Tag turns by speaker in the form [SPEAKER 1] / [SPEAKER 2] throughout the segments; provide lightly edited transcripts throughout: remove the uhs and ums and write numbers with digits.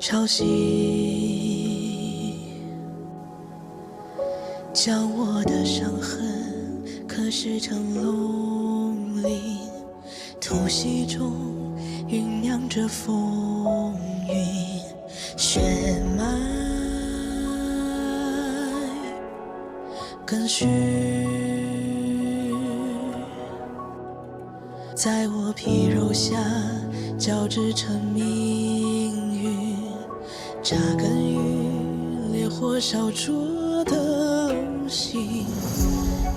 [SPEAKER 1] 潮汐，将我的伤痕刻蚀成龙鳞，突袭中酝酿着风云，血脉更续，在我皮肉下交织成命运，扎根于烈火烧灼的心，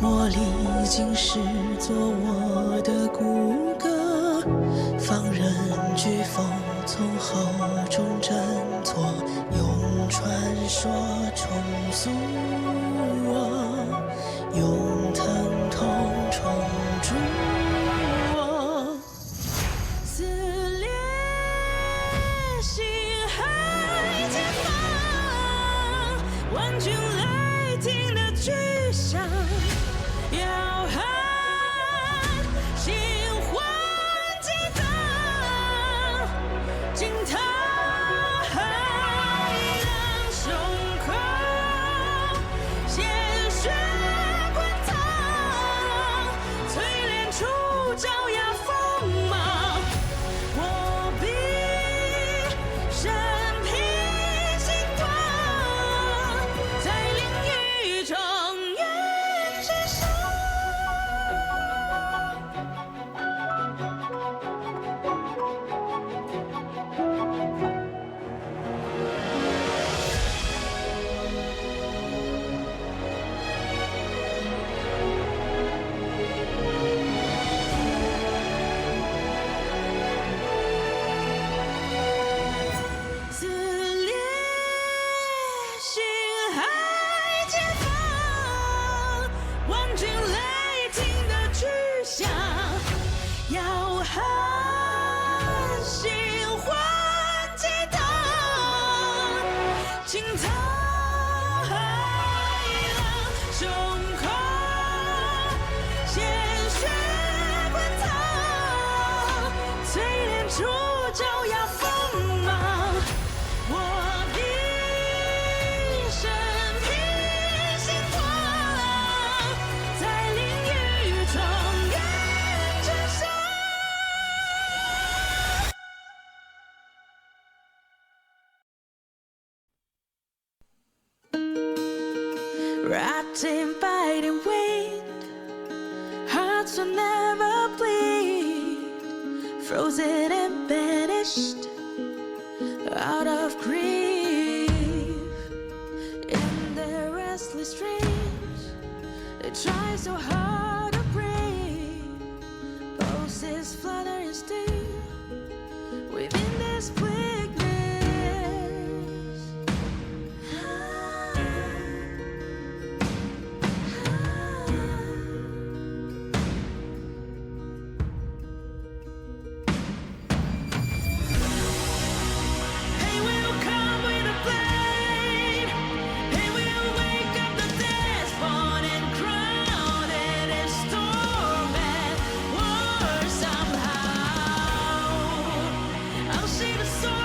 [SPEAKER 1] 磨砺今世做我的骨骼，放任飓风从口中挣脱，用传说重塑我，用疼痛重铸我，撕裂心海前方，万军雷霆的巨响，摇撼心魂激荡，惊涛骇浪胸口，鲜血滚烫，淬炼出爪牙锋芒。我必生平星光，在领域中原之上。撕裂心海前方，万军雷霆的巨响，摇撼心魂激荡，惊涛骇浪胸口，鲜血滚烫，淬炼出爪牙锋芒。我必生平星光，在领域中原之上。Wrapped in biting wind, hearts will never bleed, frozen and banished out of grief. In their restless dreams, they try so hard to breathe. Pulses flutter and sting within this bleakness. Pain will come with a blade. Pain will wake up the dead, spawn and crowded in storm and war somehow. I'll see the soul.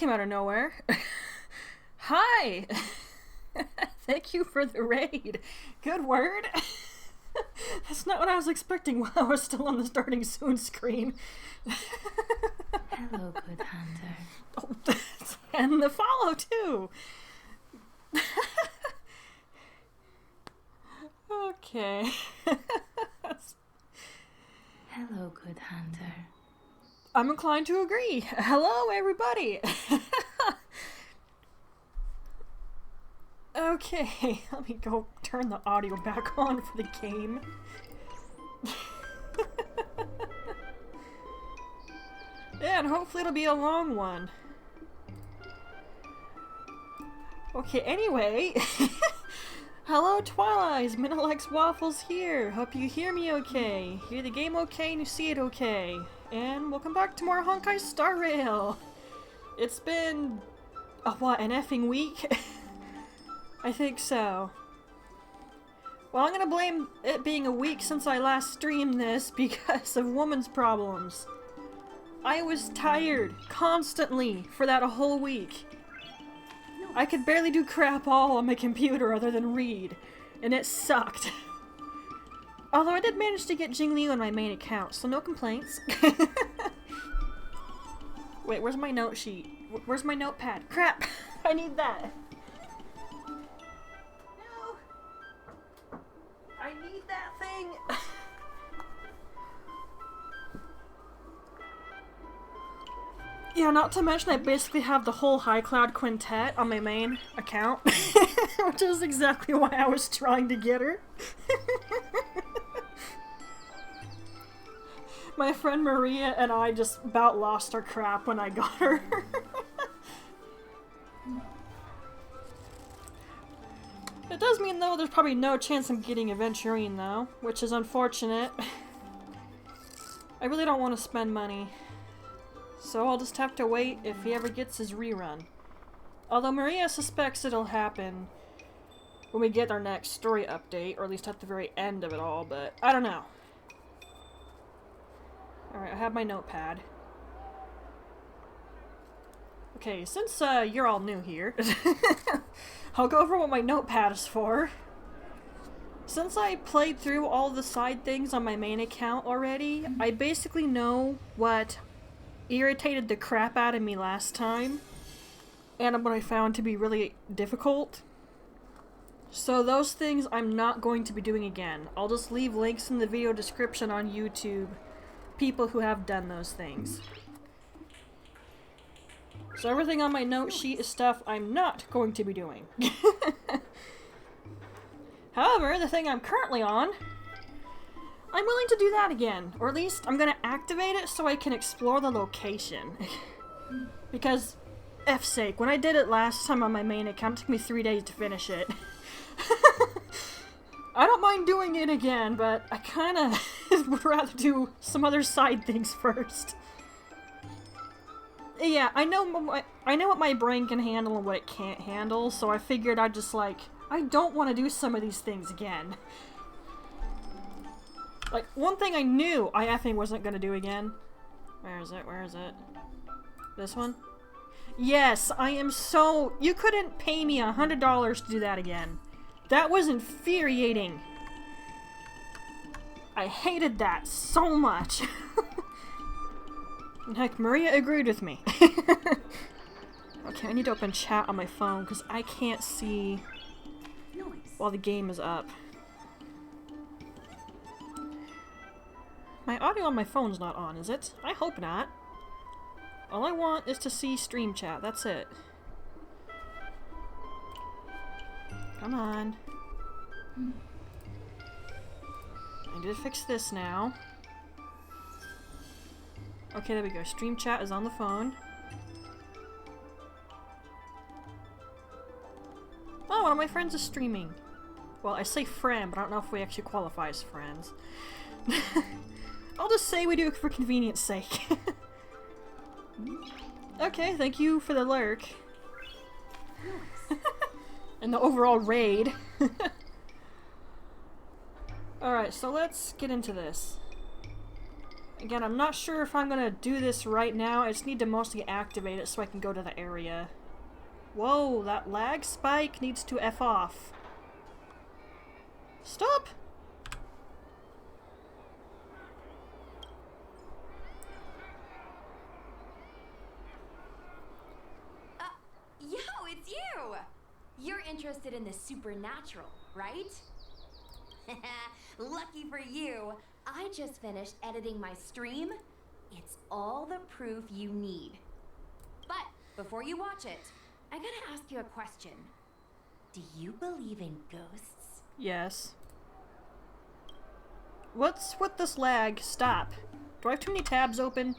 [SPEAKER 2] came out of nowhere. Hi! Thank you for the raid. Good word. That's not what I was expecting while I was still on the starting soon screen.
[SPEAKER 1] Hello, good hunter.
[SPEAKER 2] Oh, and the follow, too. Okay.
[SPEAKER 1] Hello, good hunter.
[SPEAKER 2] I'm inclined to agree. Hello, everybody. Okay, let me go turn the audio back on for the game. Yeah, and hopefully it'll be a long one. Okay, anyway. Hello, Twilight. Minalex Waffles here. Hope you hear me okay. Hear the game okay and you see it okay. And welcome back to more Honkai Star Rail. It's been, what, an effing week? I think so. Well, I'm gonna blame it being a week since I last streamed this because of woman's problems. I was tired, constantly, for that a whole week. I could barely do crap all on my computer other than read, and it sucked. Although I did manage to get Jingliu on my main account, so no complaints. Wait, where's my note sheet? Where's my notepad? Crap! I need that! No! I need that thing! Yeah, not to mention I basically have the whole High Cloud Quintet on my main account, which is exactly why I was trying to get her. My friend Maria and I just about lost our crap when I got her. It does mean, though, there's probably no chance I'm getting Aventurine, though, which is unfortunate. I really don't want to spend money. So I'll just have to wait if he ever gets his rerun. Although Maria suspects it'll happen when we get our next story update, or at least at the very end of it all, but I don't know. Alright, I have my notepad. Okay, since you're all new here, I'll go over what my notepad is for. Since I played through all the side things on my main account already, I basically know what irritated the crap out of me last time, and what I found to be really difficult. So those things I'm not going to be doing again. I'll just leave links in the video description on YouTube, people who have done those things. So everything on my note sheet is stuff I'm not going to be doing. However, the thing I'm currently on, I'm willing to do that again, or at least I'm gonna activate it so I can explore the location. Because, F's sake, when I did it last time on my main account, it took me 3 days to finish it. I don't mind doing it again, but I kinda would rather do some other side things first. Yeah, I know what my brain can handle and what it can't handle, so I figured I'd just I don't want to do some of these things again. Like, one thing I knew I effing wasn't gonna do again. Where is it? Where is it? This one? Yes, I am so... You couldn't pay me $100 to do that again. That was infuriating. I hated that so much. And heck, Maria agreed with me. Okay, I need to open chat on my phone because I can't see while the game is up. My audio on my phone's not on, is it? I hope not. All I want is to see stream chat, that's it. Come on. I did fix this now. Okay, there we go. Stream chat is on the phone. Oh, one of my friends is streaming. Well, I say friend, but I don't know if we actually qualify as friends. I'll just say we do it for convenience sake. Okay, thank you for the lurk. And the overall raid. Alright, so let's get into this. Again, I'm not sure if I'm gonna do this right now. I just need to mostly activate it so I can go to the area. Whoa, that lag spike needs to F off. Stop!
[SPEAKER 3] Yo, it's you! You're interested in the supernatural, right? Lucky for you, I just finished editing my stream. It's all the proof you need. But before you watch it, I gotta ask you a question. Do you believe in ghosts?
[SPEAKER 2] Yes. What's with this lag? Stop. Do I have too many tabs open?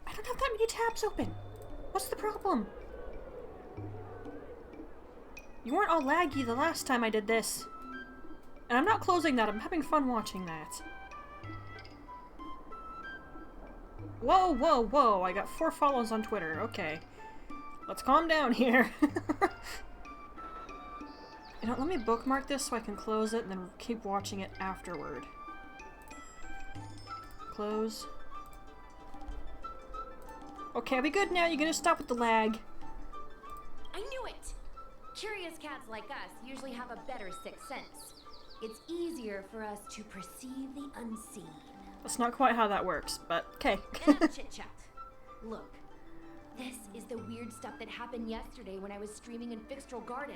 [SPEAKER 2] I don't have that many tabs open. What's the problem? You weren't all laggy the last time I did this. And I'm not closing that. I'm having fun watching that. Whoa, whoa, whoa. I got 4 follows on Twitter. Okay. Let's calm down here. You know, let me bookmark this so I can close it and then keep watching it afterward. Close. Okay, are we good now? You gonna stop with the lag?
[SPEAKER 3] I knew it! Curious cats like us usually have a better sixth sense. It's easier for us to perceive the unseen.
[SPEAKER 2] That's not quite how that works, but okay.
[SPEAKER 3] Enough chit-chat. Look, this is the weird stuff that happened yesterday when I was streaming in Fixtral Garden.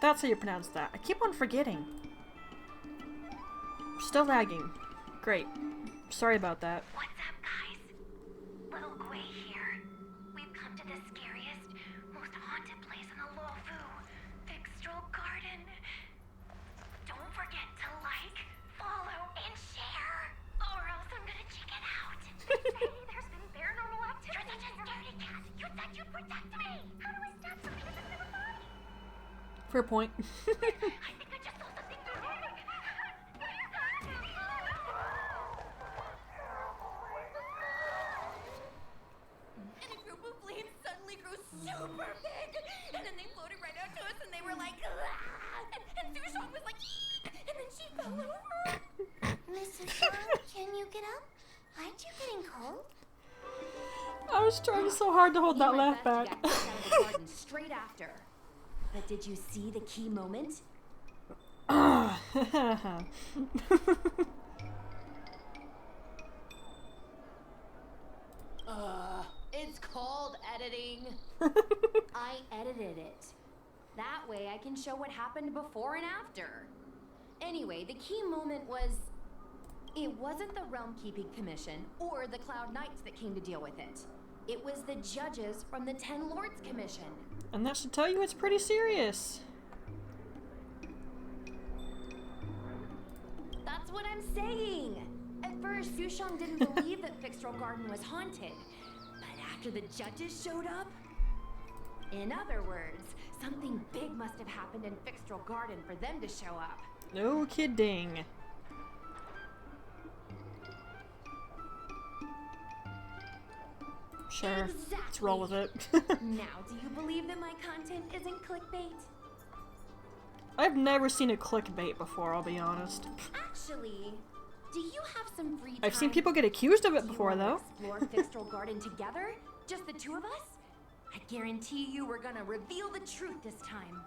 [SPEAKER 2] That's how you pronounce that. I keep on forgetting. Still lagging. Great. Sorry about that.
[SPEAKER 4] What's up, guys? Little Gwei here. We've come to the scariest, most haunted place in the Luofu, Fixtral Garden. Don't forget to like, follow, and share, or else I'm gonna check it out. They say there's been paranormal activity. You're such a scaredy cat. You said you'd protect me. How do I stop something in the middle of the body?
[SPEAKER 2] Fair point.
[SPEAKER 4] I think I just saw something moving.
[SPEAKER 3] And a group of flames suddenly grew super big, and then they floated right out to us, and they were like, "Ah!" and Sushong was like, "Eek!" And then she fell over.
[SPEAKER 4] Mrs. Shang, can you get up? Aren't you getting cold?
[SPEAKER 2] I was trying so hard to hold that laugh back.
[SPEAKER 3] Got kicked out of the garden straight after. But did you see the key moment? It's called editing. I edited it. That way I can show what happened before and after. Anyway, the key moment was... It wasn't the Realm Keeping Commission or the Cloud Knights that came to deal with it. It was the judges from the Ten Lords Commission.
[SPEAKER 2] And that should tell you it's pretty serious.
[SPEAKER 3] That's what I'm saying! At first, Sushong didn't believe that Fixtral Garden was haunted. But after the judges showed up... In other words, something big must have happened in Fixtral Garden for them to show up.
[SPEAKER 2] No kidding. Sure, let's roll with it.
[SPEAKER 3] Now, do you believe that my content isn't clickbait?
[SPEAKER 2] I've never seen a clickbait before, I'll be honest.
[SPEAKER 3] Actually, do you have some free time?
[SPEAKER 2] I've seen people get accused of it
[SPEAKER 3] Do you
[SPEAKER 2] before,
[SPEAKER 3] wanna
[SPEAKER 2] though.
[SPEAKER 3] Explore Fixtral Garden together? Just the two of us? I guarantee you we're gonna reveal the truth this time.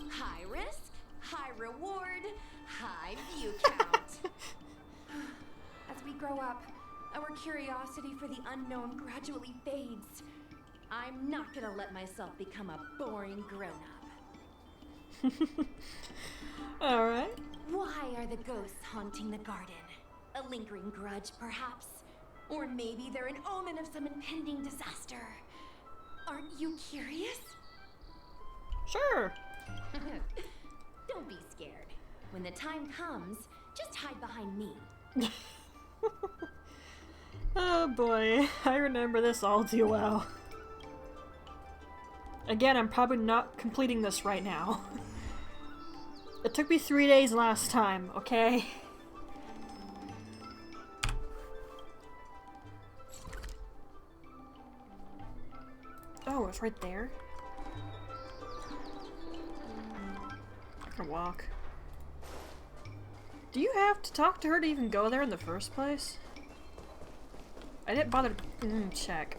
[SPEAKER 3] High risk, high reward, high view count. As we grow up, our curiosity for the unknown gradually fades. I'm not gonna let myself become a boring grown-up.
[SPEAKER 2] Alright.
[SPEAKER 3] Why are the ghosts haunting the garden? A lingering grudge, perhaps? Or maybe they're an omen of some impending disaster. Aren't you curious?
[SPEAKER 2] Sure.
[SPEAKER 3] Don't be scared. When the time comes, just hide behind me.
[SPEAKER 2] Oh boy, I remember this all too well. Again, I'm probably not completing this right now. It took me 3 days last time, okay? Oh, it's right there. gonna walk. Do you have to talk to her to even go there in the first place? I didn't bother to check.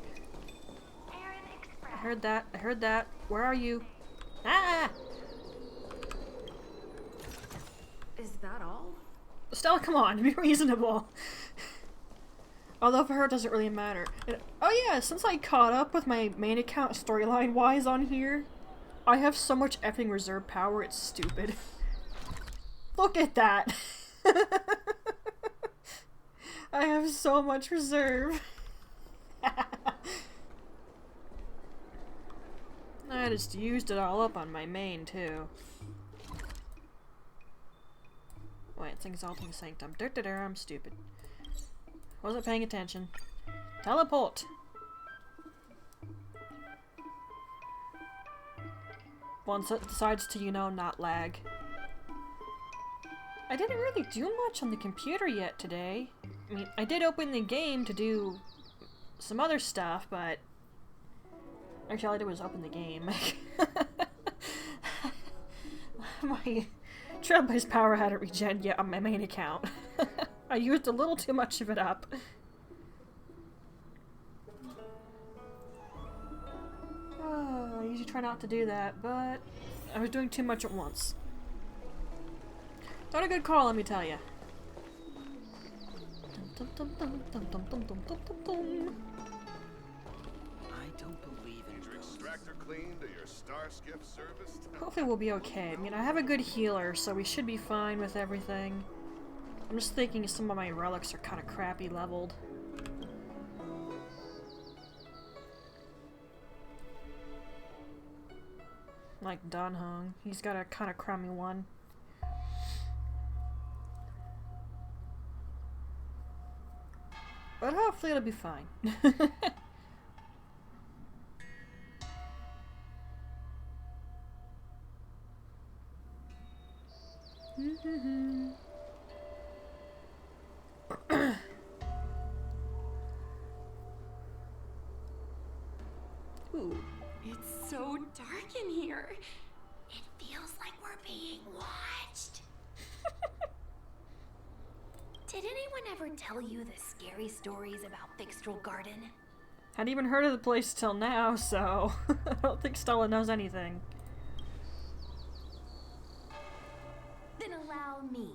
[SPEAKER 2] I heard that. I heard that. Where are you? Ah!
[SPEAKER 3] Is that all?
[SPEAKER 2] Stella, come on, be reasonable. Although for her it doesn't really matter. And, oh yeah, since I caught up with my main account storyline-wise on here, I have so much effing reserve power, it's stupid. Look at that! I have so much reserve. I just used it all up on my main, too. Wait, it's Exalting Sanctum. I'm stupid. Wasn't paying attention. Teleport! Once it decides to, you know, not lag. I didn't really do much on the computer yet today. I mean, I did open the game to do some other stuff, but... Actually, all I did was open the game. My Trailblaze power hadn't regened yet on my main account. I used a little too much of it up. I usually try not to do that, but I was doing too much at once. Not a good call, let me tell you.
[SPEAKER 5] I don't believe in
[SPEAKER 6] Your extractor cleaned or your star skiff serviced?
[SPEAKER 2] Hopefully we'll be okay. I mean, I have a good healer, so we should be fine with everything. I'm just thinking some of my relics are kind of crappy leveled. Like Dunhung. He's got a kind of crummy one. But hopefully it'll be fine. Ooh.
[SPEAKER 3] It's so dark in here. It feels like we're being watched. Did anyone ever tell you the scary stories about Fixtral Garden?
[SPEAKER 2] Hadn't even heard of the place till now, so I don't think Stella knows anything.
[SPEAKER 3] Then allow me.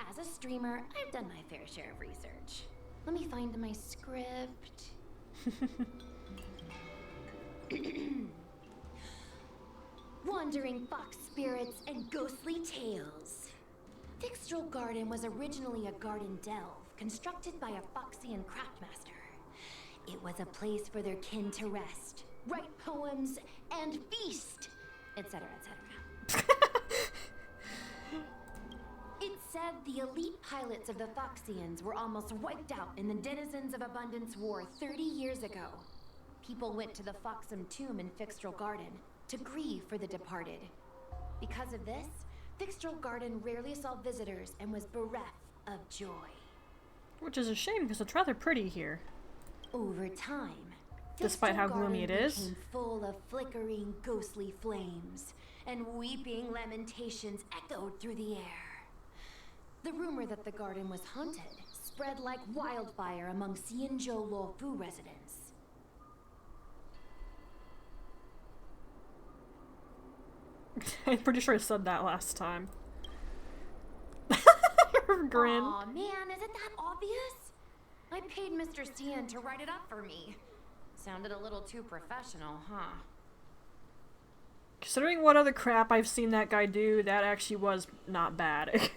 [SPEAKER 3] As a streamer, I've done my fair share of research. Let me find my script. Wandering fox spirits and ghostly tales. Fixtral Garden was originally a garden delve constructed by a Foxian craftmaster. It was a place for their kin to rest, write poems, and feast, etc., etc. It said the elite pilots of the Foxians were almost wiped out in the Denizens of Abundance War 30 years ago. People went to the Foxham tomb in Fixtral Garden to grieve for the departed. Because of this, Fixtral Garden rarely saw visitors and was bereft of joy.
[SPEAKER 2] Which is a shame because it's rather pretty here.
[SPEAKER 3] Over time,
[SPEAKER 2] Despite how gloomy it is.
[SPEAKER 3] became full of flickering, ghostly flames, and weeping lamentations echoed through the air. The rumor that the garden was haunted spread like wildfire among Xianzhou Luofu residents.
[SPEAKER 2] I'm pretty sure I said that last time. Your grin.
[SPEAKER 3] Aw, man, is it that obvious? I paid Mr. Cian to write it up for me. Sounded a little too professional, huh?
[SPEAKER 2] Considering what other crap I've seen that guy do, that actually was not bad.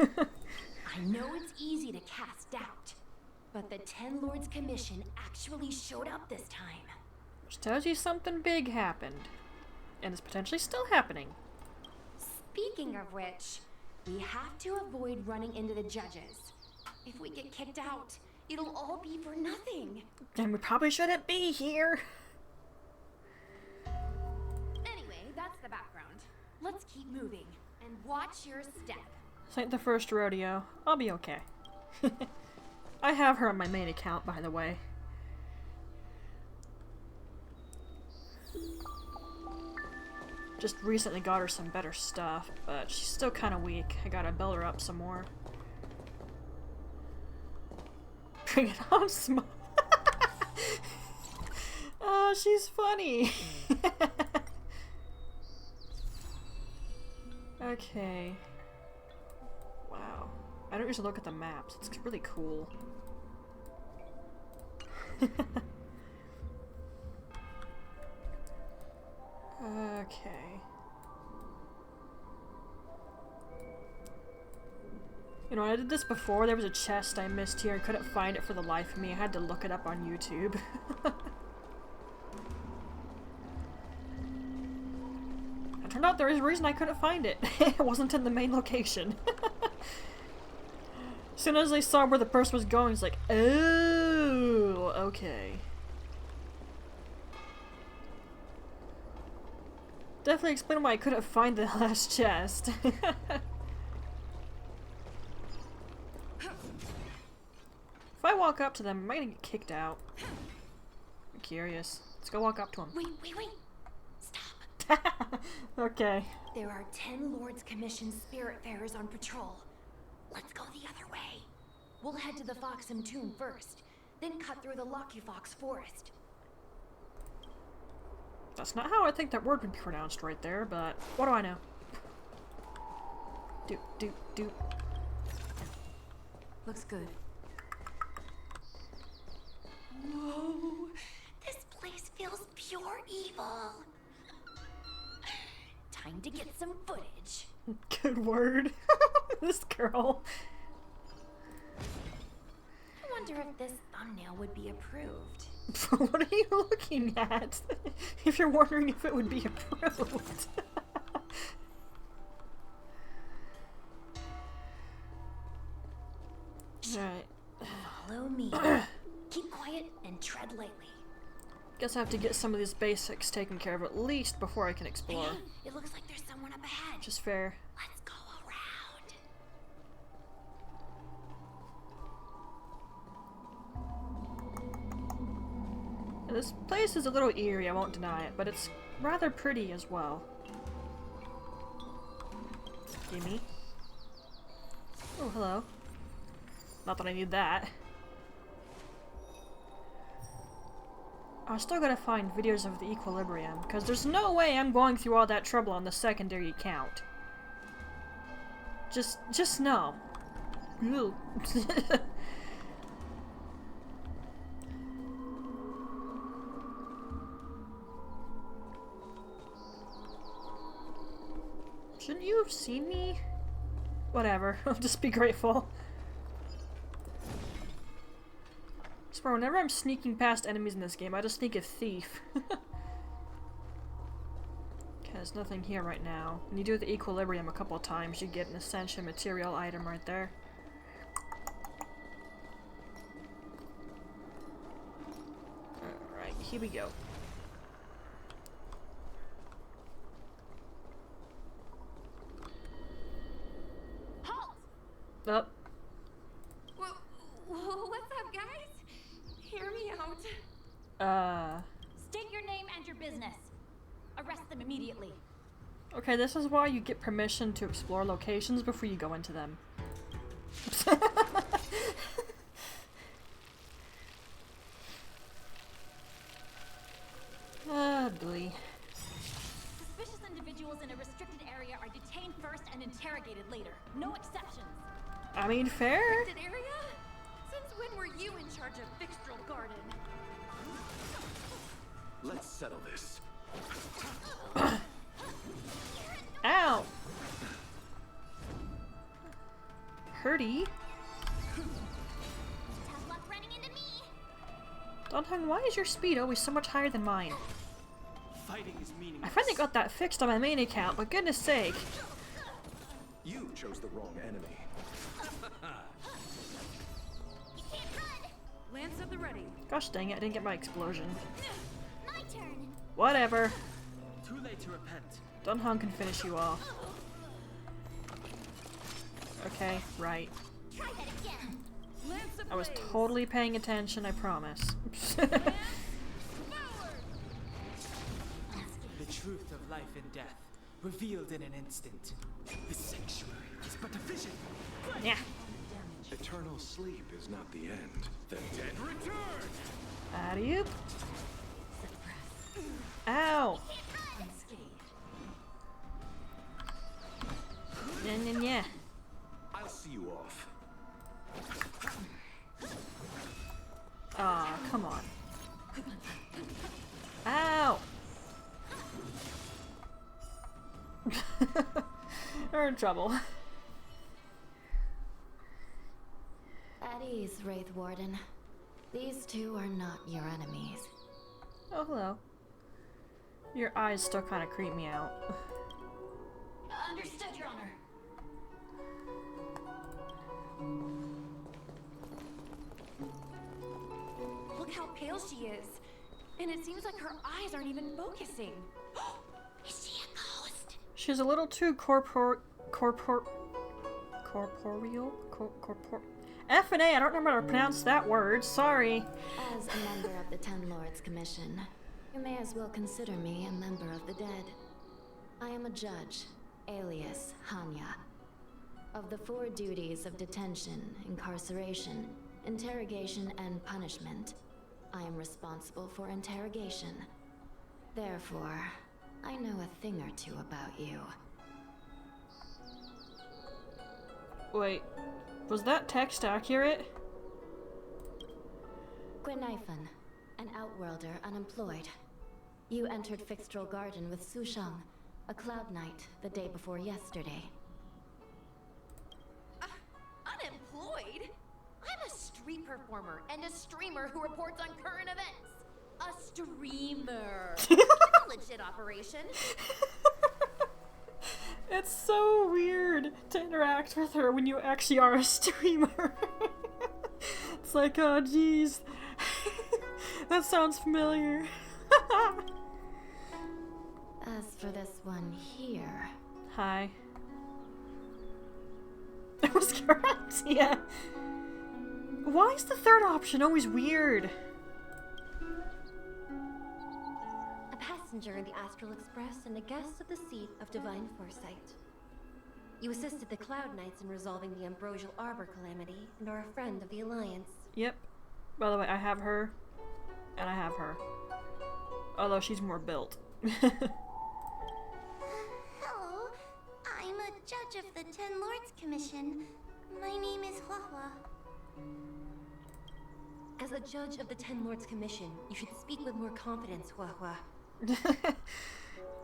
[SPEAKER 3] I know it's easy to cast doubt, but the Ten Lords Commission actually showed up this time.
[SPEAKER 2] Which tells you something big happened. And it's potentially still happening.
[SPEAKER 3] Speaking of which, we have to avoid running into the judges. If we get kicked out, it'll all be for nothing.
[SPEAKER 2] And we probably shouldn't be here.
[SPEAKER 3] Anyway, that's the background. Let's keep moving and watch your step.
[SPEAKER 2] This ain't the first rodeo. I'll be okay. I have her on my main account, by the way. Just recently got her some better stuff, but she's still kind of weak. I gotta build her up some more. Bring it on, Smile. Oh, she's funny. Okay. Wow. I don't usually look at the maps. It's really cool. Okay. You know, I did this before. There was a chest I missed here. I couldn't find it for the life of me. I had to look it up on YouTube. It turned out there is a reason I couldn't find it. It wasn't in the main location. As soon as I saw where the person was going, it's like, oh, okay. Definitely explain why I couldn't find the last chest. If I walk up to them, am I gonna get kicked out? I'm curious. Let's go walk up to him.
[SPEAKER 3] Wait. Stop.
[SPEAKER 2] Okay.
[SPEAKER 3] There are 10 Lords Commission Spiritfarers on patrol. Let's go the other way. We'll head to the Foxham Tomb first, then cut through the Lucky Fox Forest.
[SPEAKER 2] That's not how I think that word would be pronounced right there, but what do I know? Do.
[SPEAKER 3] Looks good.
[SPEAKER 4] Whoa, this place feels pure evil.
[SPEAKER 3] Time to get some footage.
[SPEAKER 2] Good word. This girl.
[SPEAKER 3] I wonder if this thumbnail would be approved.
[SPEAKER 2] What are you looking at? If you're wondering if it would be approved. Alright.
[SPEAKER 3] Follow me. Keep quiet and tread lightly.
[SPEAKER 2] Guess I have to get some of these basics taken care of at least before I can explore.
[SPEAKER 3] Hey, it looks like there's someone up ahead.
[SPEAKER 2] Which is fair.
[SPEAKER 3] Let's go around.
[SPEAKER 2] And this place is a little eerie, I won't deny it, but it's rather pretty as well. Gimme. Oh, hello. Not that I need that. I still gotta find videos of the equilibrium, because there's no way I'm going through all that trouble on the secondary account. Just no. Ew. Shouldn't you have seen me? Whatever, I'll just be grateful. So whenever I'm sneaking past enemies in this game, I just sneak a thief. Okay, there's nothing here right now. When you do the equilibrium a couple of times, you get an essential material item right there. Alright, here we go.
[SPEAKER 3] Halt!
[SPEAKER 2] Up.
[SPEAKER 3] What's up, guys? Hear me out. State your name and your business. Arrest them immediately.
[SPEAKER 2] Okay, this is why you get permission to explore locations before you go into them. Ah, boy.
[SPEAKER 3] Suspicious individuals in a restricted area are detained first and interrogated later. No exceptions.
[SPEAKER 2] I mean, fair.
[SPEAKER 4] Restricted area? Since when were you in charge of Fixtral Garden?
[SPEAKER 6] Let's settle this.
[SPEAKER 2] Ow! Hurty.
[SPEAKER 4] Tough luck running into me.
[SPEAKER 2] Dongheng, why is your speed always so much higher than mine?
[SPEAKER 5] Fighting is meaningless.
[SPEAKER 2] I finally got that fixed on my main account, but goodness sake.
[SPEAKER 6] You chose the wrong enemy.
[SPEAKER 4] You can't run.
[SPEAKER 3] Lance at the ready.
[SPEAKER 2] Gosh dang it, I didn't get my explosion.
[SPEAKER 4] My turn.
[SPEAKER 2] Whatever.
[SPEAKER 5] Too late to repent.
[SPEAKER 2] Dongheng can finish you off. Okay, right.
[SPEAKER 4] Try that again.
[SPEAKER 3] Lance
[SPEAKER 2] I was totally paying attention, I promise.
[SPEAKER 5] The truth of life and death revealed in an instant. The sanctuary is but a vision.
[SPEAKER 2] Yeah.
[SPEAKER 6] Eternal sleep is not the end. The dead return!
[SPEAKER 2] Alley-oop. Ow! Yeah.
[SPEAKER 6] I'll see you off.
[SPEAKER 2] Aw, come on. Ow! We're in trouble.
[SPEAKER 7] At ease, Wraith Warden. These two are not your enemies.
[SPEAKER 2] Oh, hello. Your eyes still kind of creep me out.
[SPEAKER 7] Understood, Your Honor.
[SPEAKER 3] Look how pale she is. And it seems like her eyes aren't even focusing.
[SPEAKER 7] Is she a ghost?
[SPEAKER 2] She's a little too corporeal? F and A, I don't remember how to pronounce that word, sorry.
[SPEAKER 7] As a member of the Ten Lords Commission, you may as well consider me a member of the dead. I am a judge, alias Hanya. Of the 4 duties of detention, incarceration, interrogation, and punishment, I am responsible for interrogation. Therefore, I know a thing or two about you.
[SPEAKER 2] Wait, was that text accurate?
[SPEAKER 7] Gwenifan, an outworlder unemployed. You entered Fixtral Garden with Sushang, a cloud knight, the day before yesterday.
[SPEAKER 3] Unemployed? I'm a street performer and a streamer who reports on current events. A streamer. It's a legit operation.
[SPEAKER 2] It's so weird to interact with her when you actually are a streamer. It's like, oh jeez. That sounds familiar.
[SPEAKER 7] As for this one here...
[SPEAKER 2] Hi. It was correct, yeah. Why is the third option always weird?
[SPEAKER 8] A passenger in the Astral Express and a guest of the seat of divine foresight. You assisted the Cloud Knights in resolving the Ambrosial Arbor calamity and are a friend of the Alliance.
[SPEAKER 2] Yep. By the way, I have her, and I have her. Although she's more built.
[SPEAKER 4] Hello, I'm a judge of the Ten Lords Commission. My name is Huahua.
[SPEAKER 8] As a judge of the Ten Lords Commission, you should speak with more confidence, Huahua.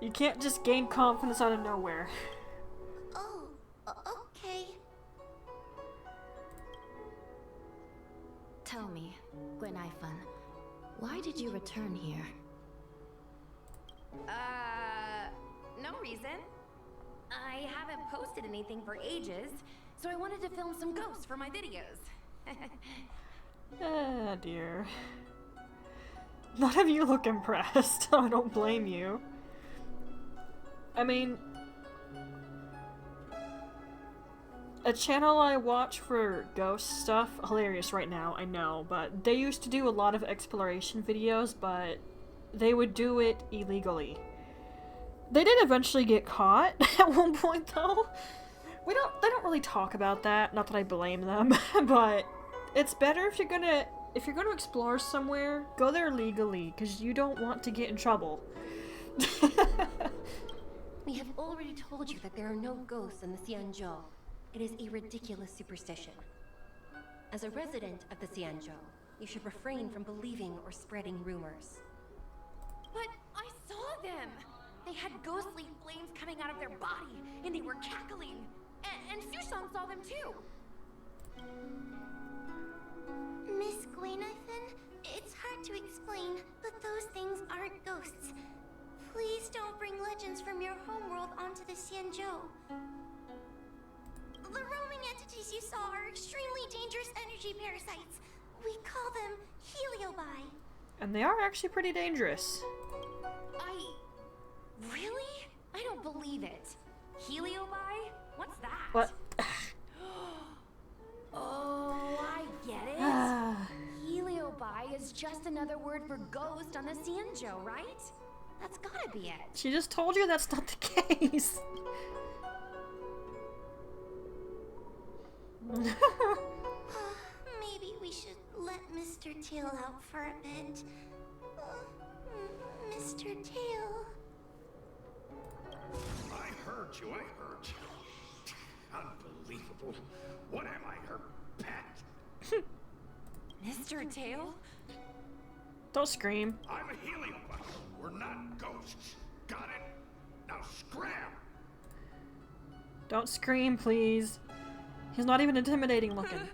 [SPEAKER 2] You can't just gain confidence out of nowhere.
[SPEAKER 4] Oh, okay.
[SPEAKER 7] Tell me, Gwenifan, why did you return here?
[SPEAKER 3] No reason. I haven't posted anything for ages, so I wanted to film some ghosts for my videos.
[SPEAKER 2] Ah, dear. None of you look impressed. I don't blame you. I mean, a channel I watch for ghost stuff, hilarious right now, I know, but they used to do a lot of exploration videos, but they would do it illegally. They did eventually get caught at one point, though. They don't really talk about that, not that I blame them, but it's better if you're gonna explore somewhere, go there legally, because you don't want to get in trouble.
[SPEAKER 8] We have already told you that there are no ghosts in the Xianzhou. It is a ridiculous superstition. As a resident of the Xianzhou, you should refrain from believing or spreading rumors.
[SPEAKER 3] But I saw them! They had ghostly flames coming out of their body, and they were cackling. And Sushang saw them too.
[SPEAKER 4] Miss Gwenifan, it's hard to explain, but those things aren't ghosts. Please don't bring legends from your homeworld onto the Xianzhou. The roaming entities you saw are extremely dangerous energy parasites. We call them heliobi.
[SPEAKER 2] And they are actually pretty dangerous.
[SPEAKER 3] Really? I don't believe it. Heliobi? What's that?
[SPEAKER 2] What?
[SPEAKER 3] Oh, I get it. Heliobi is just another word for ghost on the Xianzhou, right? That's gotta be it.
[SPEAKER 2] She just told you that's not the case.
[SPEAKER 4] Maybe we should let Mr. Tail out for a bit. Mr. Tail.
[SPEAKER 6] I heard you. Unbelievable. What am I, her pet?
[SPEAKER 3] Mr. Tail?
[SPEAKER 2] Don't scream.
[SPEAKER 6] I'm a heliobus. We're not ghosts. Got it? Now scram!
[SPEAKER 2] Don't scream, please. He's not even intimidating looking.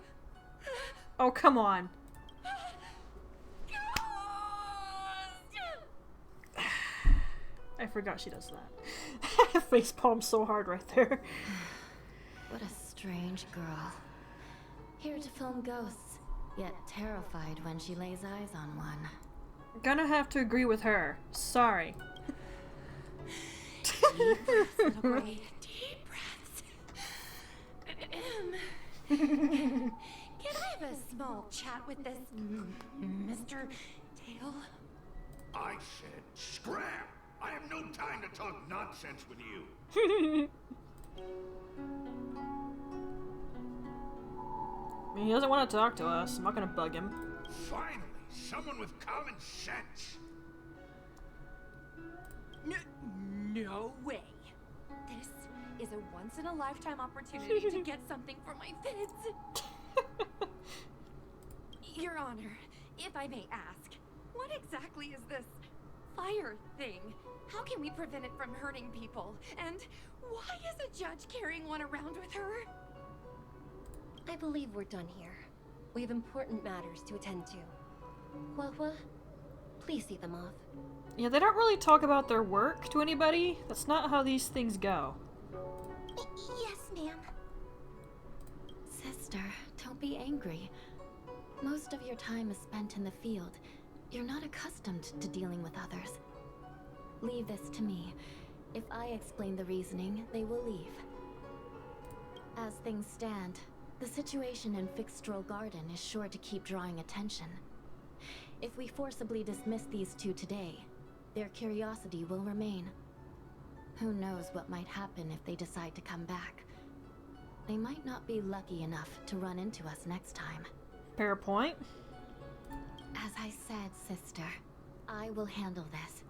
[SPEAKER 2] Oh, come on. I forgot she does that. Face palm so hard right there.
[SPEAKER 7] What a strange girl. Here to film ghosts, yet terrified when she lays eyes on one.
[SPEAKER 2] Gonna have to agree with her. Sorry.
[SPEAKER 3] Deep breaths, little Gray. Deep breaths. Can I have a small chat with this Mr. Tail?
[SPEAKER 6] I said scram! I have no time to talk nonsense with you.
[SPEAKER 2] I mean, he doesn't want to talk to us. I'm not gonna bug him.
[SPEAKER 6] Finally, someone with common sense.
[SPEAKER 3] No way. This is a once-in-a-lifetime opportunity to get something for my vids. Your Honor, if I may ask, what exactly is this fire thing? How can we prevent it from hurting people? And why is a judge carrying one around with her?
[SPEAKER 8] I believe we're done here. We have important matters to attend to. Huahua, please see them off.
[SPEAKER 2] Yeah, they don't really talk about their work to anybody. That's not how these things go.
[SPEAKER 4] Yes, ma'am.
[SPEAKER 7] Sister, don't be angry. Most of your time is spent in the field. You're not accustomed to dealing with others. Leave this to me. If I explain the reasoning, they will leave. As things stand, the situation in Fixstral Garden is sure to keep drawing attention. If we forcibly dismiss these two today, their curiosity will remain. Who knows what might happen if they decide to come back. They might not be lucky enough to run into us next time.
[SPEAKER 2] Fair point.
[SPEAKER 7] As I said, sister, I will handle this.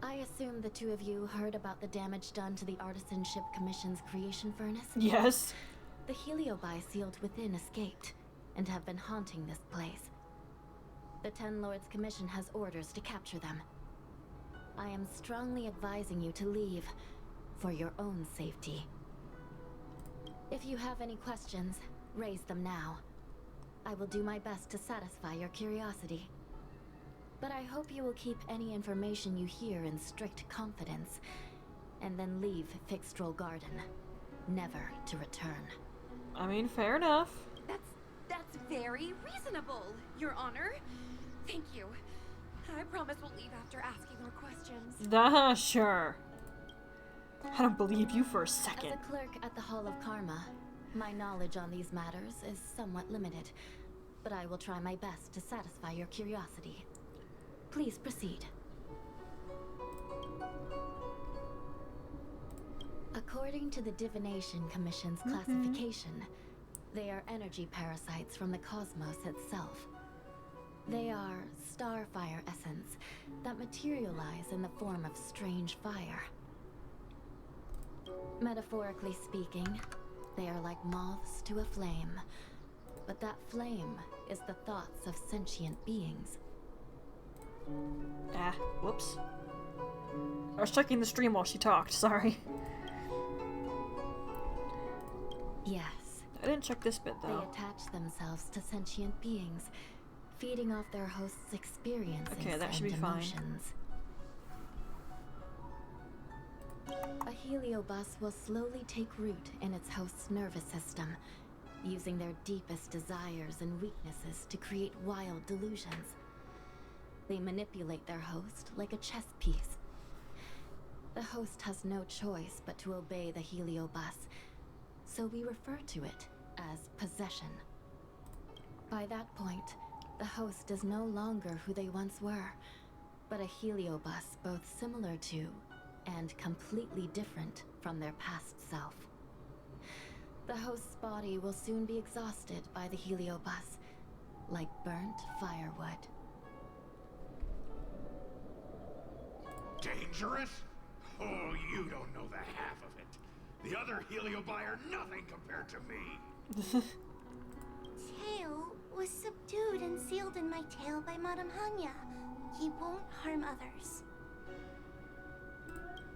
[SPEAKER 7] I assume the two of you heard about the damage done to the Artisanship Commission's creation furnace?
[SPEAKER 2] Yes.
[SPEAKER 7] The heliobi sealed within escaped, and have been haunting this place. The Ten Lords Commission has orders to capture them. I am strongly advising you to leave, for your own safety. If you have any questions, raise them now. I will do my best to satisfy your curiosity. But I hope you will keep any information you hear in strict confidence, and then leave Fixstral Garden, never to return.
[SPEAKER 2] I mean, fair enough.
[SPEAKER 3] That's very reasonable, Your Honor. Thank you. I promise we'll leave after asking our questions.
[SPEAKER 2] Sure. I don't believe you for a second.
[SPEAKER 7] As a clerk at the Hall of Karma, my knowledge on these matters is somewhat limited, but I will try my best to satisfy your curiosity. Please proceed. According to the Divination Commission's classification, they are energy parasites from the cosmos itself. They are starfire essence that materialize in the form of strange fire. Metaphorically speaking, they are like moths to a flame, but that flame is the thoughts of sentient beings.
[SPEAKER 2] Whoops. I was checking the stream while she talked, sorry.
[SPEAKER 7] Yes.
[SPEAKER 2] I didn't check this bit,
[SPEAKER 7] They
[SPEAKER 2] though.
[SPEAKER 7] attach themselves to sentient beings, feeding off their host's experiences
[SPEAKER 2] Okay, that should
[SPEAKER 7] and
[SPEAKER 2] be fine.
[SPEAKER 7] emotions. A heliobus will slowly take root in its host's nervous system, using their deepest desires and weaknesses to create wild delusions. They manipulate their host like a chess piece. The host has no choice but to obey the heliobus, so we refer to it as possession. By that point, the host is no longer who they once were. but a heliobus both similar to and completely different from their past self. The host's body will soon be exhausted by the heliobus, like burnt firewood.
[SPEAKER 6] Dangerous? Oh, you don't know the half of it. The other heliobi are nothing compared to me.
[SPEAKER 4] Tail was subdued and sealed in my tail by Madame Hanya. He won't harm others.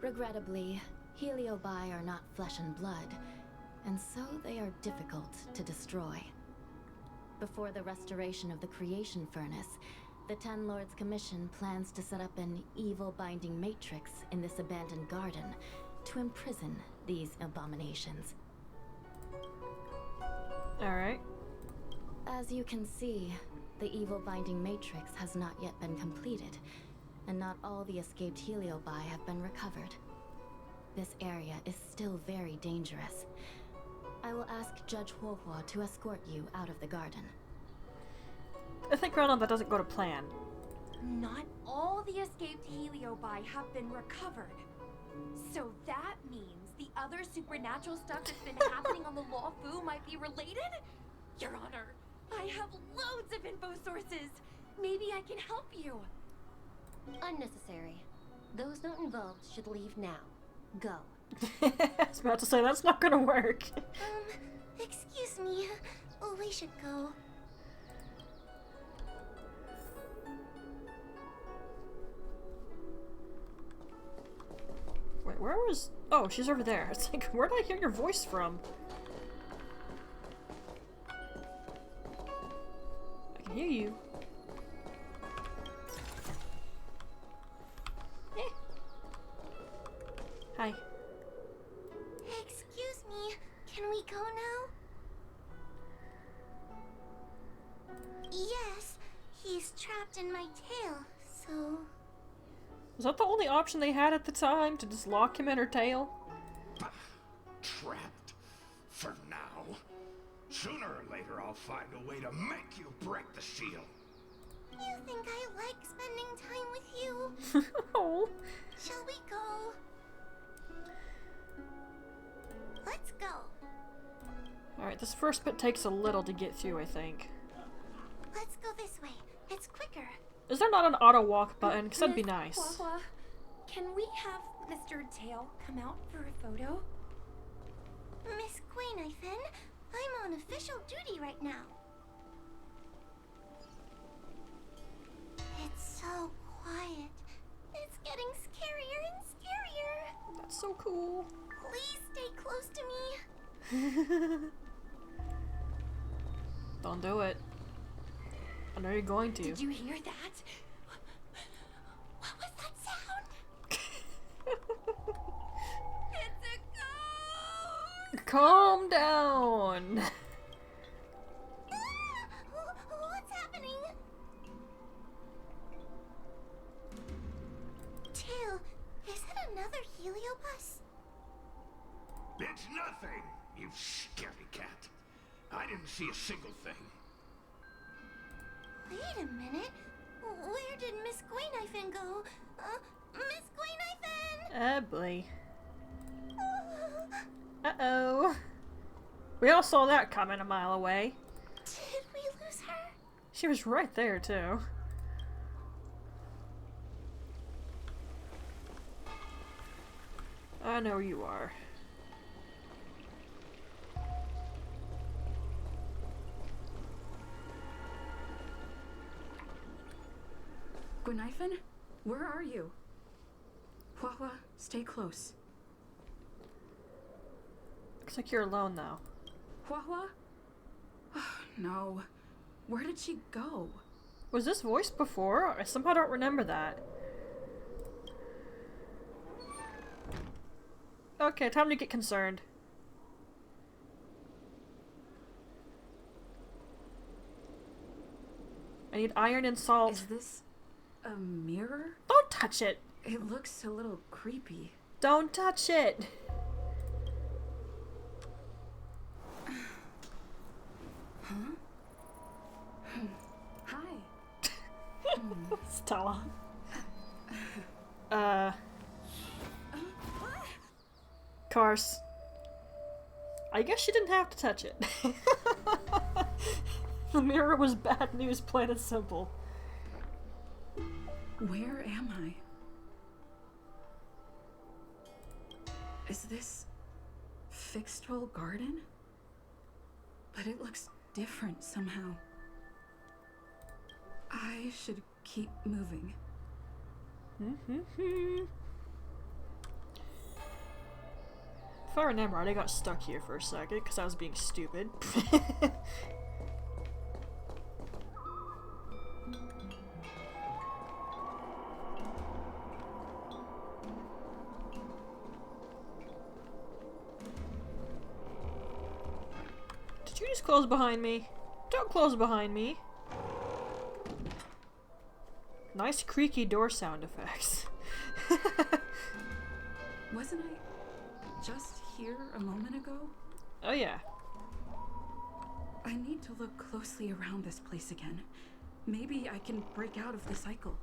[SPEAKER 7] Regrettably, heliobi are not flesh and blood, and so they are difficult to destroy. Before the restoration of the creation furnace, the Ten Lords Commission plans to set up an evil binding matrix in this abandoned garden to imprison these abominations.
[SPEAKER 2] Alright.
[SPEAKER 7] As you can see, the evil binding matrix has not yet been completed, and not all the escaped heliobi have been recovered. This area is still very dangerous. I will ask Judge Huohua to escort you out of the garden.
[SPEAKER 2] I think right now that doesn't go to plan.
[SPEAKER 3] Not all the escaped heliobi have been recovered. So that means the other supernatural stuff that's been happening on the Luofu might be related? Your Honor, I have loads of info sources. Maybe I can help you.
[SPEAKER 8] Unnecessary. Those not involved should leave now. Go.
[SPEAKER 2] I was about to say, that's not gonna work.
[SPEAKER 4] Excuse me. Oh, we should go.
[SPEAKER 2] Wait, where was... Oh, she's over there. It's like, where did I hear your voice from? I can hear you. Eh. Hi.
[SPEAKER 4] Excuse me. Can we go now? Yes. He's trapped in my tail, so...
[SPEAKER 2] Was that the only option they had at the time? To just lock him in her tail?
[SPEAKER 6] Trapped. For now. Sooner or later I'll find a way to make you break the seal.
[SPEAKER 4] You think I like spending time with you?
[SPEAKER 2] Oh.
[SPEAKER 4] Shall we go? Let's go.
[SPEAKER 2] Alright, this first bit takes a little to get through, I think.
[SPEAKER 4] Let's go this way. It's quicker.
[SPEAKER 2] Is there not an auto walk button? Because that'd be nice.
[SPEAKER 3] Huohua, can we have Mr. Tail come out for a photo?
[SPEAKER 4] Miss Guinevere, I'm on official duty right now. It's so quiet. It's getting scarier and scarier.
[SPEAKER 2] That's so cool.
[SPEAKER 4] Please stay close to me.
[SPEAKER 2] Don't do it. I know you're going to.
[SPEAKER 3] Did you hear that? What was that sound? It's a ghost!
[SPEAKER 2] Calm down.
[SPEAKER 4] What's happening? Tail, is it another heliobus?
[SPEAKER 6] It's nothing, you scaredy cat. I didn't see a single thing.
[SPEAKER 4] Wait a minute. Where did Miss Guinevere go? Miss Guinevere!
[SPEAKER 2] Oh boy. Uh-oh. We all saw that coming a mile away.
[SPEAKER 4] Did we lose her?
[SPEAKER 2] She was right there, too. I know where you are.
[SPEAKER 9] Guinevere? Where are you? Huohua, stay close.
[SPEAKER 2] Looks like you're alone now.
[SPEAKER 9] Huohua? No. Where did she go?
[SPEAKER 2] Was this voice before? I somehow don't remember that. Okay, time to get concerned. I need iron and salt.
[SPEAKER 9] Is this a mirror?
[SPEAKER 2] Don't touch it!
[SPEAKER 9] It looks a little creepy.
[SPEAKER 2] Don't touch it!
[SPEAKER 9] Huh? Hi.
[SPEAKER 2] Stella. Cars. I guess you didn't have to touch it. The mirror was bad news, plain and simple.
[SPEAKER 9] Where am I? Is this Fixtrol Garden? But it looks different somehow. I should keep moving.
[SPEAKER 2] If I remember right, I got stuck here for a second because I was being stupid. Did you just close behind me? Don't close behind me. Nice creaky door sound effects.
[SPEAKER 9] Wasn't I just here a moment ago?
[SPEAKER 2] Oh yeah.
[SPEAKER 9] I need to look closely around this place again. Maybe I can break out of the cycle.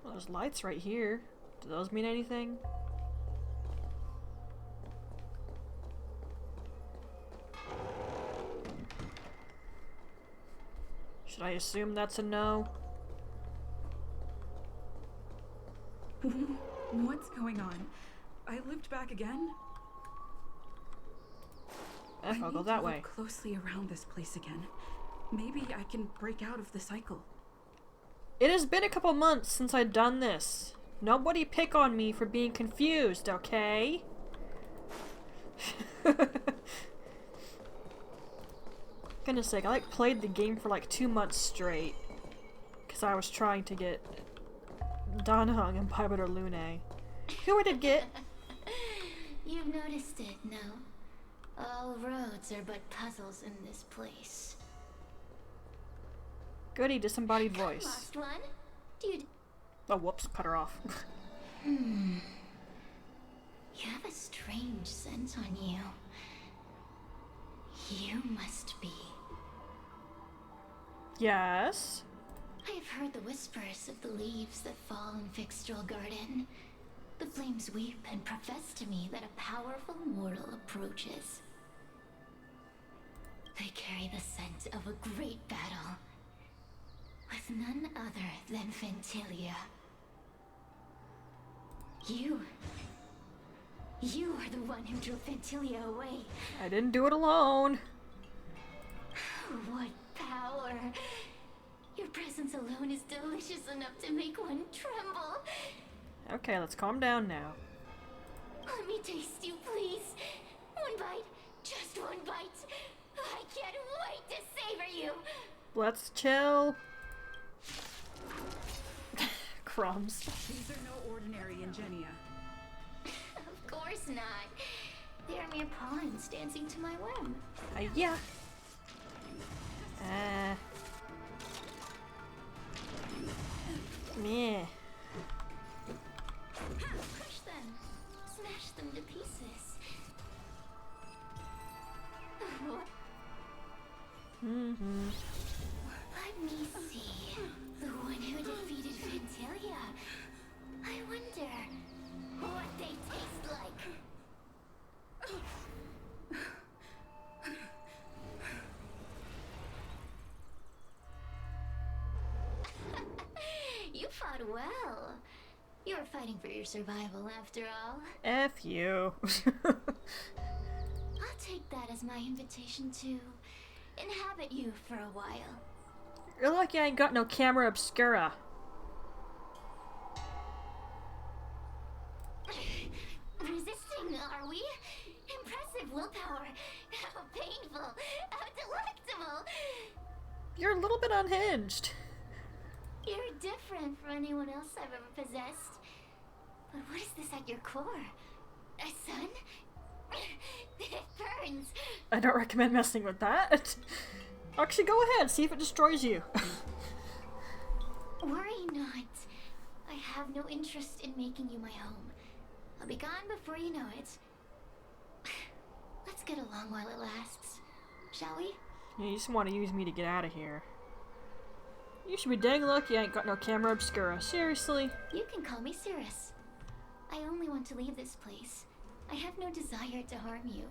[SPEAKER 2] Well, there's lights right here. Do those mean anything? Should I assume that's a no?
[SPEAKER 9] What's going on? I looped back again?
[SPEAKER 2] I'll go that way.
[SPEAKER 9] Look closely around this place again. Maybe I can break out of the cycle.
[SPEAKER 2] It has been a couple months since I've done this. Nobody pick on me for being confused, okay? Goodness sake, I like played the game for like 2 months straight. Because I was trying to get Danhong and Pivoter Lune. Who I did get?
[SPEAKER 7] You've noticed it, no? All roads are but puzzles in this place.
[SPEAKER 2] Goody, disembodied voice.
[SPEAKER 7] Lost one? Dude.
[SPEAKER 2] Oh, whoops, cut her off.
[SPEAKER 7] You have a strange scent on you. You must be.
[SPEAKER 2] Yes?
[SPEAKER 7] I have heard the whispers of the leaves that fall in Fixtrol Garden. The flames weep and profess to me that a powerful mortal approaches. They carry the scent of a great battle, with none other than Fentilia. You are the one who drove Fentilia away.
[SPEAKER 2] I didn't do it alone.
[SPEAKER 7] What power! Your presence alone is delicious enough to make one tremble.
[SPEAKER 2] Okay, let's calm down now.
[SPEAKER 7] Let me taste you, please. One bite, just one bite. I can't wait to savor you.
[SPEAKER 2] Let's chill. Crumbs.
[SPEAKER 9] These are no ordinary Ingenia.
[SPEAKER 7] Of course not. They are mere pawns dancing to my whim.
[SPEAKER 2] Yeah. Meh.
[SPEAKER 7] Crush them. Smash them to pieces. Let me see. The one who defeated Fentilia. I wonder what they taste like. You fought well. You're fighting for your survival after all.
[SPEAKER 2] F you.
[SPEAKER 7] I'll take that as my invitation to inhabit you for a while.
[SPEAKER 2] You're lucky I ain't got no camera obscura.
[SPEAKER 7] Resisting, are we? Impressive willpower. How painful. How delectable.
[SPEAKER 2] You're a little bit unhinged.
[SPEAKER 7] You're different from anyone else I've ever possessed. But what is this at your core? A sun? It burns.
[SPEAKER 2] I don't recommend messing with that. Actually, go ahead, see if it destroys you.
[SPEAKER 7] Worry not. I have no interest in making you my home. I'll be gone before you know it. Let's get along while it lasts, shall we?
[SPEAKER 2] You just want to use me to get out of here. You should be dang lucky I ain't got no camera obscura. Seriously?
[SPEAKER 4] You can call me Cirrus. I only want to leave this place. I have no desire to harm you.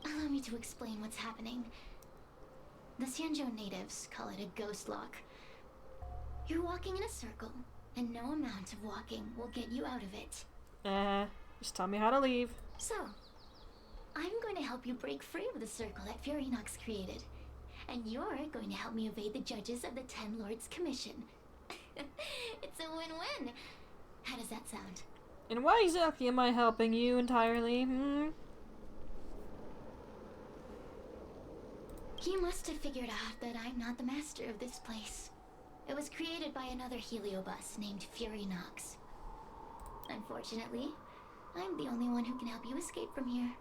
[SPEAKER 4] Allow me to explain what's happening. The Xianzhou natives call it a ghost lock. You're walking in a circle, and no amount of walking will get you out of it.
[SPEAKER 2] Just tell me how to leave.
[SPEAKER 4] So, I'm going to help you break free of the circle that Furinox created. And you're going to help me evade the judges of the Ten Lords Commission. It's a win-win. How does that sound?
[SPEAKER 2] And why exactly am I helping you entirely,
[SPEAKER 4] You must have figured out that I'm not the master of this place. It was created by another heliobus named Furinox. Unfortunately, I'm the only one who can help you escape from here.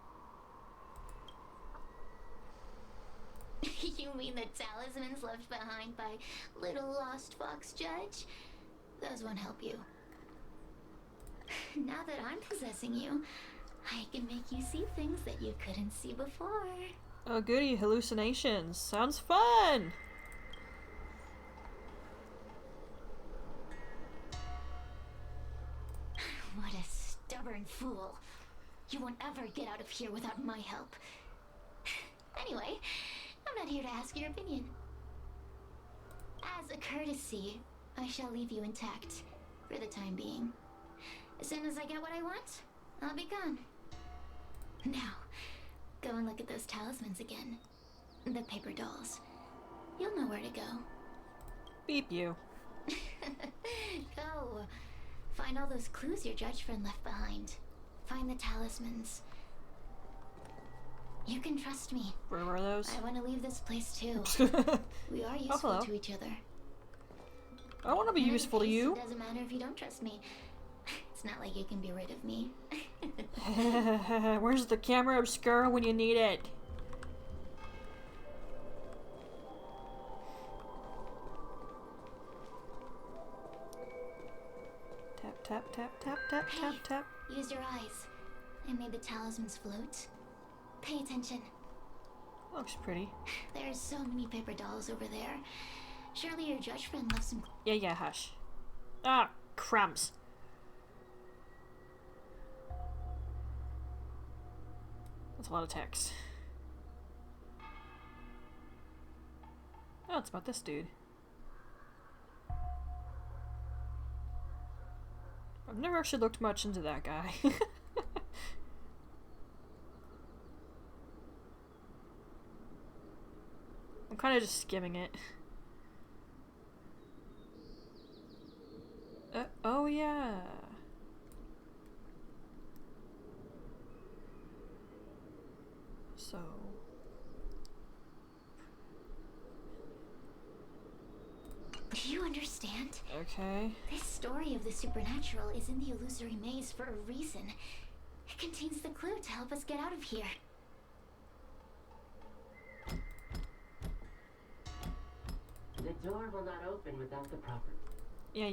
[SPEAKER 4] You mean the talismans left behind by little lost fox judge? Those won't help you. Now that I'm possessing you, I can make you see things that you couldn't see before.
[SPEAKER 2] Oh goody, hallucinations. Sounds fun!
[SPEAKER 4] What a stubborn fool. You won't ever get out of here without my help. Anyway, I'm not here to ask your opinion. As a courtesy, I shall leave you intact for the time being. As soon as I get what I want, I'll be gone. Now, go and look at those talismans again. The paper dolls. You'll know where to go.
[SPEAKER 2] Beep you.
[SPEAKER 4] Go. Find all those clues your judge friend left behind. Find the talismans. You can trust me.
[SPEAKER 2] Where were those?
[SPEAKER 4] I want to leave this place too. We are useful
[SPEAKER 2] hello.
[SPEAKER 4] to each other.
[SPEAKER 2] I want to be
[SPEAKER 4] In any
[SPEAKER 2] useful to
[SPEAKER 4] case,
[SPEAKER 2] you.
[SPEAKER 4] It doesn't matter if you don't trust me. It's not like you can be rid of me.
[SPEAKER 2] Where's the camera obscura when you need it? Tap, tap, tap, tap, tap,
[SPEAKER 4] Hey,
[SPEAKER 2] tap, tap.
[SPEAKER 4] use your eyes. I made the talismans float. Pay attention.
[SPEAKER 2] Looks pretty.
[SPEAKER 4] There's so many paper dolls over there. Surely your judge friend left some.
[SPEAKER 2] Yeah, hush. Ah, crumbs. That's a lot of text. Oh, it's about this dude. I've never actually looked much into that guy. I'm kind of just skimming it. Oh yeah. So...
[SPEAKER 4] Do you understand?
[SPEAKER 2] Okay.
[SPEAKER 4] This story of the supernatural is in the illusory maze for a reason. It contains the clue to help us get out of here.
[SPEAKER 10] The door will not open without the proper...
[SPEAKER 2] Yeah.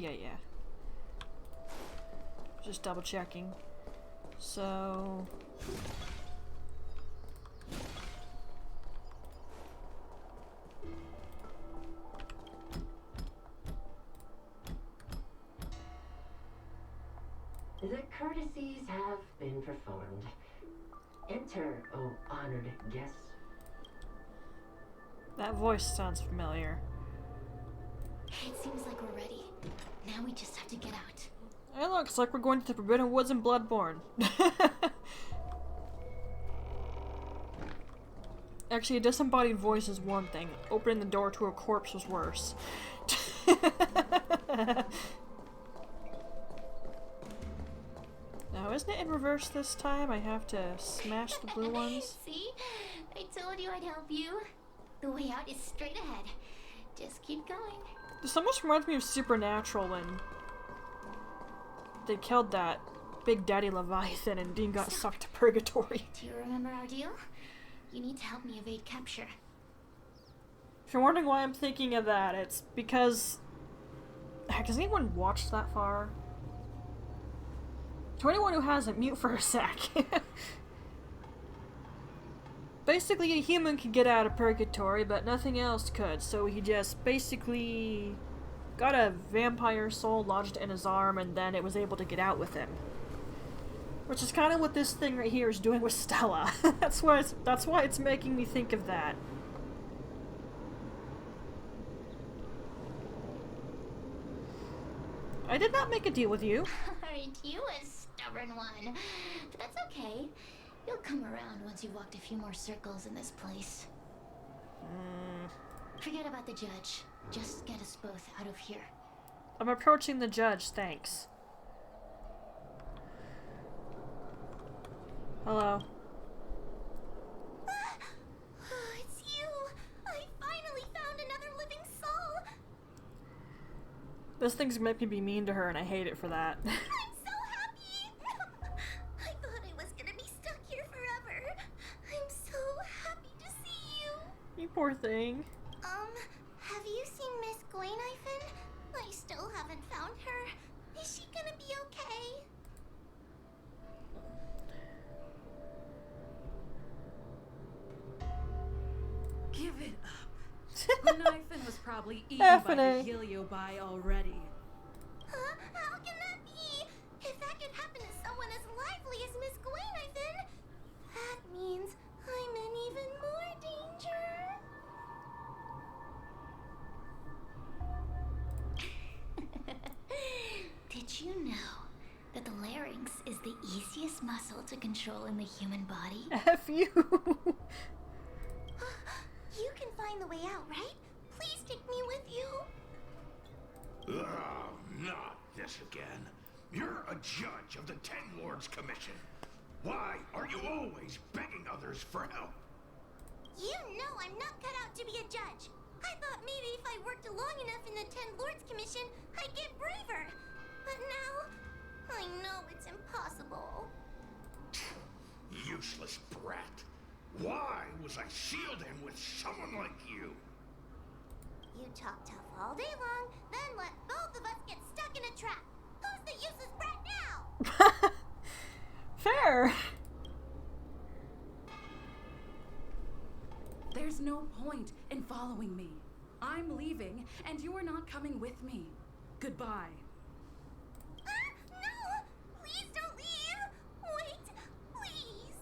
[SPEAKER 2] Just double checking. So...
[SPEAKER 10] The courtesies have been performed. Enter, O honored guests.
[SPEAKER 2] That voice sounds familiar.
[SPEAKER 4] It seems like we're ready. Now we just have to get out.
[SPEAKER 2] It looks like we're going to the Forbidden Woods in Bloodborne. Actually, a disembodied voice is one thing. Opening the door to a corpse was worse. Now, isn't it in reverse this time? I have to smash the blue ones?
[SPEAKER 4] See? I told you I'd help you. The way out is straight ahead. Just keep going.
[SPEAKER 2] This almost reminds me of Supernatural when they killed that Big Daddy Leviathan and Dean got sucked to purgatory.
[SPEAKER 4] Do you remember our deal? You need to help me evade capture.
[SPEAKER 2] If you're wondering why I'm thinking of that, it's because... Heck, has anyone watched that far? To anyone who hasn't, mute for a sec. Basically, a human could get out of purgatory, but nothing else could, so he just basically got a vampire soul lodged in his arm, and then it was able to get out with him. Which is kind of what this thing right here is doing with Stella. That's why it's making me think of that. I did not make a deal with you.
[SPEAKER 11] Aren't you a stubborn one? But that's okay. You'll come around once you've walked a few more circles in this place. Forget about the judge. Just get us both out of here.
[SPEAKER 2] I'm approaching the judge, thanks. Hello.
[SPEAKER 11] Oh, it's you! I finally found another living soul!
[SPEAKER 2] This thing's making me be mean to her, and I hate it for that.
[SPEAKER 11] I'm so happy! I thought I was gonna be stuck here forever. I'm so happy to see you.
[SPEAKER 2] You poor thing.
[SPEAKER 11] Have you seen Miss Gwaynifin? I still haven't found her. Is she gonna be okay?
[SPEAKER 9] Give it up. Gwaynifin was probably eaten by the Heliobi already.
[SPEAKER 11] Huh? How can that be? If that could happen to someone as lively as Miss Gwaynifin, that means I'm in even more danger. Did you know that the larynx is the easiest muscle to control in the human body?
[SPEAKER 2] F you.
[SPEAKER 11] You can find the way out, right? Please take me with you.
[SPEAKER 6] Oh, not this again. You're a judge of the Ten Lords Commission. Why are you always begging others for help?
[SPEAKER 11] You know I'm not cut out to be a judge. I thought maybe if I worked long enough in the Ten Lords Commission, I'd get braver. But now, I know it's impossible.
[SPEAKER 6] Useless brat. Why was I sealed in with someone like you?
[SPEAKER 11] You talk tough all day long, then let both of us get stuck in a trap. Who's the useless brat now?
[SPEAKER 2] Fair.
[SPEAKER 9] There's no point in following me. I'm leaving, and you are not coming with me. Goodbye.
[SPEAKER 11] No! Please don't leave! Wait, please!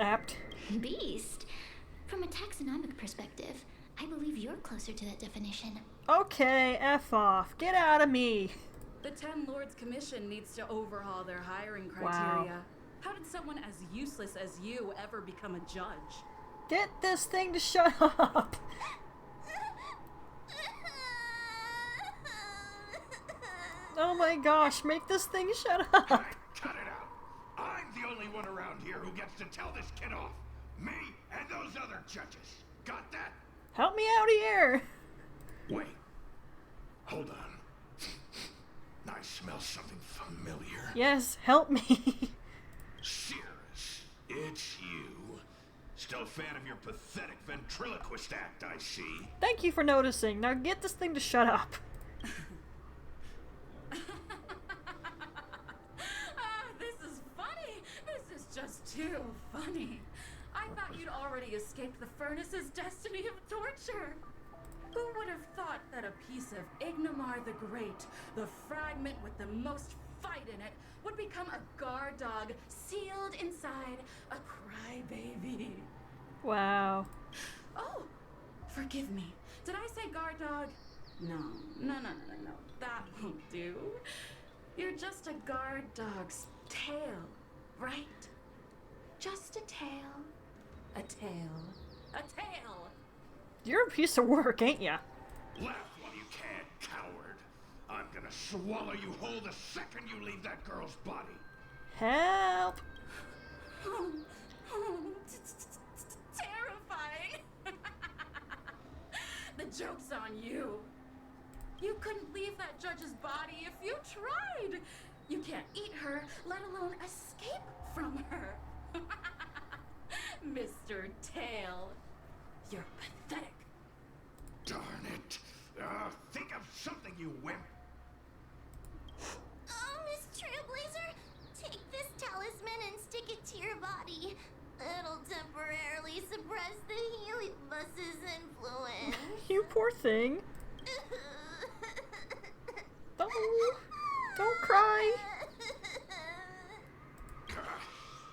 [SPEAKER 2] Apt.
[SPEAKER 11] Beast? From a taxonomic perspective, I believe you're closer to that definition.
[SPEAKER 2] Okay, F off. Get out of me.
[SPEAKER 9] The Ten Lords Commission needs to overhaul their hiring criteria.
[SPEAKER 2] Wow.
[SPEAKER 9] How did someone as useless as you ever become a judge?
[SPEAKER 2] Get this thing to shut up. Oh my gosh, make this thing shut up.
[SPEAKER 6] Hey, cut it out. I'm the only one around here who gets to tell this kid off. Me and those other judges. Got that?
[SPEAKER 2] Help me out here.
[SPEAKER 6] Wait. Hold on. I smell something familiar.
[SPEAKER 2] Yes, help me.
[SPEAKER 6] Cirrus, it's you. Still a fan of your pathetic ventriloquist act, I see.
[SPEAKER 2] Thank you for noticing. Now get this thing to shut up.
[SPEAKER 9] This is funny. This is just too funny. I thought you'd already escaped the furnace's destiny of torture. Who would have thought that a piece of Ignomar the Great, the fragment with the most fight in it, would become a guard dog sealed inside a crybaby?
[SPEAKER 2] Wow.
[SPEAKER 9] Oh, forgive me. Did I say guard dog? No. That won't do. You're just a guard dog's tail, right? Just a tail. A tail. A tail.
[SPEAKER 2] You're a piece of work, ain't ya?
[SPEAKER 6] Laugh while you can, coward. I'm gonna swallow you whole the second you leave that girl's body.
[SPEAKER 2] Help.
[SPEAKER 9] Terrifying. The joke's on you. You couldn't leave that judge's body if you tried. You can't eat her, let alone escape from her. Mr. Tail, you're pathetic.
[SPEAKER 6] Darn it. Think of something, you wimp.
[SPEAKER 11] Oh, Miss Trailblazer, take this talisman and stick it temporarily suppress the heliobus's influence.
[SPEAKER 2] You poor thing. Don't cry.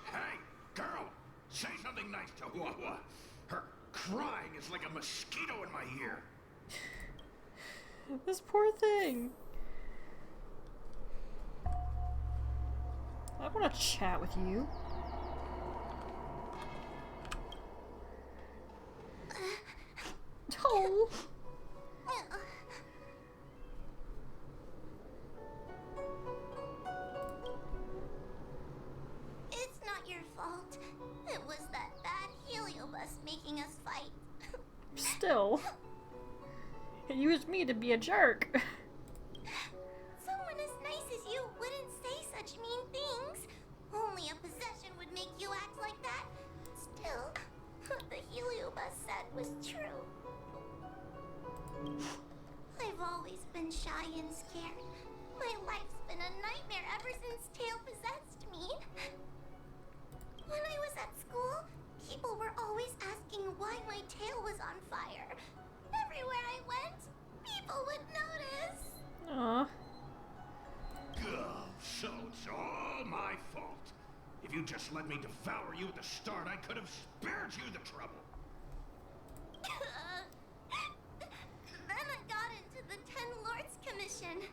[SPEAKER 6] Hey, girl! Say something nice to Huahua. Her crying is like a mosquito in my ear.
[SPEAKER 2] This poor thing. I want to chat with you. Oh.
[SPEAKER 11] It's not your fault. It was that bad heliobus making us fight.
[SPEAKER 2] Still. It used me to be a jerk.
[SPEAKER 11] Someone as nice as you wouldn't say such mean things. Only a possession would make you act like that. Still, what the heliobus said was true. I've always been shy and scared. My life's been a nightmare ever since Tail possessed me. When I was at school, people were always asking why my tail was on fire. Everywhere I went, people would notice.
[SPEAKER 2] Aw.
[SPEAKER 6] So it's all my fault. If you just let me devour you at the start, I could have spared you the trouble.
[SPEAKER 11] Then I got into the Ten Lords Commission.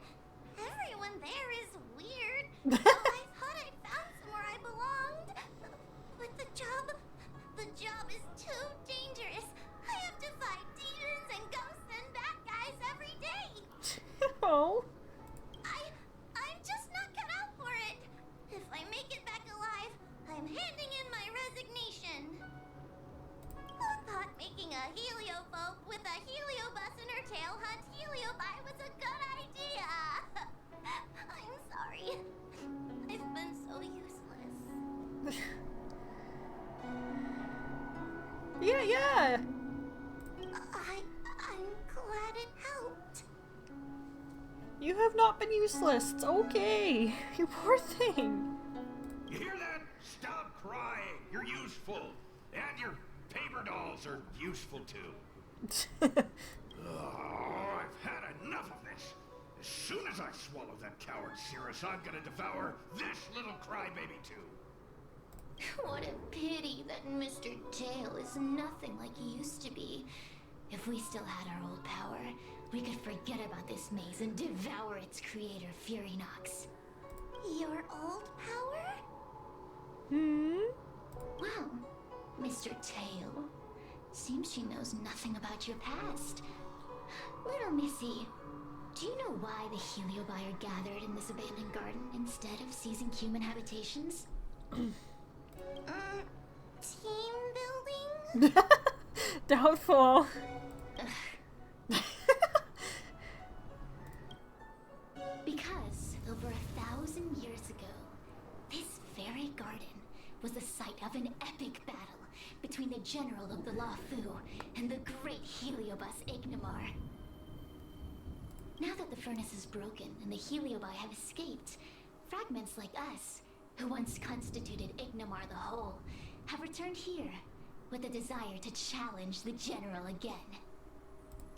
[SPEAKER 11] Everyone there is weird. So I thought I'd found somewhere I belonged. But the job is too dangerous. I have to fight demons and ghosts and bad guys every day.
[SPEAKER 2] Oh.
[SPEAKER 11] I'm just not cut out for it. If I make it back alive, I'm handing in my resignation. Who thought making a heliophobe with a heliobus in her tail hunt heliobi was a good idea? I'm sorry. I've been so useless.
[SPEAKER 2] Yeah.
[SPEAKER 11] I'm glad it helped.
[SPEAKER 2] You have not been useless. It's okay. You poor thing.
[SPEAKER 6] You hear that? Stop crying. You're useful. And your paper dolls are useful too. Oh, I've had enough of this. As soon as I swallow that coward Cirrus, I'm gonna devour this little crybaby too.
[SPEAKER 11] What a pity that Mr. Tail is nothing like he used to be. If we still had our old power, we could forget about this maze and devour its creator, Furynox. Your old power? Well, Mr. Tail, seems she knows nothing about your past. Little Missy, do you know why the heliobi are gathered in this abandoned garden instead of seizing human habitations? Team building?
[SPEAKER 2] Doubtful.
[SPEAKER 11] Because over 1,000 years ago, this very garden was the site of an epic battle between the general of the Luofu and the great heliobus Ignimar. Now that the furnace is broken and the heliobi have escaped, fragments like us, who once constituted Ignimar the Whole, have returned here with the desire to challenge the general again.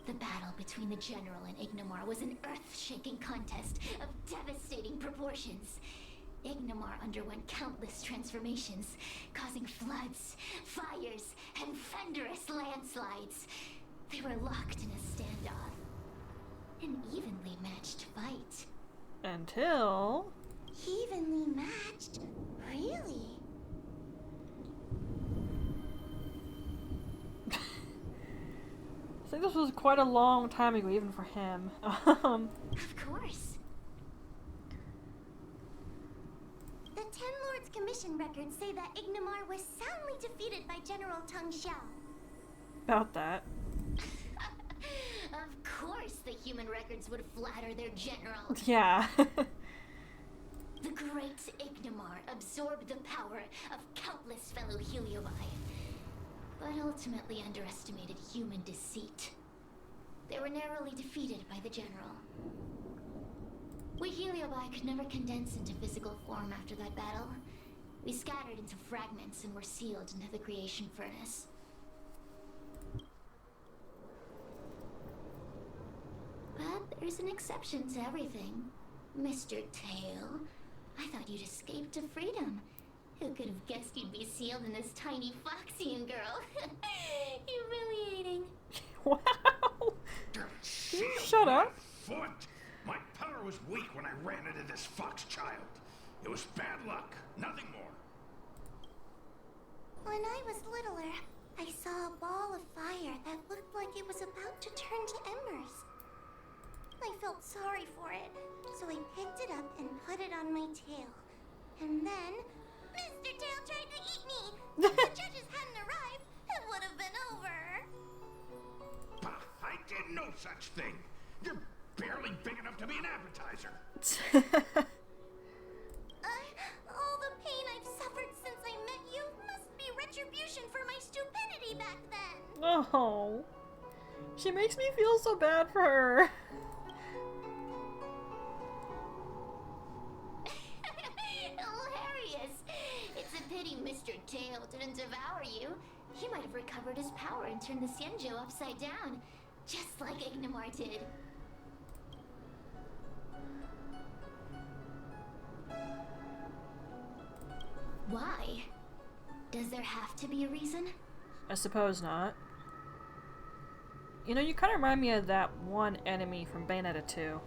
[SPEAKER 11] The battle between the general and Ignimar was an earth-shaking contest of devastating proportions. Ignimar underwent countless transformations, causing floods, fires, and thunderous landslides. They were locked in a standoff. An evenly matched fight.
[SPEAKER 2] Until...
[SPEAKER 11] Evenly matched? Really?
[SPEAKER 2] I think this was quite a long time ago, even for him.
[SPEAKER 11] Of course. The Ten Lords Commission records say that Ignimar was soundly defeated by General Teng Xiao.
[SPEAKER 2] About that.
[SPEAKER 11] Of course the human records would flatter their general.
[SPEAKER 2] Yeah.
[SPEAKER 11] The great Ignimar absorbed the power of countless fellow heliobi, but ultimately underestimated human deceit. They were narrowly defeated by the general. We heliobi could never condense into physical form after that battle, We scattered into fragments and were sealed into the creation furnace. But there's an exception to everything. Mr. Tail, I thought you'd escaped to freedom. Who could have guessed you'd be sealed in this tiny Foxian girl? Humiliating.
[SPEAKER 2] Wow! Can you shut up?
[SPEAKER 6] Foot! My power was weak when I ran into this fox child. It was bad luck, nothing more.
[SPEAKER 11] When I was littler, I saw a ball of fire that looked like it was about to turn to embers. I felt sorry for it, so I picked it up and put it on my tail. And then, Mr. Tail tried to eat me! If the judges hadn't arrived, it would have been over.
[SPEAKER 6] Bah, I did no such thing. You're barely big enough to be an appetizer.
[SPEAKER 11] All the pain I've suffered since I met you must be retribution for my stupidity back then.
[SPEAKER 2] Oh. She makes me feel so bad for her.
[SPEAKER 11] Hilarious! It's a pity Mr. Tail didn't devour you. He might have recovered his power and turned the Xianzhou upside down, just like Ignomar did. Why? Does there have to be a reason?
[SPEAKER 2] I suppose not. You know, you kind of remind me of that one enemy from Bayonetta 2.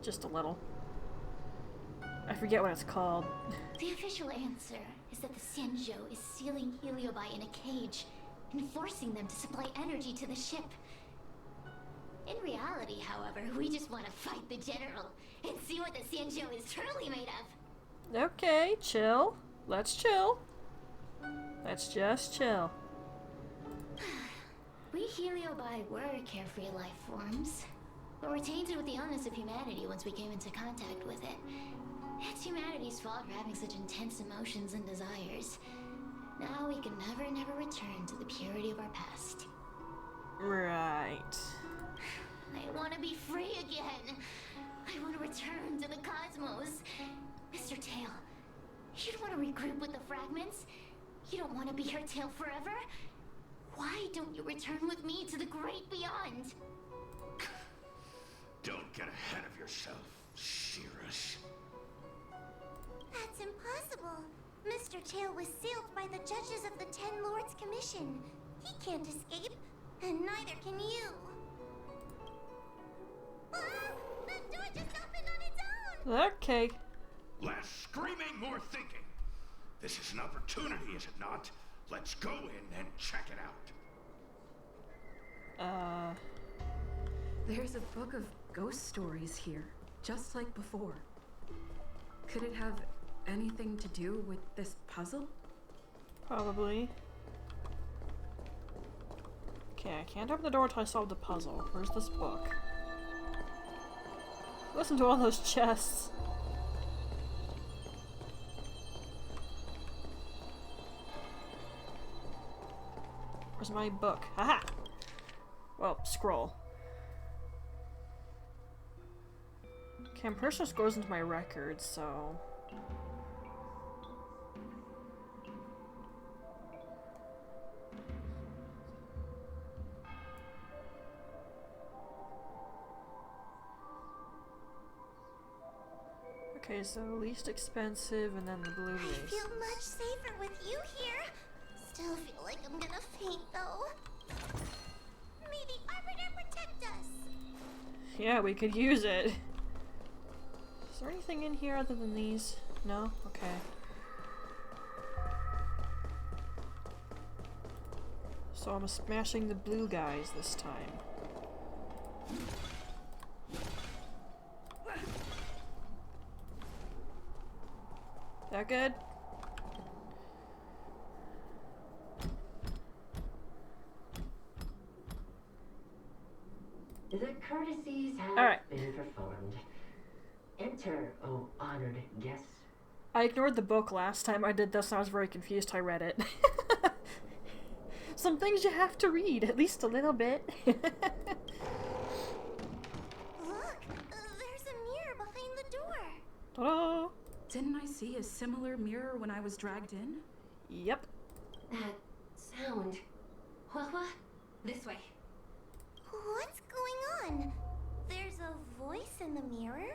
[SPEAKER 2] Just a little. I forget what it's called.
[SPEAKER 11] The official answer is that the Xianzhou is sealing Heliobi in a cage and forcing them to supply energy to the ship. In reality, however, we just want to fight the general and see what the Xianzhou is truly made of.
[SPEAKER 2] Okay, chill. Let's chill. Let's just chill.
[SPEAKER 11] We Heliobi were carefree life forms, but were tainted with the illness of humanity once we came into contact with it. It's humanity's fault for having such intense emotions and desires. Now we can never return to the purity of our past.
[SPEAKER 2] Right.
[SPEAKER 11] I want to be free again. I want to return to the cosmos. Mr. Tail, you don't want to regroup with the fragments? You don't want to be her tail forever? Why don't you return with me to the great beyond?
[SPEAKER 6] Don't get ahead of yourself, Cirrus.
[SPEAKER 11] That's impossible. Mr. Tail was sealed by the judges of the Ten Lords Commission. He can't escape, and neither can you. Ah! The door just opened on its own!
[SPEAKER 2] Okay.
[SPEAKER 6] Less screaming, more thinking. This is an opportunity, is it not? Let's go in and check it out.
[SPEAKER 12] There's a book of ghost stories here, just like before. Could it have anything to do with this puzzle?
[SPEAKER 2] Probably. Okay, I can't open the door until I solve the puzzle. Where's this book? Listen to all those chests. Where's my book? Haha! Well, scroll. Okay, I'm pretty sure this goes into my records, so... Okay, so least expensive and then the blue
[SPEAKER 11] I
[SPEAKER 2] race.
[SPEAKER 11] feel much safer with you here. Still feel like I'm gonna faint though. May the Arbiter protect us.
[SPEAKER 2] Yeah, we could use it. Is there anything in here other than these? No? Okay. So I'm smashing the blue guys this time. That good?
[SPEAKER 10] The courtesies have
[SPEAKER 2] Alright.
[SPEAKER 10] been performed. Enter, oh honored guests.
[SPEAKER 2] I ignored the book last time I did this and I was very confused I read it. Some things you have to read, at least a little bit.
[SPEAKER 11] Look, there's a mirror behind the door.
[SPEAKER 2] Ta-da!
[SPEAKER 12] Didn't I see a similar mirror when I was dragged in?
[SPEAKER 2] Yep.
[SPEAKER 8] That sound. What? This way.
[SPEAKER 11] What's going on? There's a voice in the mirror?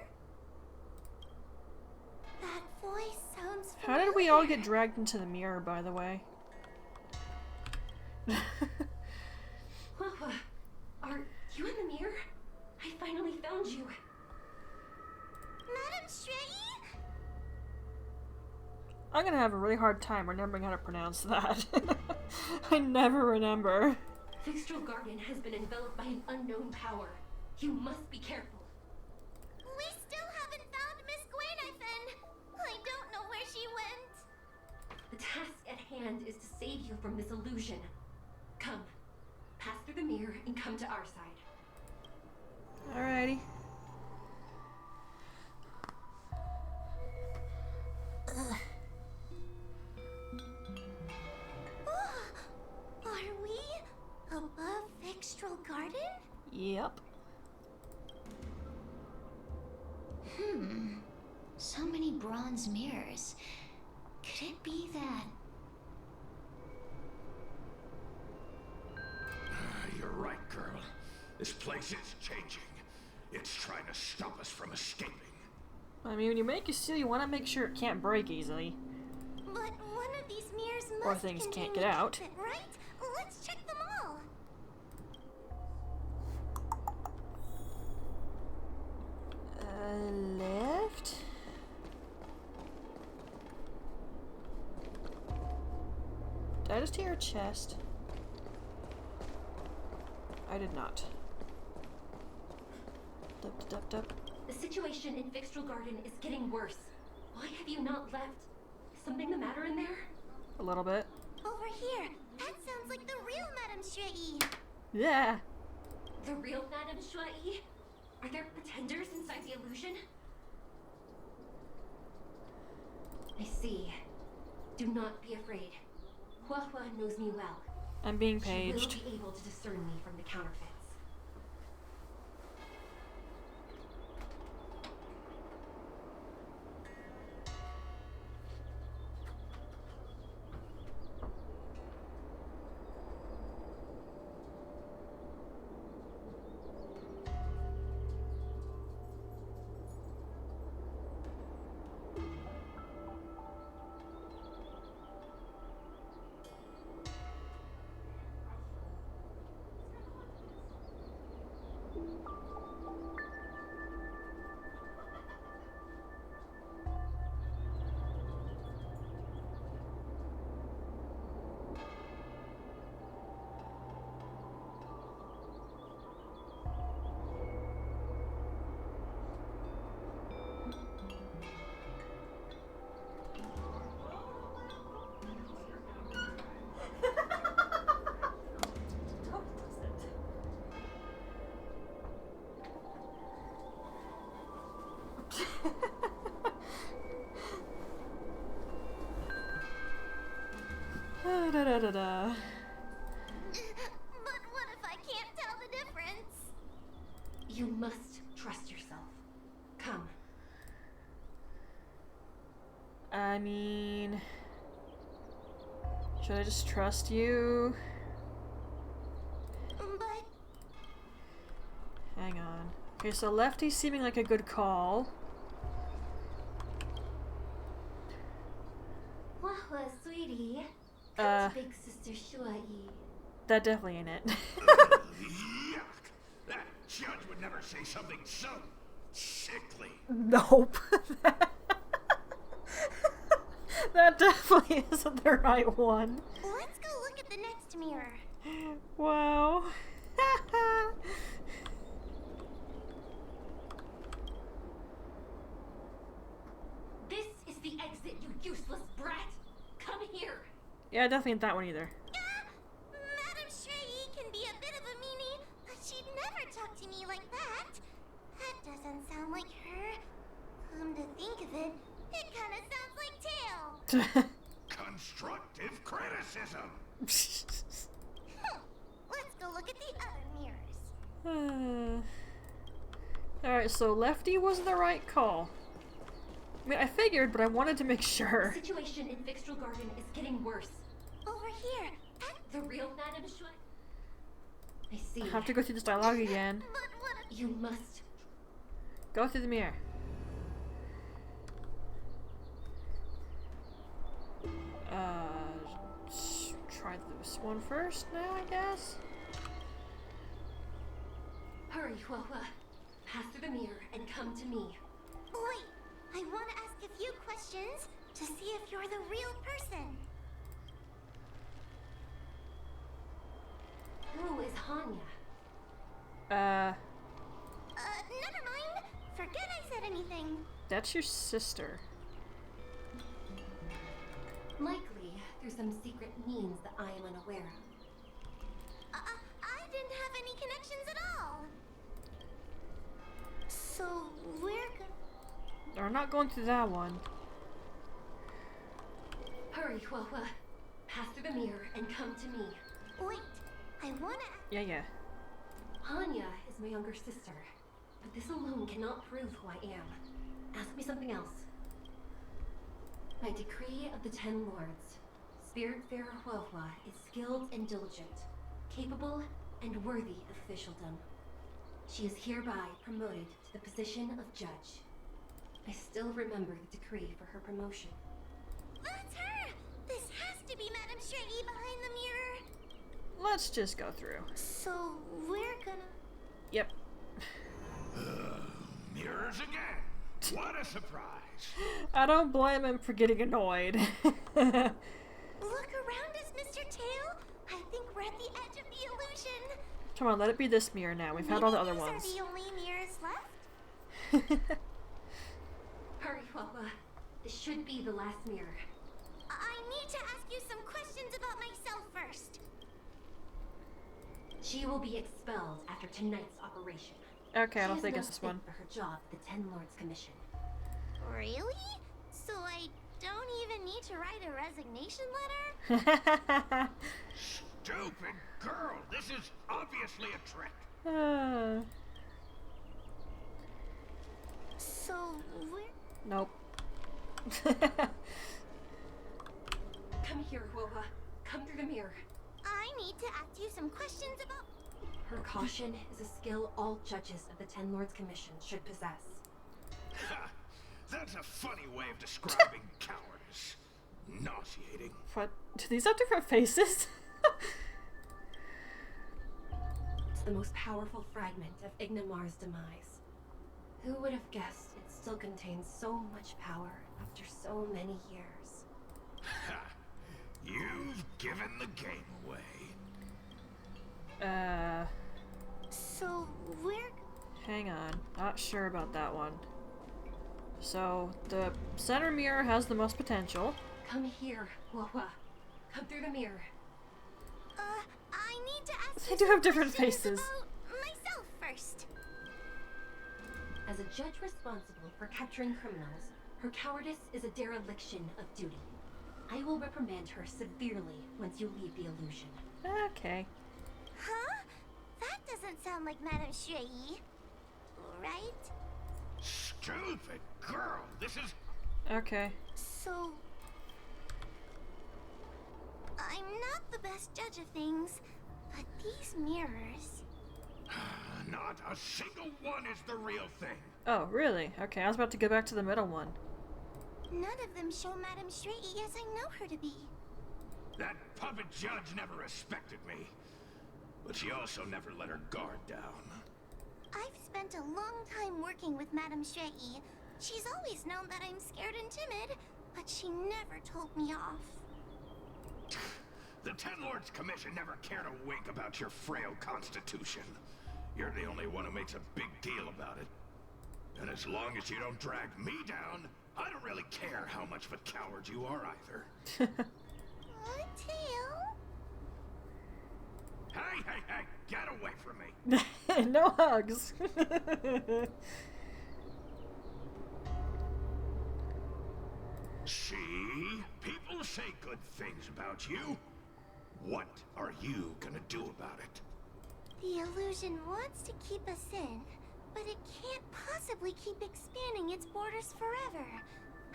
[SPEAKER 11] That voice sounds
[SPEAKER 2] How did we all get dragged into the mirror, by the way?
[SPEAKER 8] Luofu, are you in the mirror? I finally found you.
[SPEAKER 11] Madam Shrey?
[SPEAKER 2] I'm gonna have a really hard time remembering how to pronounce that. I never remember.
[SPEAKER 8] Fixtral Garden has been enveloped by an unknown power. You must be careful.
[SPEAKER 11] We still haven't found Miss Gwenithan. I don't know where she went.
[SPEAKER 8] The task at hand is to save you from this illusion. Come, pass through the mirror and come to our side.
[SPEAKER 2] Alrighty.
[SPEAKER 11] Are we above Fixtral Garden?
[SPEAKER 2] Yep.
[SPEAKER 11] So many bronze mirrors. Could it be that...
[SPEAKER 6] You're right, girl. This place is changing. It's trying to stop us from escaping.
[SPEAKER 2] I mean, when you make a seal, you want to make sure it can't break easily.
[SPEAKER 11] But one of these mirrors must
[SPEAKER 2] Or things can't
[SPEAKER 11] contain
[SPEAKER 2] get
[SPEAKER 11] the
[SPEAKER 2] out.
[SPEAKER 11] exit, right? Let's check them all.
[SPEAKER 2] Left? Did I just hear a chest? I did not. Dup, dup, dup.
[SPEAKER 8] The situation in Fixtral Garden is getting worse. Why have you not left? Is something the matter in there?
[SPEAKER 2] A little bit.
[SPEAKER 11] Over here. That sounds like the real Madame Shrey.
[SPEAKER 2] Yeah.
[SPEAKER 8] The real Madame Shrey? Are there pretenders inside the illusion? I see. Do not be afraid. Huahua knows me well.
[SPEAKER 2] I'm being
[SPEAKER 8] She
[SPEAKER 2] paged.
[SPEAKER 8] will be able to discern me from the counterfeits.
[SPEAKER 2] Da, da, da, da.
[SPEAKER 11] But what if I can't tell the difference?
[SPEAKER 8] You must trust yourself. Come.
[SPEAKER 2] I mean... Should I just trust you?
[SPEAKER 11] But...
[SPEAKER 2] Hang on. Okay, so Lefty's seeming like a good call.
[SPEAKER 8] Huahua, sweetie. Come to Big Sister Shuai.
[SPEAKER 2] That definitely ain't it.
[SPEAKER 6] Yuck! That judge would never say something so sickly.
[SPEAKER 2] Nope. That definitely isn't the right one.
[SPEAKER 11] Let's go look at the next mirror.
[SPEAKER 2] Wow.
[SPEAKER 8] This is the exit, you useless brat. Come here.
[SPEAKER 2] Yeah, definitely ain't that one either.
[SPEAKER 11] Madame Shrey can be a bit of a meanie, but she'd never talk to me like that. That doesn't sound like her. Come to think of it, it kind of sounds like Tail.
[SPEAKER 6] Constructive criticism.
[SPEAKER 11] Let's go look at the other mirrors.
[SPEAKER 2] Alright, so Lefty was the right call. I mean, I figured, but I wanted to make sure.
[SPEAKER 8] The situation in Fixtral Garden is getting worse.
[SPEAKER 11] Over here.
[SPEAKER 8] The real Madame Shui. I see.
[SPEAKER 2] I have to go through this dialogue again.
[SPEAKER 11] But what?
[SPEAKER 8] You must.
[SPEAKER 2] Go through the mirror. Try this one first now, I guess?
[SPEAKER 8] Hurry, Huahua. Pass through the mirror and come to me.
[SPEAKER 11] Wait, I want to ask a few questions to see if you're the real person.
[SPEAKER 8] Who is Hanya?
[SPEAKER 11] Never mind. Forget I said anything.
[SPEAKER 2] That's your sister.
[SPEAKER 8] Likely through some secret means that I am unaware of.
[SPEAKER 11] I didn't have any connections at all. So,
[SPEAKER 2] We're not going through that one.
[SPEAKER 8] Hurry, Huahua. Pass through the mirror and come to me.
[SPEAKER 11] Wait, I wanna...
[SPEAKER 2] Yeah.
[SPEAKER 8] Hanya is my younger sister, but this alone cannot prove who I am. Ask me something else. By decree of the Ten Lords, Spiritfarer Huahua is skilled and diligent, capable and worthy of officialdom. She is hereby promoted to the position of judge. I still remember the decree for her promotion.
[SPEAKER 11] That's her! This has to be Madame Shui behind the mirror.
[SPEAKER 2] Let's just go through.
[SPEAKER 11] So, we're gonna...
[SPEAKER 2] Yep.
[SPEAKER 6] Mirrors again. What a surprise.
[SPEAKER 2] I don't blame him for getting annoyed.
[SPEAKER 11] Look around us, Mr. Tail. I think we're at the edge of the illusion.
[SPEAKER 2] Come on, let it be this mirror now. We've had all the other
[SPEAKER 11] Maybe
[SPEAKER 2] ones.
[SPEAKER 11] these are the only mirrors left?
[SPEAKER 8] Hurry, Huahua. This should be the last mirror.
[SPEAKER 11] I need to ask you some questions about myself first.
[SPEAKER 8] She will be expelled after tonight's operation.
[SPEAKER 2] Okay, I don't
[SPEAKER 8] She is
[SPEAKER 2] think
[SPEAKER 8] no
[SPEAKER 2] it's this
[SPEAKER 8] fit
[SPEAKER 2] one.
[SPEAKER 8] for her job at the Ten Lords Commission.
[SPEAKER 11] Really? So I don't even need to write a resignation letter?
[SPEAKER 6] Stupid girl. This is obviously a trick.
[SPEAKER 11] So we're...
[SPEAKER 2] Nope.
[SPEAKER 8] Come here, Huahua. Come through the mirror.
[SPEAKER 11] I need to ask you some questions about...
[SPEAKER 8] Her caution is a skill all judges of the Ten Lords Commission should possess.
[SPEAKER 6] Ha! That's a funny way of describing cowardice. Nauseating.
[SPEAKER 2] What? Do these have different faces?
[SPEAKER 8] It's the most powerful fragment of Ignimar's demise. Who would have guessed it still contains so much power after so many years?
[SPEAKER 6] Ha! You've given the game away.
[SPEAKER 11] So we're...
[SPEAKER 2] Hang on. Not sure about that one. So, the center mirror has the most potential.
[SPEAKER 8] Come here, Huahua. Come through the mirror.
[SPEAKER 11] I need to ask
[SPEAKER 2] They
[SPEAKER 11] you
[SPEAKER 2] do
[SPEAKER 11] some
[SPEAKER 2] have different
[SPEAKER 11] questions
[SPEAKER 2] faces.
[SPEAKER 11] about myself first.
[SPEAKER 8] As a judge responsible for capturing criminals, her cowardice is a dereliction of duty. I will reprimand her severely once you leave the illusion.
[SPEAKER 2] Okay.
[SPEAKER 11] Huh? That doesn't sound like Madame Shui. Right?
[SPEAKER 6] Stupid girl. This is...
[SPEAKER 2] Okay.
[SPEAKER 11] So... I'm not the best judge of things, but these mirrors...
[SPEAKER 6] Not a single one is the real thing.
[SPEAKER 2] Oh, really? Okay, I was about to go back to the middle one.
[SPEAKER 11] None of them show Madame Shui as I know her to be.
[SPEAKER 6] That puppet judge never respected me. But she also never let her guard down.
[SPEAKER 11] I've spent a long time working with Madame Shui. She's always known that I'm scared and timid, but she never told me off.
[SPEAKER 6] The Ten Lords Commission never cared a wink about your frail constitution. You're the only one who makes a big deal about it. And as long as you don't drag me down, I don't really care how much of a coward you are either.
[SPEAKER 11] Tail?
[SPEAKER 6] Hey, get away from me.
[SPEAKER 2] No hugs.
[SPEAKER 6] See? People say good things about you. What are you gonna do about it?
[SPEAKER 11] The illusion wants to keep us in, but it can't possibly keep expanding its borders forever.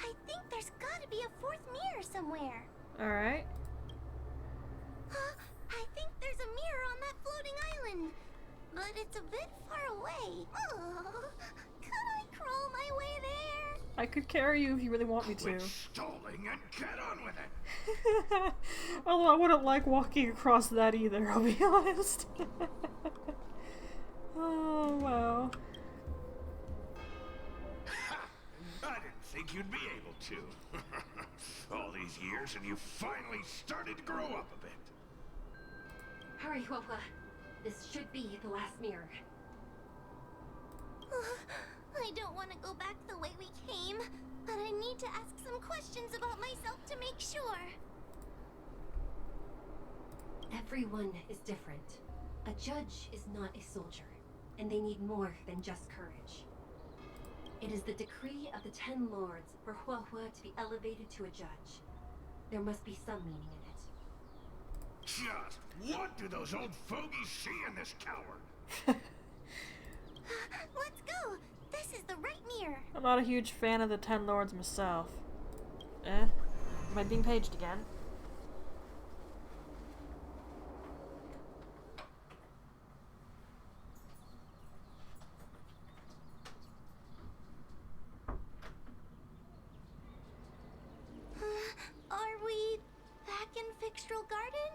[SPEAKER 11] I think there's gotta be a fourth mirror somewhere.
[SPEAKER 2] Alright.
[SPEAKER 11] I think there's a mirror on that floating island, but it's a bit far away. Oh, could I crawl my way there?
[SPEAKER 2] I could carry you if you really want me to.
[SPEAKER 6] Quit stalling and get on with it.
[SPEAKER 2] Although I wouldn't like walking across that either, I'll be honest. Oh, wow.
[SPEAKER 6] I didn't think you'd be able to. All these years and you finally started to grow up a bit.
[SPEAKER 8] Hurry, Huopa. This should be the last mirror.
[SPEAKER 11] I don't want to go back the way we came, but I need to ask some questions about myself to make sure.
[SPEAKER 8] Everyone is different. A judge is not a soldier, and they need more than just courage. It is the decree of the 10 Lords for Huohua to be elevated to a judge. There must be some meaning in it.
[SPEAKER 6] Just what do those old fogies see in this tower?
[SPEAKER 11] Let's go. This is the right mirror.
[SPEAKER 2] I'm not a huge fan of the 10 Lords myself. Am I being paged again?
[SPEAKER 11] Are we back in Fixtral Garden?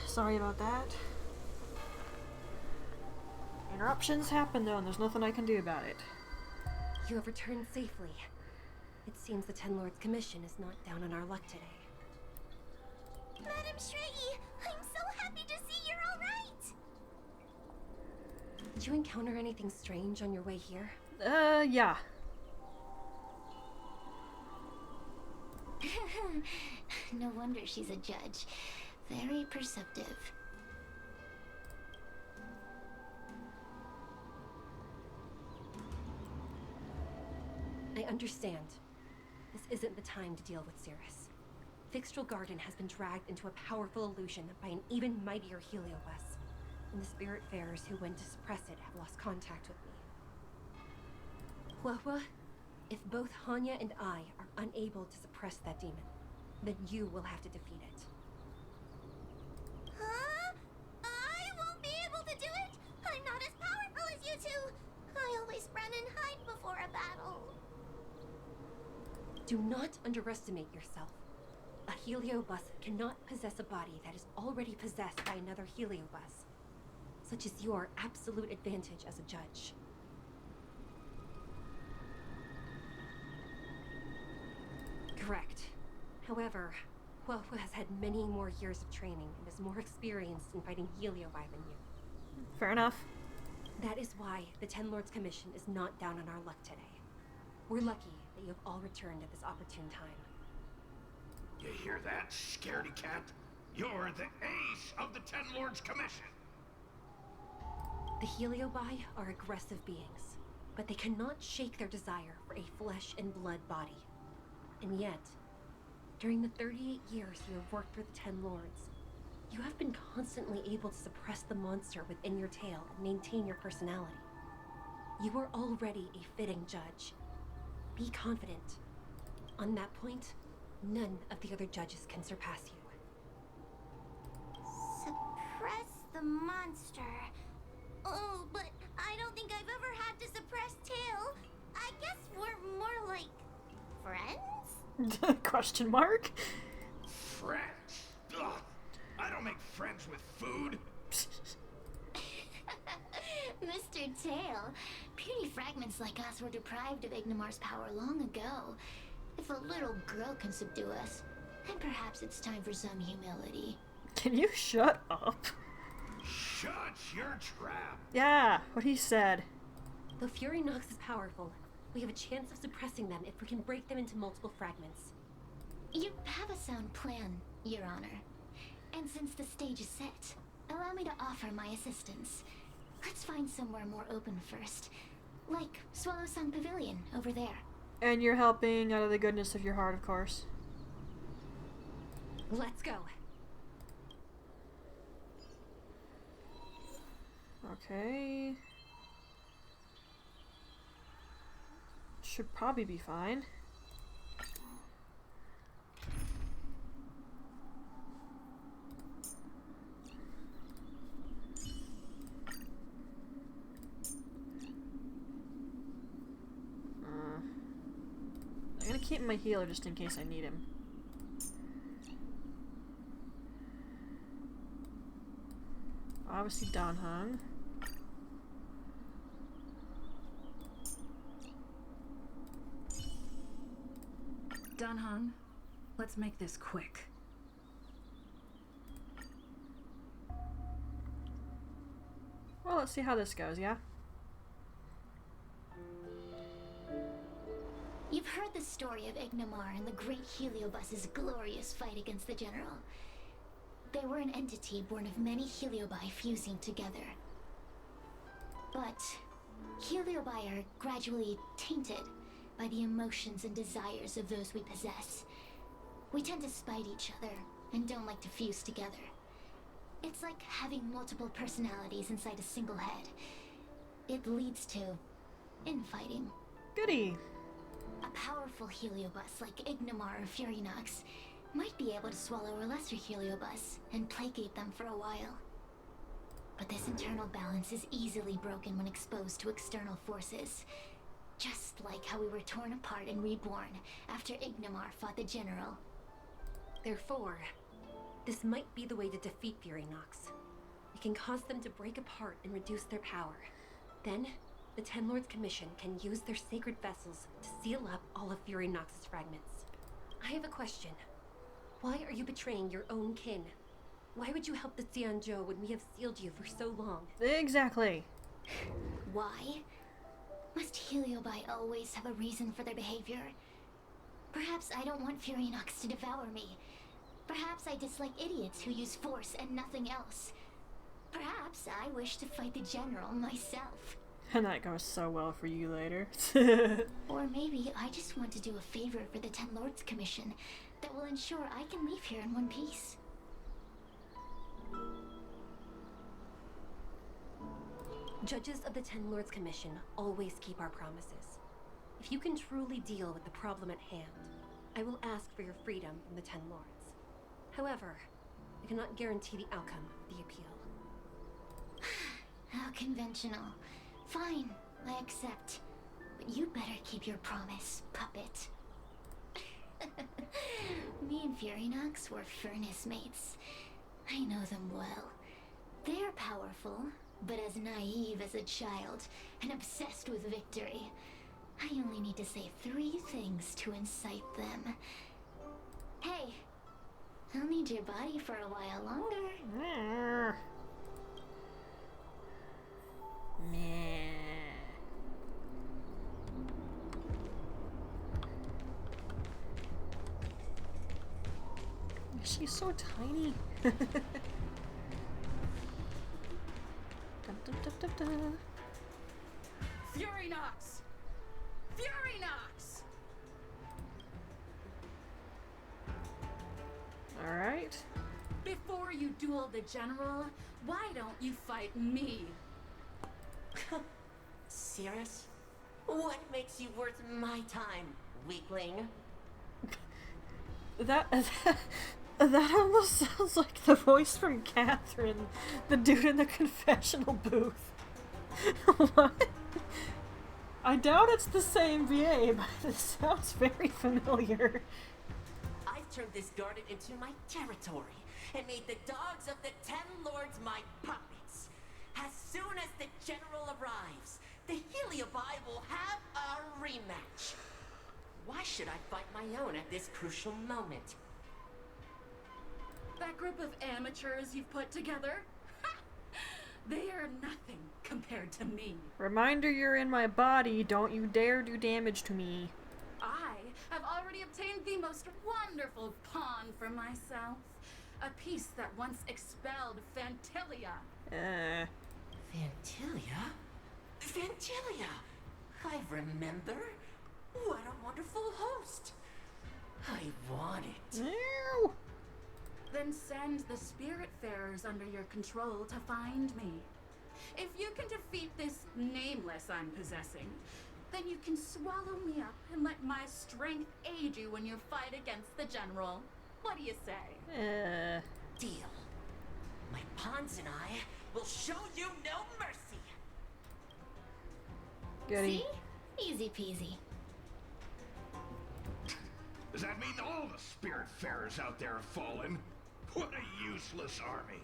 [SPEAKER 2] Sorry about that. Interruptions happen though, and there's nothing I can do about it.
[SPEAKER 8] You have returned safely. It seems the Ten Lords Commission is not down on our luck today.
[SPEAKER 11] Madam Shrey, I'm so happy to see you're all right.
[SPEAKER 8] Did you encounter anything strange on your way here?
[SPEAKER 2] Yeah.
[SPEAKER 11] No wonder she's a judge. Very perceptive.
[SPEAKER 8] I understand. This isn't the time to deal with Cirrus. Fixtral Garden has been dragged into a powerful illusion by an even mightier Heliobus, and the Spiritfarers who went to suppress it have lost contact with me. Luofu, if both Hanya and I are unable to suppress that demon, then you will have to defeat it.
[SPEAKER 11] Huh? I won't be able to do it! I'm not as powerful as you two! I always run and hide before a battle.
[SPEAKER 8] Do not underestimate yourself. A Heliobus cannot possess a body that is already possessed by another Heliobus. Such is your absolute advantage as a judge. Correct. However, Luofu has had many more years of training and is more experienced in fighting Heliobi than you.
[SPEAKER 2] Fair enough.
[SPEAKER 8] That is why the Ten Lords Commission is not down on our luck today. We're lucky that you have all returned at this opportune time.
[SPEAKER 6] You hear that, scaredy cat? You're the ace of the Ten Lords Commission.
[SPEAKER 8] The Heliobi are aggressive beings, but they cannot shake their desire for a flesh and blood body. And yet, during the 38 years you have worked for the Ten Lords, you have been constantly able to suppress the monster within your tail and maintain your personality. You are already a fitting judge. Be confident. On that point, none of the other judges can surpass you.
[SPEAKER 11] Suppress the monster. Oh, but I don't think I've ever had to suppress Tail. I guess we're more like friends?
[SPEAKER 2] Question mark?
[SPEAKER 6] Friends? Ugh. I don't make friends with food.
[SPEAKER 11] Mr. Tail, puny fragments like us were deprived of Ignimar's power long ago. If a little girl can subdue us, then perhaps it's time for some humility.
[SPEAKER 2] Can you shut up?
[SPEAKER 6] Shut your trap.
[SPEAKER 2] Yeah, what he said.
[SPEAKER 8] Though Fury Nox is powerful, we have a chance of suppressing them if we can break them into multiple fragments.
[SPEAKER 11] You have a sound plan, Your Honor. And since the stage is set, allow me to offer my assistance. Let's find somewhere more open first. Like Swallow Song Pavilion, over there.
[SPEAKER 2] And you're helping out of the goodness of your heart, of course.
[SPEAKER 8] Let's go.
[SPEAKER 2] Okay. Should probably be fine. I'm gonna keep my healer just in case I need him. Obviously Danhong.
[SPEAKER 12] Danhong, let's make this quick.
[SPEAKER 2] Well, let's see how this goes, yeah?
[SPEAKER 11] You've heard the story of Ignimar and the great Heliobus's glorious fight against the General. They were an entity born of many Heliobi fusing together. But Heliobi are gradually tainted by the emotions and desires of those we possess. We tend to spite each other and don't like to fuse together. It's like having multiple personalities inside a single head. It leads to infighting.
[SPEAKER 2] Goody!
[SPEAKER 11] A powerful Heliobus like Ignimar or Furynox might be able to swallow a lesser Heliobus and placate them for a while. But this internal balance is easily broken when exposed to external forces. Just like how we were torn apart and reborn after Ignimar fought the General.
[SPEAKER 8] Therefore, this might be the way to defeat Furynox. We can cause them to break apart and reduce their power. Then, the Ten Lords Commission can use their sacred vessels to seal up all of Fury Nox's fragments. I have a question. Why are you betraying your own kin? Why would you help the Xianzhou when we have sealed you for so long?
[SPEAKER 2] Exactly.
[SPEAKER 11] Why? Must Heliobi always have a reason for their behavior? Perhaps I don't want Fury Nox to devour me. Perhaps I dislike idiots who use force and nothing else. Perhaps I wish to fight the General myself.
[SPEAKER 2] And that goes so well for you later.
[SPEAKER 11] Or maybe I just want to do a favor for the Ten Lords Commission that will ensure I can leave here in one piece.
[SPEAKER 8] Judges of the Ten Lords Commission always keep our promises. If you can truly deal with the problem at hand, I will ask for your freedom from the Ten Lords. However, I cannot guarantee the outcome of the appeal.
[SPEAKER 11] How conventional. Fine, I accept. But you better keep your promise, puppet. Me and Fury Nox were furnace mates. I know them well. They're powerful, but as naive as a child, and obsessed with victory. I only need to say 3 things to incite them. Hey, I'll need your body for a while longer.
[SPEAKER 2] She's so tiny. Dum, dum, dum, dum, dum.
[SPEAKER 9] Fury Nox! Fury Nox!
[SPEAKER 2] Alright.
[SPEAKER 9] Before you duel the General, why don't you fight me?
[SPEAKER 10] Serious? What makes you worth my time, weakling?
[SPEAKER 2] That almost sounds like the voice from Catherine, the dude in the confessional booth. What? I doubt it's the same VA, but it sounds very familiar.
[SPEAKER 10] I've turned this garden into my territory and made the dogs of the Ten Lords my puppets. As soon as the General arrives, the Heliobi will have a rematch. Why should I fight my own at this crucial moment?
[SPEAKER 9] That group of amateurs you've put together? They are nothing compared to me.
[SPEAKER 2] Reminder, you're in my body. Don't you dare do damage to me.
[SPEAKER 9] I have already obtained the most wonderful pawn for myself. A piece that once expelled Fantilia.
[SPEAKER 10] Fantilia? Fantilia! I remember. What a wonderful host. I want it.
[SPEAKER 2] Ew.
[SPEAKER 9] Then send the Spiritfarers under your control to find me. If you can defeat this nameless I'm possessing, then you can swallow me up and let my strength aid you in your fight against the General. What do you say?
[SPEAKER 10] Deal. My pawns and I will show you no mercy.
[SPEAKER 2] Goody.
[SPEAKER 11] See? Easy peasy.
[SPEAKER 6] Does that mean all the Spiritfarers out there have fallen? What a useless army.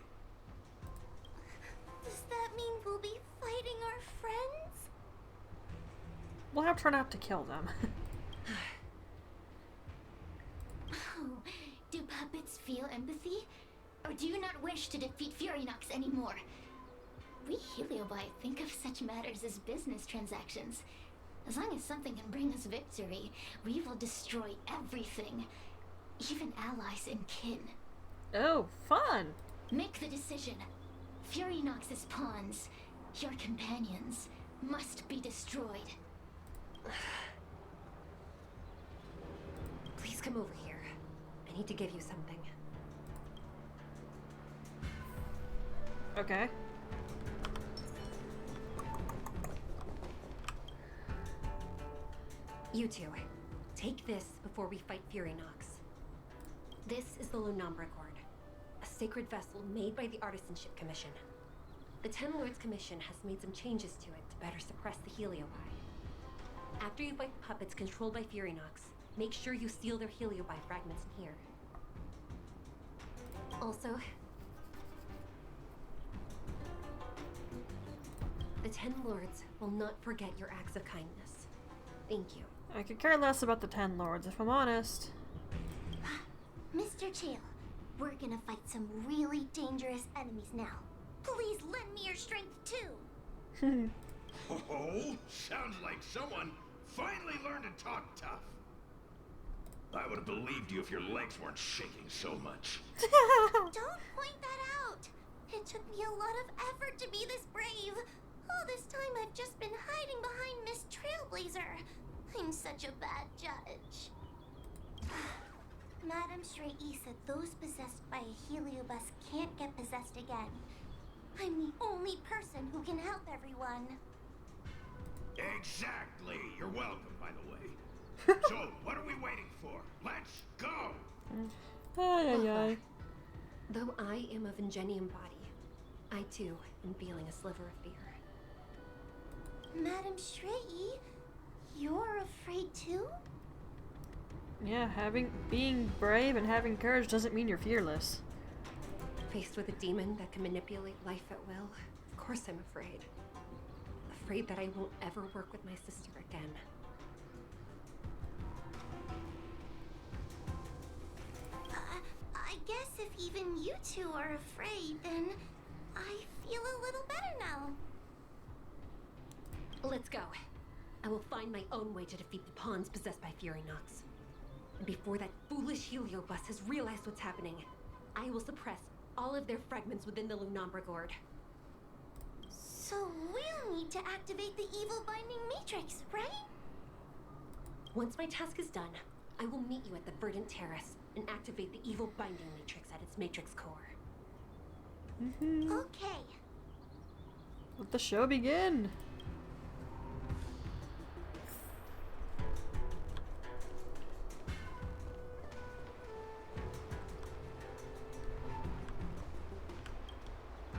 [SPEAKER 11] Does that mean we'll be fighting our friends?
[SPEAKER 2] We'll have to try not to kill them.
[SPEAKER 11] Oh, do puppets feel empathy? Or do you not wish to defeat Fury Nox anymore? We Heliobi think of such matters as business transactions. As long as something can bring us victory, we will destroy everything. Even allies and kin.
[SPEAKER 2] Oh, fun!
[SPEAKER 11] Make the decision. Fury Nox's pawns, your companions, must be destroyed.
[SPEAKER 8] Please come over here. I need to give you something.
[SPEAKER 2] Okay.
[SPEAKER 8] You two, take this before we fight Fury Nox. This is the Lunambra Cord, a sacred vessel made by the Artisanship Commission. The Ten Lords Commission has made some changes to it to better suppress the Heliobi. After you fight the puppets controlled by Fury Nox, make sure you seal their Heliobi fragments in here. Also, The Ten Lords will not forget your acts of kindness. Thank you.
[SPEAKER 2] I could care less about the Ten Lords, if I'm honest.
[SPEAKER 11] Mr. Chael, we're gonna fight some really dangerous enemies now. Please lend me your strength too.
[SPEAKER 6] Oh, sounds like someone finally learned to talk tough. I would have believed you if your legs weren't shaking so much.
[SPEAKER 11] Don't point that out. It took me a lot of effort to be this brave. All this time I've just been hiding behind Miss Trailblazer. I'm such a bad judge. Madame Shrey said those possessed by a heliobus can't get possessed again. I'm the only person who can help everyone.
[SPEAKER 6] Exactly. You're welcome, by the way. So, what are we waiting for? Let's go!
[SPEAKER 2] Ay.
[SPEAKER 8] Though I am of Ingenium body, I too am feeling a sliver of fear.
[SPEAKER 11] Madame Shrey, you're afraid too?
[SPEAKER 2] Yeah, being brave and having courage doesn't mean you're fearless.
[SPEAKER 8] Faced with a demon that can manipulate life at will, of course I'm afraid. Afraid that I won't ever work with my sister again.
[SPEAKER 11] I guess if even you two are afraid, then I feel a little better now.
[SPEAKER 8] Let's go. I will find my own way to defeat the pawns possessed by Furynox. And before that foolish heliobus has realized what's happening, I will suppress all of their fragments within the Lunombra Gourd.
[SPEAKER 11] So we'll need to activate the evil binding matrix, right?
[SPEAKER 8] Once my task is done, I will meet you at the Verdant Terrace and activate the evil binding matrix at its matrix core.
[SPEAKER 11] Okay.
[SPEAKER 2] Let the show begin.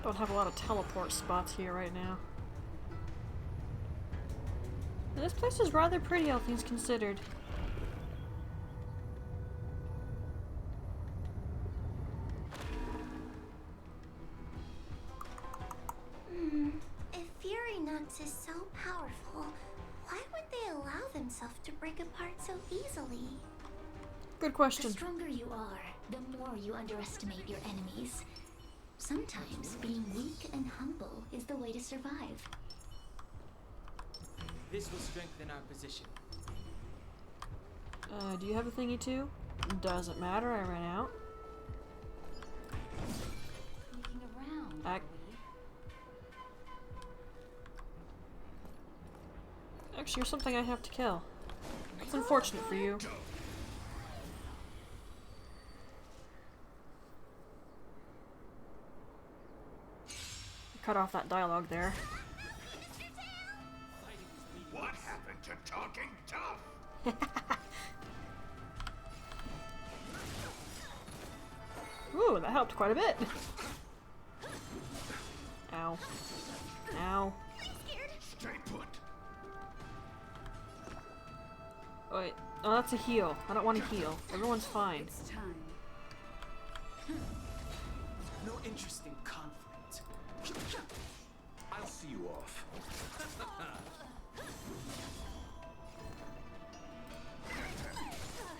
[SPEAKER 2] Don't have a lot of teleport spots here right now. And this place is rather pretty, all things considered.
[SPEAKER 11] If Furynox is so powerful, why would they allow themselves to break apart so easily?
[SPEAKER 2] Good question.
[SPEAKER 13] The stronger you are, the more you underestimate your enemies. Sometimes being weak and humble is the way to survive.
[SPEAKER 5] This will strengthen our position.
[SPEAKER 2] Do you have a thingy too? Doesn't matter, I ran out.
[SPEAKER 13] Looking around,
[SPEAKER 2] Actually, you're something I have to kill. It's unfortunate for you. Cut off that dialogue there.
[SPEAKER 6] What happened to talking tough?
[SPEAKER 2] Ooh, that helped quite a bit. Ow. Ow.
[SPEAKER 6] Stay put.
[SPEAKER 2] Wait. Oh, that's a heal. I don't want to heal. Everyone's fine.
[SPEAKER 12] It's time.
[SPEAKER 5] No interest in conflict.
[SPEAKER 6] I'll see you off.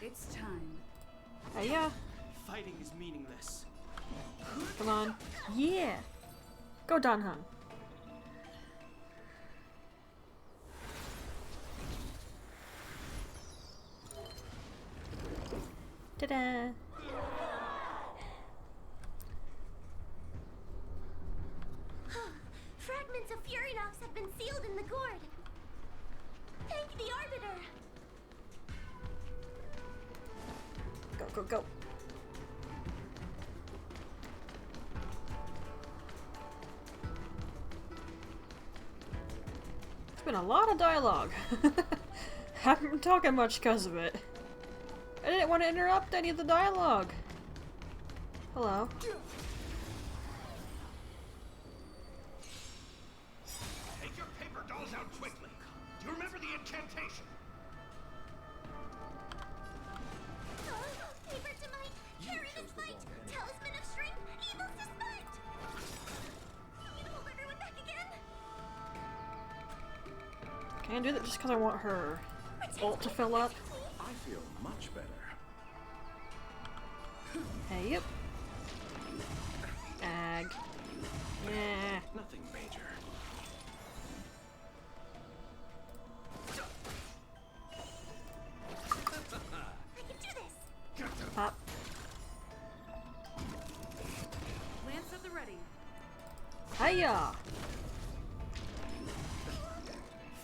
[SPEAKER 12] It's time.
[SPEAKER 2] Yeah.
[SPEAKER 5] Fighting is meaningless.
[SPEAKER 2] Come on. Yeah. Go, Danhung. Ta-da!
[SPEAKER 11] Fragments of Furynox have been sealed in the gourd. Thank the Arbiter.
[SPEAKER 2] Go, go, go. It's been a lot of dialogue. Haven't been talking much because of it. I didn't want to interrupt any of the dialogue. Hello.
[SPEAKER 6] Take your paper dolls out quickly. Do you remember the incantation?
[SPEAKER 11] Paper to might, Carrigan's fight, Talisman of Strength, Evil Suspect! You need to hold everyone back again?
[SPEAKER 2] Can I do that just because I want her ult to fill up?
[SPEAKER 6] I feel much better.
[SPEAKER 2] Hey, yep. Ag. Yeah.
[SPEAKER 6] Nothing major.
[SPEAKER 11] I can do this!
[SPEAKER 2] Pop.
[SPEAKER 9] Lance at the ready.
[SPEAKER 2] Hiya!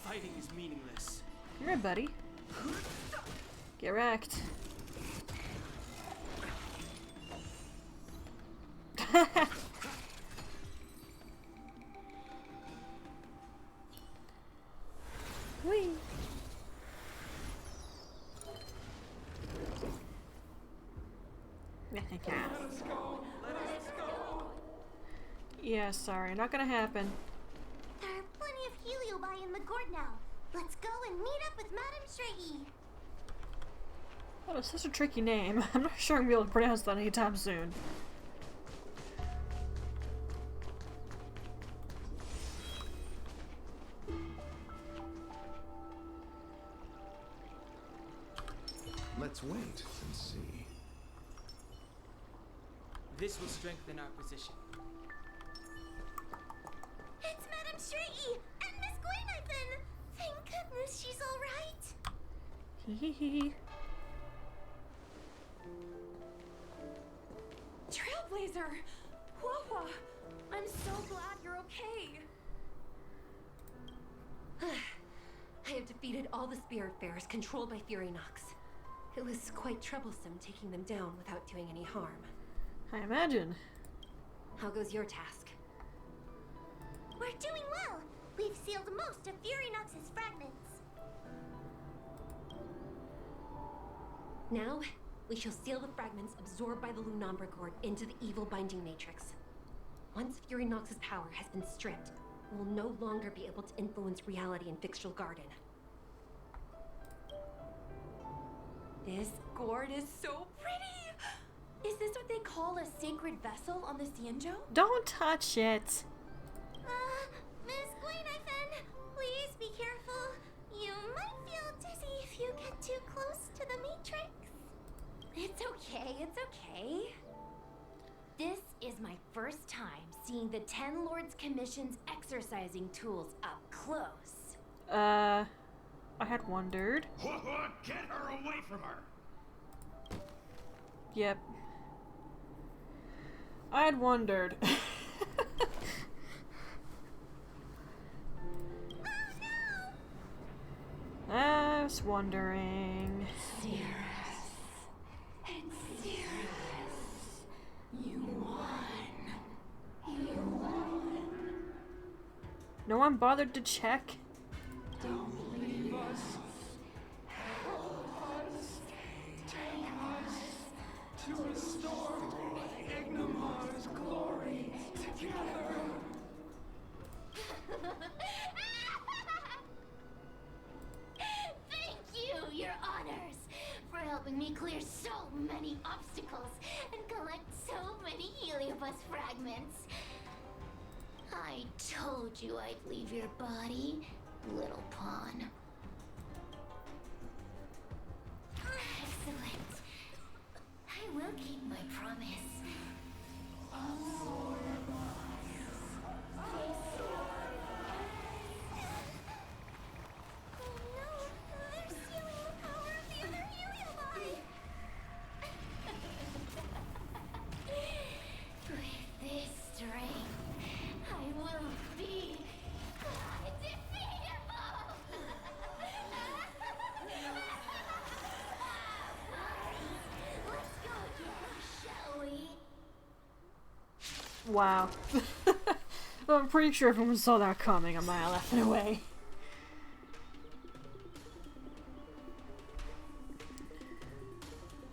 [SPEAKER 5] Fighting is meaningless.
[SPEAKER 2] Come here, buddy. Get wrecked. Whee! Yeah, sorry, not gonna happen.
[SPEAKER 11] There are plenty of heliobi in the gourd now. Let's go and meet up with Madame Straighty.
[SPEAKER 2] Well, it's such a tricky name. I'm not sure I'm gonna be able to pronounce that anytime soon.
[SPEAKER 6] Let's wait and see.
[SPEAKER 5] This will strengthen our position.
[SPEAKER 11] It's Madame Straighty and Miss Gwaynithan! Thank goodness she's alright!
[SPEAKER 2] Hehehe.
[SPEAKER 8] Trailblazer! Whoa! I'm so glad you're okay! I have defeated all the Spiritfarers controlled by Furynox. It was quite troublesome taking them down without doing any harm.
[SPEAKER 2] I imagine.
[SPEAKER 8] How goes your task?
[SPEAKER 11] We're doing well! We've sealed most of Furynox's fragments.
[SPEAKER 8] Now, we shall seal the fragments absorbed by the Lunombra Gourd into the evil binding matrix. Once Furynox's power has been stripped, we will no longer be able to influence reality in Fixtral Garden. This gourd is so pretty! Is this what they call a sacred vessel on the Xianzhou?
[SPEAKER 2] Don't touch it!
[SPEAKER 11] Miss Gwaynithan, please be careful. You might feel dizzy if you get too close to the Matrix.
[SPEAKER 3] It's okay, it's okay. This is my first time seeing the Ten Lords Commission's exercising tools up close.
[SPEAKER 2] I had wondered.
[SPEAKER 6] Get her away from her!
[SPEAKER 2] Yep. I had wondered. I was wondering.
[SPEAKER 13] Cirrus. It's Cirrus. You won. You won.
[SPEAKER 2] No one bothered to check.
[SPEAKER 13] Don't leave us. Help us. Take us to restore Ignimar's glory together.
[SPEAKER 11] Thank you, Your Honors, for helping me clear so many obstacles and collect so many Heliobus fragments. I told you I'd leave your body, little pawn. Excellent. I will keep my promise. With this strength, I will be undefeatable! Let's go again, shall we?
[SPEAKER 2] Wow. I'm pretty sure everyone saw that coming a mile left and away.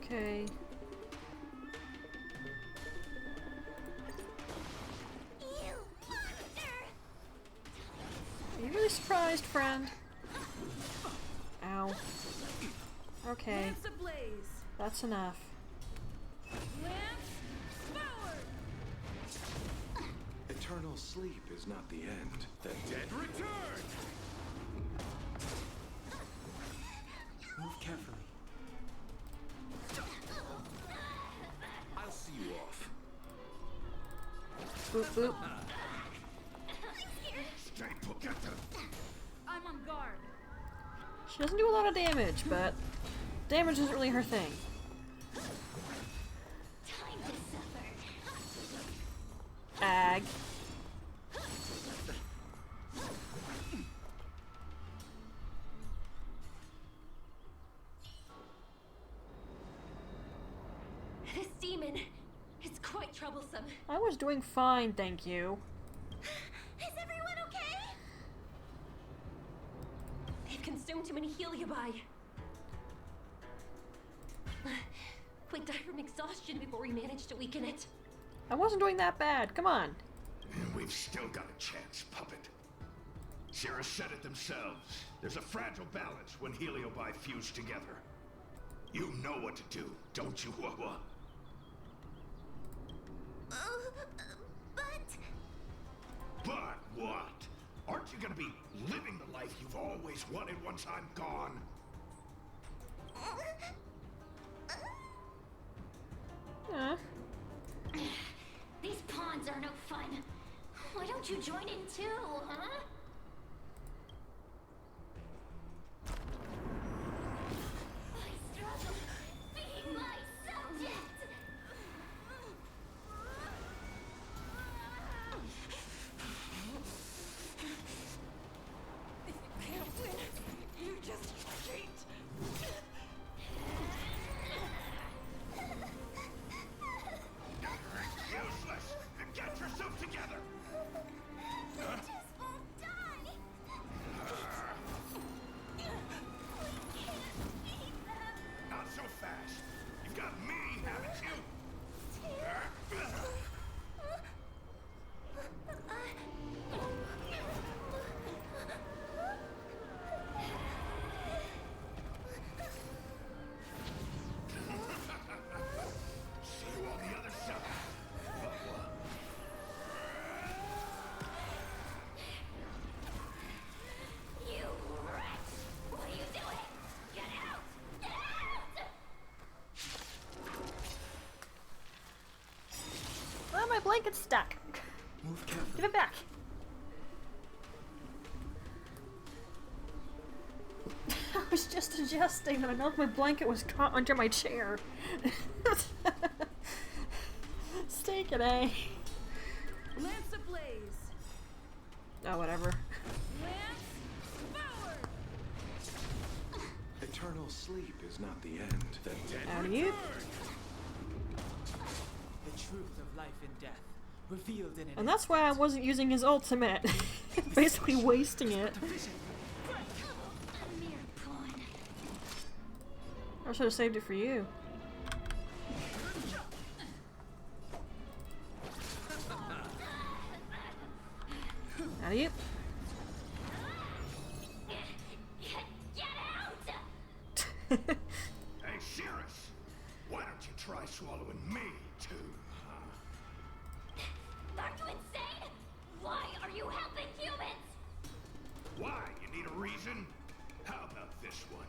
[SPEAKER 2] Okay.
[SPEAKER 11] You monster!
[SPEAKER 2] Are you really surprised, friend? Ow. Okay.
[SPEAKER 9] Lance ablaze.
[SPEAKER 2] That's enough.
[SPEAKER 9] Lance forward.
[SPEAKER 6] Eternal sleep is not the end. The dead return!
[SPEAKER 5] Move carefully. I'll see you off.
[SPEAKER 2] Boop boop.
[SPEAKER 6] Stay together.
[SPEAKER 9] I'm on guard.
[SPEAKER 2] She doesn't do a lot of damage, but damage isn't really her thing.
[SPEAKER 13] Time to suffer.
[SPEAKER 2] Ag.
[SPEAKER 8] This demon is quite troublesome.
[SPEAKER 2] I was doing fine, thank you.
[SPEAKER 11] Is everyone okay?
[SPEAKER 8] They've consumed too many heliobi. We died from exhaustion before we managed to weaken it.
[SPEAKER 2] I wasn't doing that bad. Come on.
[SPEAKER 6] And we've still got a chance, puppet. Sierra said it themselves. There's a fragile balance when heliobi fuse together. You know what to do, don't you, Wawa?
[SPEAKER 11] But...
[SPEAKER 6] But what? Aren't you gonna be living the life you've always wanted once I'm gone?
[SPEAKER 13] These pawns are no fun. Why don't you join in too, huh? I struggle being my subject.
[SPEAKER 8] You just cheat.
[SPEAKER 6] Useless! Get yourself together!
[SPEAKER 11] Just won't die! We can't beat them!
[SPEAKER 6] Not so fast. You've got me, haven't you? See you on the other side.
[SPEAKER 13] You wretch! What are you doing? Get out! Get out!
[SPEAKER 2] Well, my blanket's stuck.
[SPEAKER 5] Move carefully.
[SPEAKER 2] Give it back. I was just adjusting and I noticed my blanket was caught under my chair. Steak and A.
[SPEAKER 9] Lance ablaze.
[SPEAKER 2] Oh, whatever.
[SPEAKER 9] Lance forward.
[SPEAKER 5] Eternal sleep is not the end. The dead
[SPEAKER 2] How do you?
[SPEAKER 14] The truth of life and death, revealed in an
[SPEAKER 2] And that's why I wasn't using his ultimate. Basically wasting it.
[SPEAKER 13] A mere pawn.
[SPEAKER 2] I should have saved it for you. How do you?
[SPEAKER 13] Get out!
[SPEAKER 6] Hey, Cirrus, why don't you try swallowing me, too, huh?
[SPEAKER 13] Are you insane? Why are you helping humans?
[SPEAKER 6] Why? You need a reason? How about this one?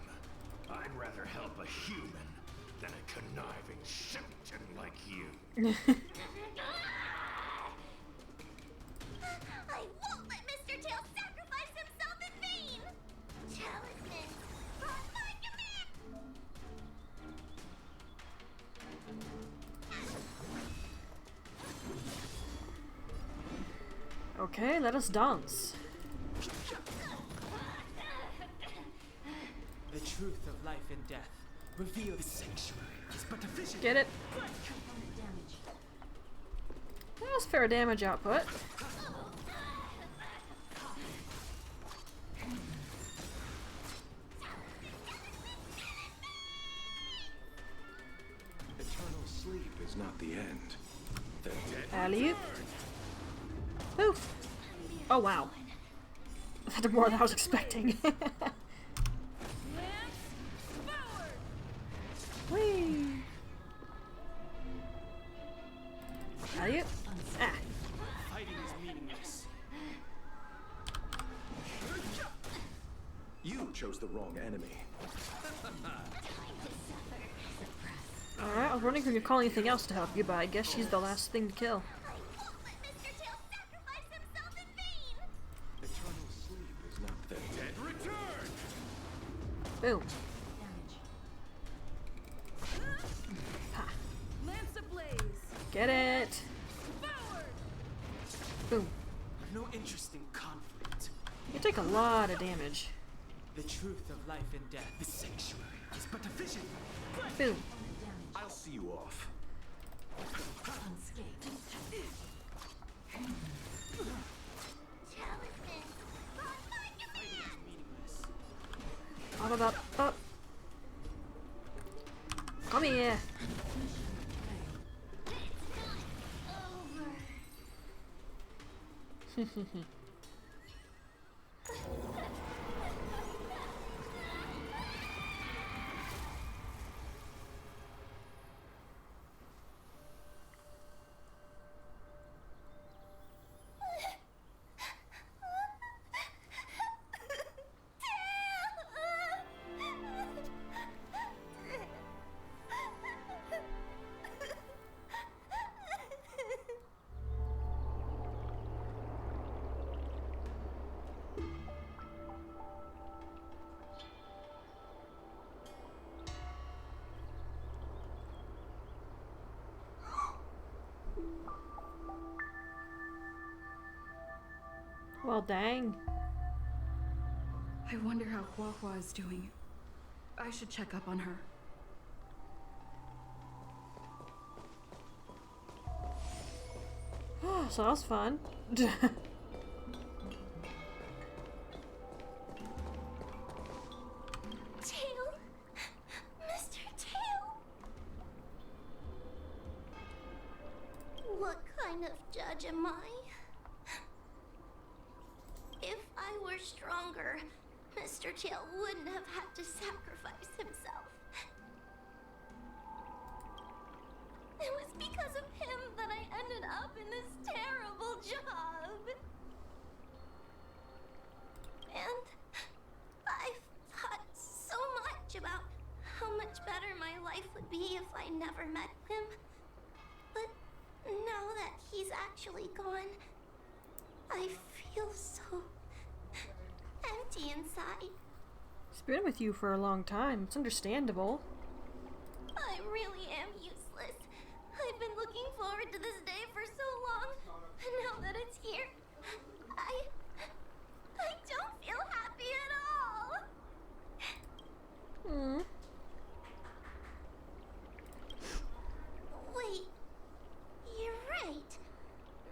[SPEAKER 6] I'd rather help a human than a conniving simpleton like you.
[SPEAKER 11] I won't let Mr. Tail sacrifice himself in vain! Talisman, on my command!
[SPEAKER 2] Okay, let us dance.
[SPEAKER 14] The truth of life and death, revealed. The sanctuary is but a vision.
[SPEAKER 2] Get it? That was fair damage output.
[SPEAKER 5] Eternal sleep is not the end. The dead
[SPEAKER 2] Alley-oop. Poof. Oh wow. That's more than I was expecting. Whee! Alley-oop. Ah.
[SPEAKER 14] Fighting is meaningless.
[SPEAKER 5] You chose the wrong enemy.
[SPEAKER 2] Alright, I was wondering if you could call anything else to help you, but I guess she's the last thing to kill.
[SPEAKER 5] Eternal sleep is not the dead return!
[SPEAKER 2] Boom.
[SPEAKER 9] Lance ablaze!
[SPEAKER 2] Get it!
[SPEAKER 9] Forward!
[SPEAKER 2] Boom.
[SPEAKER 14] I've no interest in conflict.
[SPEAKER 2] You take a lot of damage.
[SPEAKER 14] The truth of life and death.
[SPEAKER 5] The sanctuary is but a vision.
[SPEAKER 2] Boom.
[SPEAKER 5] I'll see you off.
[SPEAKER 2] Up, up, up. Come here. Well, dang.
[SPEAKER 12] I wonder how Huahua is doing. I should check up on her.
[SPEAKER 2] So that was fun.
[SPEAKER 11] Tail? Mr. Tail? What kind of judge am I? If I were stronger, Mr. Tail wouldn't have had to sacrifice himself. It was because of him that I ended up in this terrible job. And I've thought so much about how much better my life would be if I never met him. But now that he's actually gone, I feel so empty inside.
[SPEAKER 2] He's been with you for a long time. It's understandable.
[SPEAKER 11] I really am useless. I've been looking forward to this day for so long, and now that it's here, I don't feel happy at all. Wait, you're right.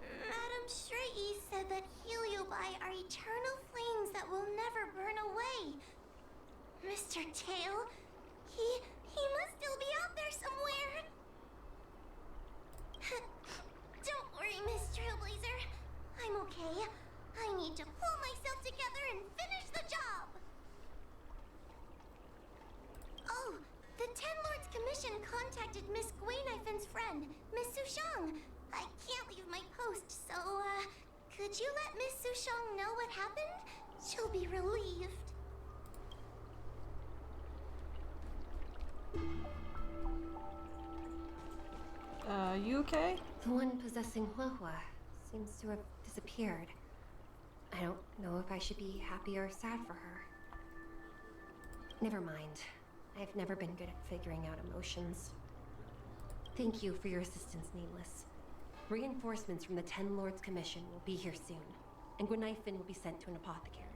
[SPEAKER 11] Madame Straighty said that heliobi are eternal flames that will never burn away. Mr. Tail, he must still be out there somewhere. Don't worry, Miss Trailblazer. I'm okay. I need to pull myself together and finish the job. Oh, the Ten Lords Commission contacted Miss Guinaifin's friend, Miss Sushang. I can't leave my post, so, could you let Miss Sushang know what happened? She'll be relieved.
[SPEAKER 2] You okay?
[SPEAKER 8] The one possessing Huahua seems to have disappeared. I don't know if I should be happy or sad for her. Never mind. I've never been good at figuring out emotions. Thank you for your assistance, Nameless. Reinforcements from the Ten Lords Commission will be here soon, and Guinaifin will be sent to an apothecary.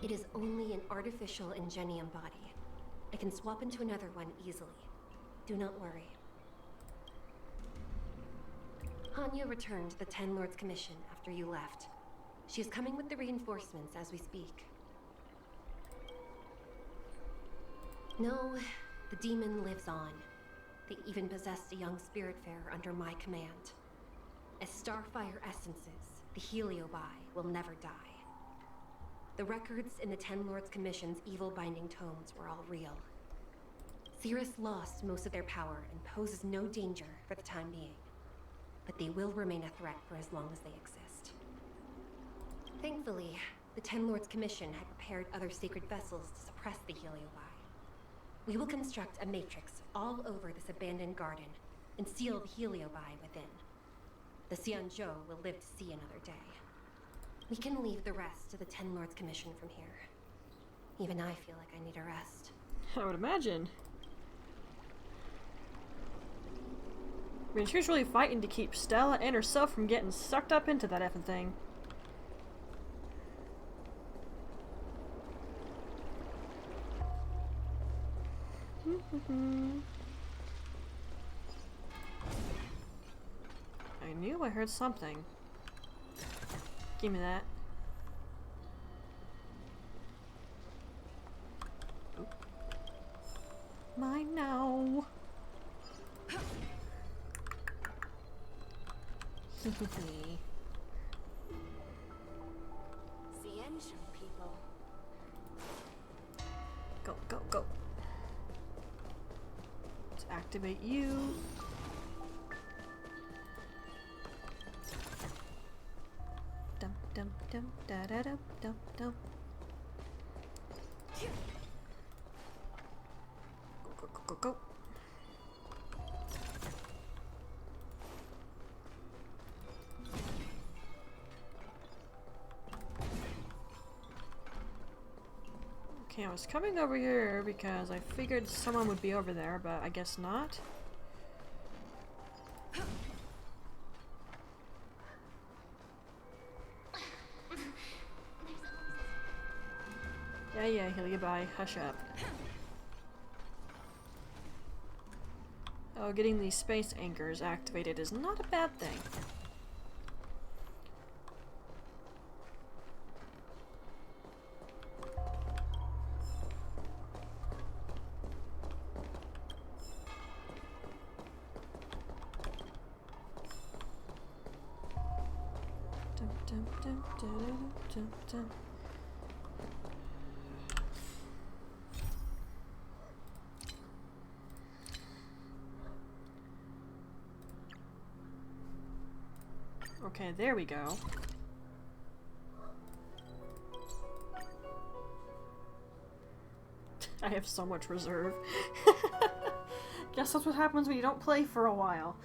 [SPEAKER 8] It is only an artificial ingenium body. I can swap into another one easily. Do not worry. Hanya returned to the Ten Lords Commission after you left. She is coming with the reinforcements as we speak. No, the demon lives on. They even possessed a young spiritfarer under my command. As Starfire essences, the heliobi will never die. The records in the Ten Lords Commission's evil binding tomes were all real. Cirrus lost most of their power and poses no danger for the time being. But they will remain a threat for as long as they exist. Thankfully, The Ten Lords Commission had prepared other sacred vessels to suppress the Heliobi. We will construct a matrix all over this abandoned garden and seal the Heliobi within. The Xianzhou will live to see another day. We can leave the rest to the Ten Lords Commission from here. Even I feel like I need a rest.
[SPEAKER 2] I would imagine. I mean, she was really fighting to keep Stella and herself from getting sucked up into that effing thing. I knew I heard something. Give me that. Oh. Mine now.
[SPEAKER 7] Xianzhou people.
[SPEAKER 2] Go, go, go. Let's activate you. Dum dum dum da da dum dum dum. Go, go, go, go. Okay, I was coming over here because I figured someone would be over there, but I guess not. Yeah, Heliobi, hush up. Oh, getting these space anchors activated is not a bad thing. Dum, dum, dum, dum, dum, dum. Okay, there we go. I have so much reserve. Guess that's what happens when you don't play for a while.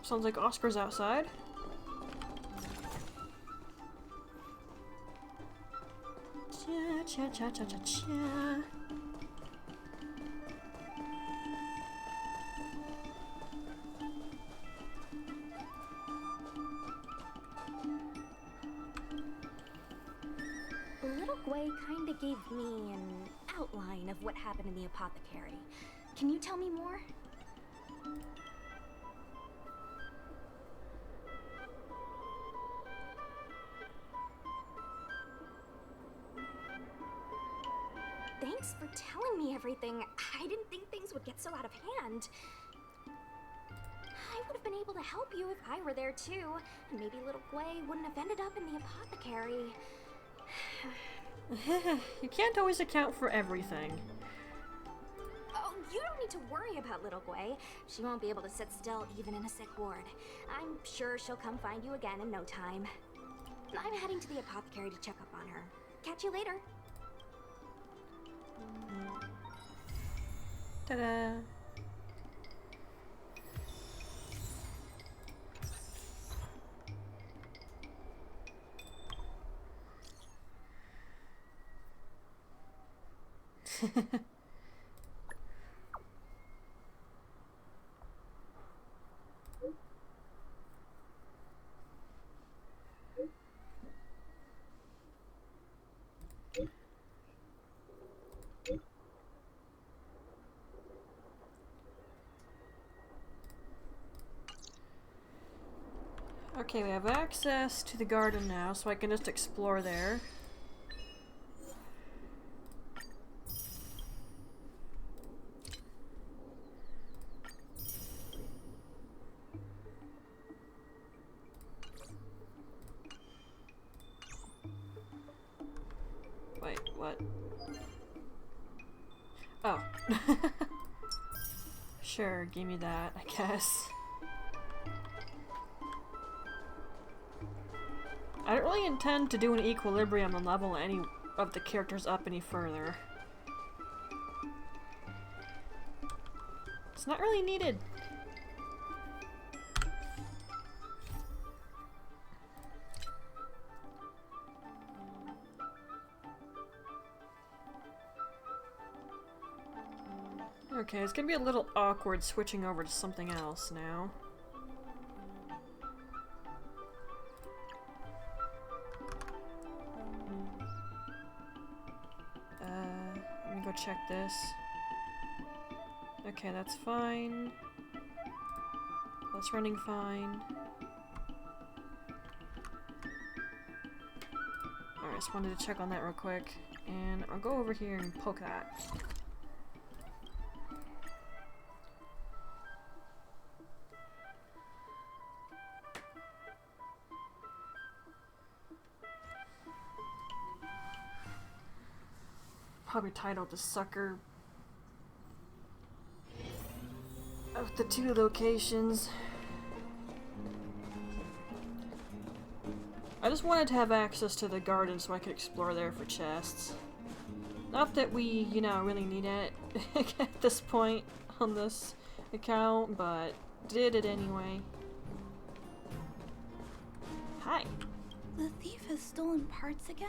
[SPEAKER 2] Sounds like Oscar's outside. Cha cha cha cha cha cha.
[SPEAKER 15] Little Gwei kinda gave me an outline of what happened in the apothecary. Can you tell me more? Thanks for telling me everything. I didn't think things would get so out of hand. I would have been able to help you if I were there too, and maybe little Gwei wouldn't have ended up in the apothecary.
[SPEAKER 2] You can't always account for everything.
[SPEAKER 15] Oh, you don't need to worry about little Gwei. She won't be able to sit still even in a sick ward. I'm sure she'll come find you again in no time. I'm heading to the apothecary to check up on her. Catch you later.
[SPEAKER 2] Ta-da! Okay, we have access to the garden now, so I can just explore there. Sure, give me that, I guess. I don't really intend to do an equilibrium and level any of the characters up any further. It's not really needed. Okay, it's gonna be a little awkward switching over to something else now. Let me go check this. Okay, that's fine. That's running fine. Alright, just wanted to check on that real quick. And I'll go over here and poke that. Probably titled The Sucker of the 2 locations. I just wanted to have access to the garden so I could explore there for chests. Not that we, you know, really need it at this point on this account, but did it anyway. Hi.
[SPEAKER 11] The thief has stolen parts again?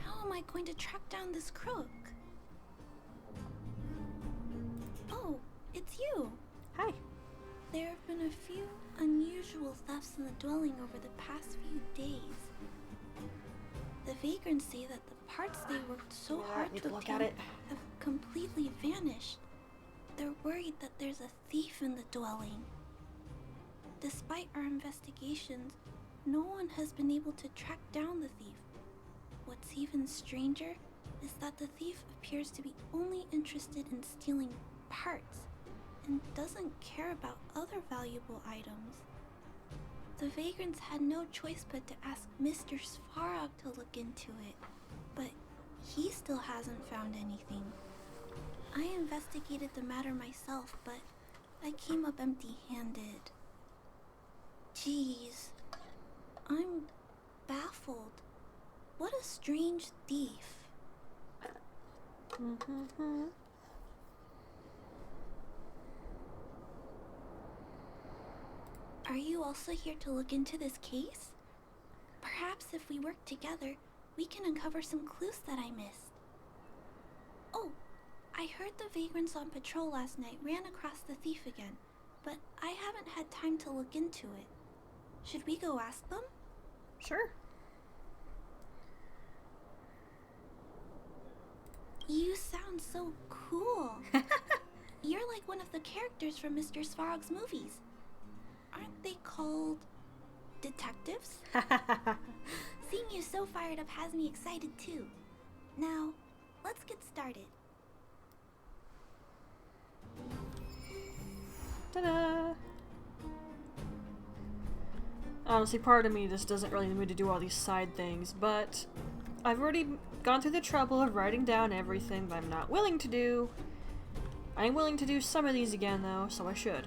[SPEAKER 11] How am I going to track down this crook? Oh, it's you.
[SPEAKER 2] Hi.
[SPEAKER 11] There have been a few unusual thefts in the dwelling over the past few days. The vagrants say that the parts they worked so hard to obtain have completely vanished. They're worried that there's a thief in the dwelling. Despite our investigations, no one has been able to track down the thief. What's even stranger is that the thief appears to be only interested in stealing parts and doesn't care about other valuable items. The vagrants had no choice but to ask Mr. Svarog to look into it, but he still hasn't found anything. I investigated the matter myself, but I came up empty-handed. Jeez, I'm baffled. What a strange thief. Are you also here to look into this case? Perhaps if we work together, we can uncover some clues that I missed. Oh, I heard the vagrants on patrol last night ran across the thief again, but I haven't had time to look into it. Should we go ask them?
[SPEAKER 2] Sure.
[SPEAKER 11] You sound so cool. You're like one of the characters from Mr. Svarog's movies. Aren't they called detectives? Seeing you so fired up has me excited too. Now, let's get started.
[SPEAKER 2] Ta-da! Honestly, part of me just doesn't really need me to do all these side things, but I've already gone through the trouble of writing down everything that I'm not willing to do. I am willing to do some of these again though, so I should.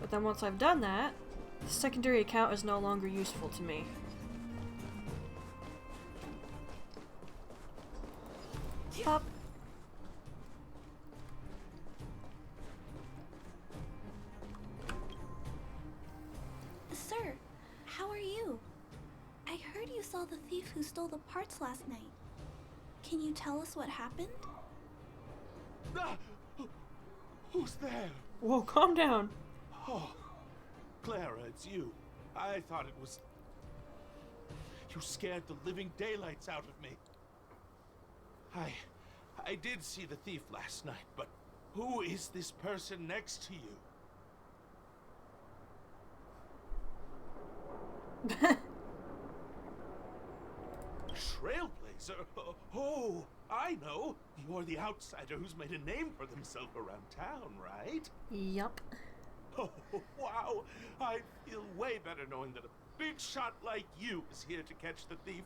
[SPEAKER 2] But then once I've done that, the secondary account is no longer useful to me. Pop.
[SPEAKER 11] Sir, how are you? I heard you saw the thief who stole the parts last night. Can you tell us what happened?
[SPEAKER 16] Who's there?
[SPEAKER 2] Whoa, calm down.
[SPEAKER 16] Oh, Clara, it's you. I thought it was... You scared the living daylights out of me. I did see the thief last night, but who is this person next to you? Trailblazer? Oh, I know. You're the outsider who's made a name for themselves around town, right?
[SPEAKER 2] Yup.
[SPEAKER 16] Oh, wow. I feel way better knowing that a big shot like you is here to catch the thief.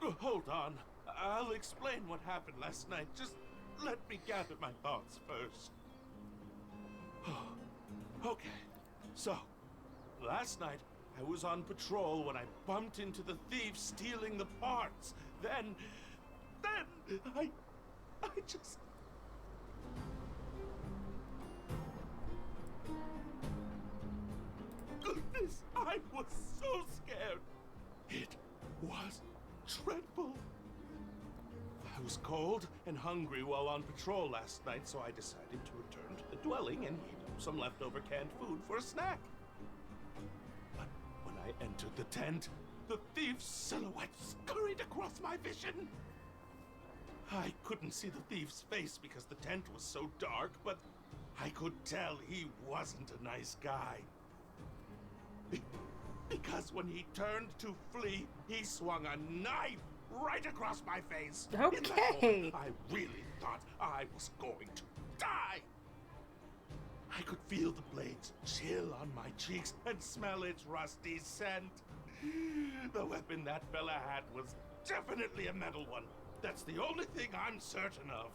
[SPEAKER 16] Hold on. I'll explain what happened last night. Just let me gather my thoughts first. Okay, so last night I was on patrol when I bumped into the thief stealing the parts. Then I just... Goodness, I was so scared. It was dreadful. I was cold and hungry while on patrol last night, so I decided to return to the dwelling and heat up some leftover canned food for a snack. But when I entered the tent, the thief's silhouette scurried across my vision. I couldn't see the thief's face because the tent was so dark, but I could tell he wasn't a nice guy. Because when he turned to flee, he swung a knife right across my face.
[SPEAKER 2] Okay.
[SPEAKER 16] In that moment, I really thought I was going to die. I could feel the blades chill on my cheeks and smell its rusty scent. The weapon that fella had was definitely a metal one. That's the only thing I'm certain of.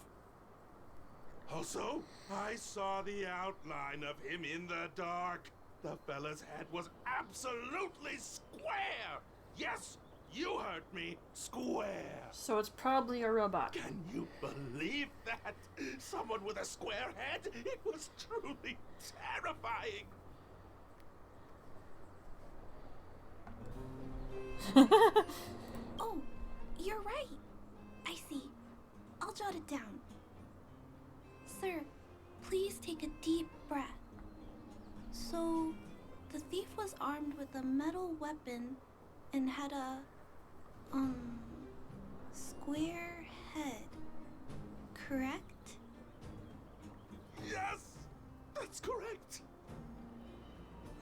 [SPEAKER 16] Also, I saw the outline of him in the dark. The fella's head was absolutely square. Yes, you heard me. Square.
[SPEAKER 2] So it's probably a robot.
[SPEAKER 16] Can you believe that? Someone with a square head? It was truly terrifying.
[SPEAKER 11] Oh, you're right. I see. I'll jot it down. Sir, please take a deep breath. So, the thief was armed with a metal weapon and had a, square head, correct?
[SPEAKER 16] Yes, that's correct.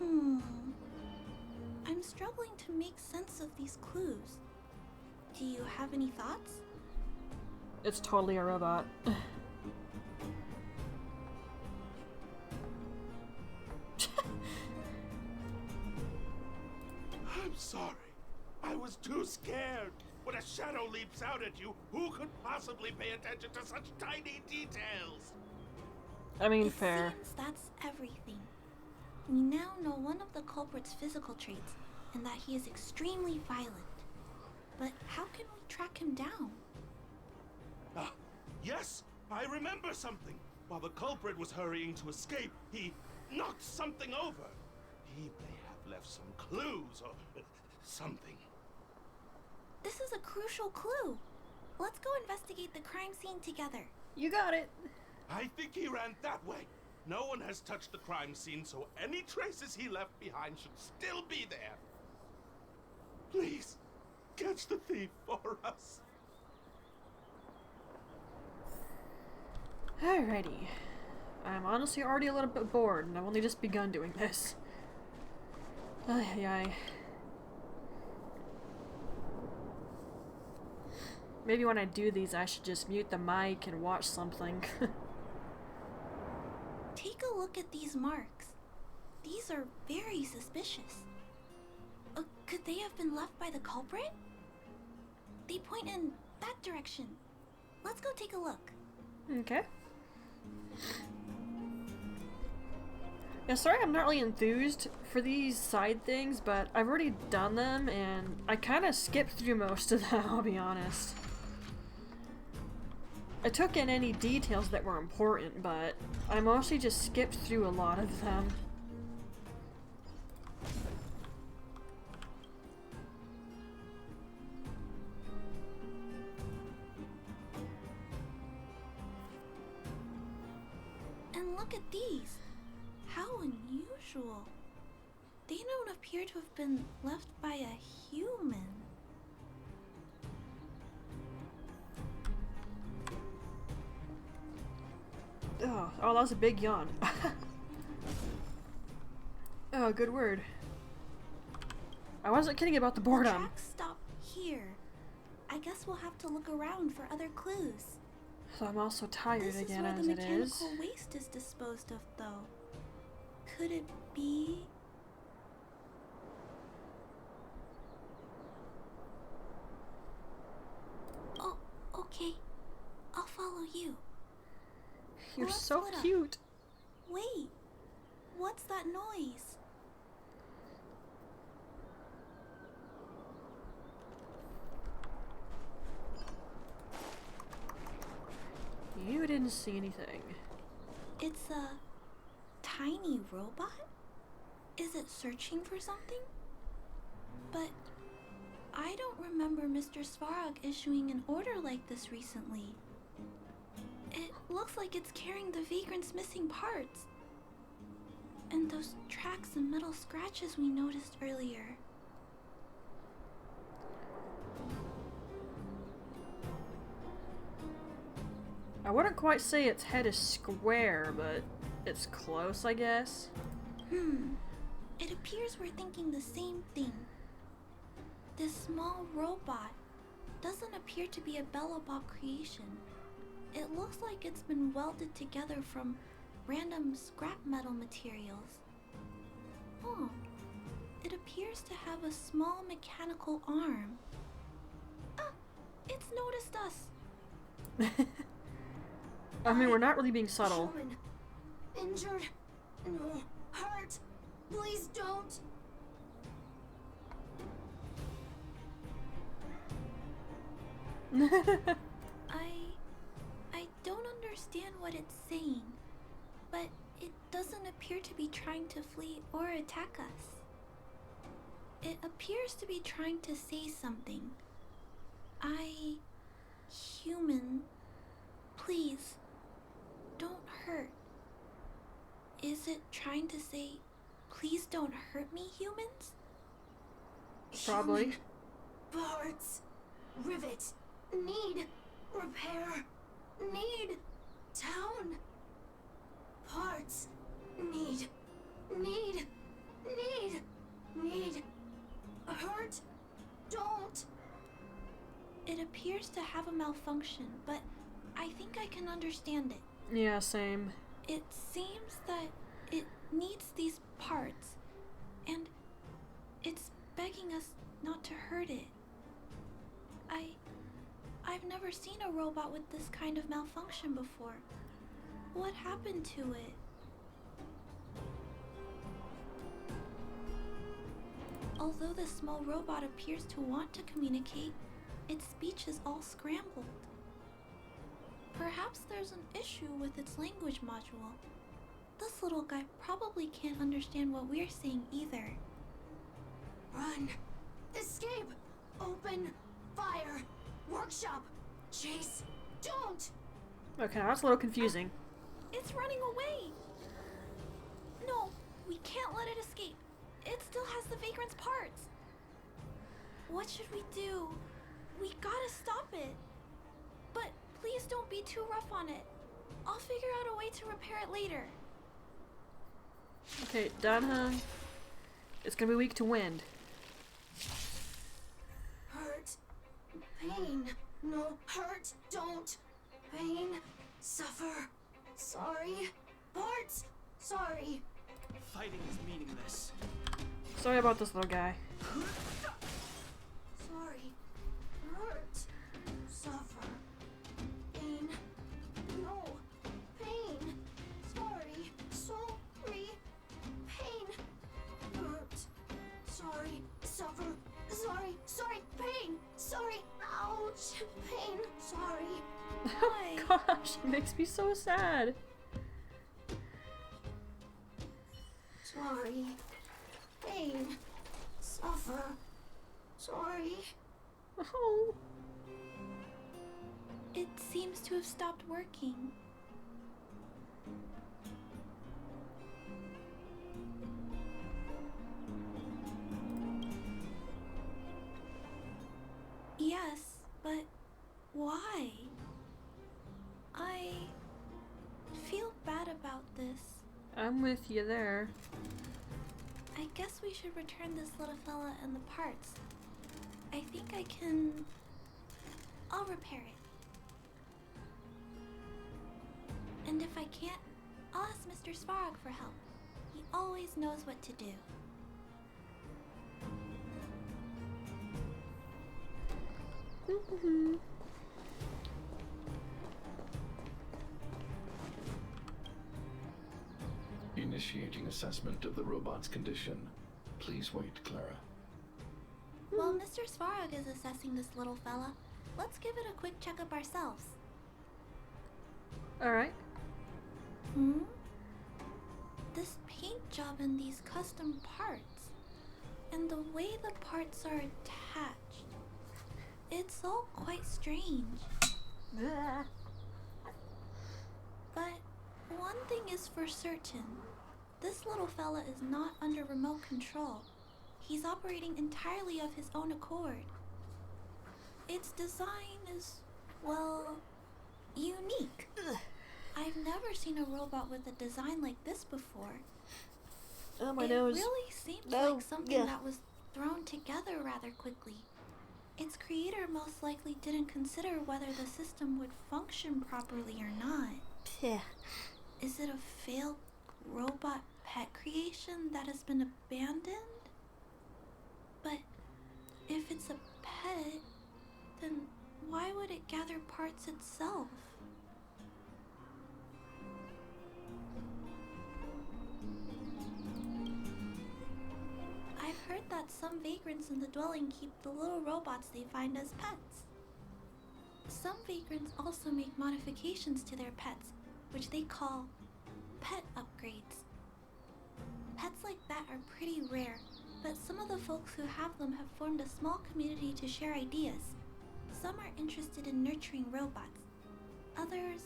[SPEAKER 11] I'm struggling to make sense of these clues. Do you have any thoughts?
[SPEAKER 2] It's totally a robot.
[SPEAKER 16] I'm sorry. I was too scared. When a shadow leaps out at you, who could possibly pay attention to such tiny details?
[SPEAKER 2] I mean, fair.
[SPEAKER 11] It seems that's everything. We now know one of the culprit's physical traits, and that he is extremely violent. But how can we track him down?
[SPEAKER 16] Ah, yes, I remember something. While the culprit was hurrying to escape, he knocked something over. He may have left some clues or something.
[SPEAKER 11] This is a crucial clue. Let's go investigate the crime scene together.
[SPEAKER 2] You got it.
[SPEAKER 16] I think he ran that way. No one has touched the crime scene, so any traces he left behind should still be there. Please, catch the thief for us.
[SPEAKER 2] Alrighty. I'm honestly already a little bit bored, and I've only just begun doing this. Ay, ay, ay. Maybe when I do these, I should just mute the mic and watch something.
[SPEAKER 11] Take a look at these marks. These are very suspicious. Could they have been left by the culprit? They point in that direction. Let's go take a look.
[SPEAKER 2] Okay. Yeah, sorry I'm not really enthused for these side things, but I've already done them, and I kind of skipped through most of them, I'll be honest. I took in any details that were important, but I mostly just skipped through a lot of them.
[SPEAKER 11] And look at these. How unusual. They don't appear to have been left by a human.
[SPEAKER 2] Oh, that was a big yawn. Oh, good word. I wasn't kidding about the boredom.
[SPEAKER 11] Tracks stop here. I guess we'll have to look around for other clues.
[SPEAKER 2] So I'm also tired again as it is.
[SPEAKER 11] This is where the mechanical waste is disposed of, though. Could it be... Okay, I'll follow you.
[SPEAKER 2] You're
[SPEAKER 11] Let's
[SPEAKER 2] so
[SPEAKER 11] split up.
[SPEAKER 2] cute.
[SPEAKER 11] Wait, what's that noise?
[SPEAKER 2] You didn't see anything.
[SPEAKER 11] It's a tiny robot? Is it searching for something? But I don't remember Mr. Svarog issuing an order like this recently. It looks like it's carrying the vagrant's missing parts. And those tracks and metal scratches we noticed earlier.
[SPEAKER 2] I wouldn't quite say its head is square, but it's close, I guess.
[SPEAKER 11] It appears we're thinking the same thing. This small robot doesn't appear to be a Belobog creation. It looks like it's been welded together from random scrap metal materials. Oh, it appears to have a small mechanical arm. Ah, it's noticed us.
[SPEAKER 2] I mean, we're not really being subtle.
[SPEAKER 11] Human. Injured. No. Hurt. Please don't. I don't understand what it's saying, but it doesn't appear to be trying to flee or attack us. It appears to be trying to say something. Human, please, don't hurt. Is it trying to say, please don't hurt me, humans?
[SPEAKER 2] Probably.
[SPEAKER 11] Human parts, rivet, need, repair, need, town, parts, need, hurt, don't. It appears to have a malfunction, but I think I can understand it.
[SPEAKER 2] Yeah, same.
[SPEAKER 11] It seems that it needs these parts, and it's begging us not to hurt it. I've never seen a robot with this kind of malfunction before. What happened to it? Although the small robot appears to want to communicate, its speech is all scrambled. Perhaps there's an issue with its language module. This little guy probably can't understand what we're saying either. Run! Escape! Open! Fire! Workshop! Chase! Don't!
[SPEAKER 2] Okay, now that's a little confusing.
[SPEAKER 11] It's running away! No, we can't let it escape. It still has the vagrant's parts. What should we do? We gotta stop it. But please don't be too rough on it. I'll figure out a way to repair it later.
[SPEAKER 2] Okay, Danha. It's gonna be weak to wind.
[SPEAKER 11] Hurt. Pain. No, hurt. Don't. Pain. Suffer. Sorry. Parts. Sorry.
[SPEAKER 14] Fighting is meaningless.
[SPEAKER 2] Sorry about this little guy.
[SPEAKER 11] Sorry. Hurt. Suffer. Pain. No. Pain. Sorry. Sorry. Pain. Hurt. Sorry. Suffer. Sorry. Sorry. Pain. Sorry. Ouch. Pain. Sorry. Why?
[SPEAKER 2] Oh gosh, it makes me so sad.
[SPEAKER 11] Sorry. Pain. Suffer. Sorry.
[SPEAKER 2] Oh.
[SPEAKER 11] It seems to have stopped working. Yes, but why? I feel bad about this.
[SPEAKER 2] I'm with you there.
[SPEAKER 11] I guess we should return this little fella and the parts. I think I can... I'll repair it. And if I can't, I'll ask Mr. Svarog for help. He always knows what to do.
[SPEAKER 17] Initiating assessment of the robot's condition. Please wait, Clara.
[SPEAKER 11] While Mr. Svarog is assessing this little fella, let's give it a quick checkup ourselves.
[SPEAKER 2] Alright.
[SPEAKER 11] This paint job and these custom parts, and the way the parts are attached, it's all quite strange. But one thing is for certain, this little fella is not under remote control. He's operating entirely of his own accord. Its design is, well, unique. I've never seen a robot with a design like this before.
[SPEAKER 2] Oh, my
[SPEAKER 11] it
[SPEAKER 2] nose.
[SPEAKER 11] really seems like something that was thrown together rather quickly. Its creator most likely didn't consider whether the system would function properly or not.
[SPEAKER 2] Yeah.
[SPEAKER 11] Is it a failed robot pet creation that has been abandoned? But if it's a pet, then why would it gather parts itself? I've heard that some vagrants in the dwelling keep the little robots they find as pets. Some vagrants also make modifications to their pets, which they call pet upgrades. Pets like that are pretty rare, but some of the folks who have them have formed a small community to share ideas. Some are interested in nurturing robots. Others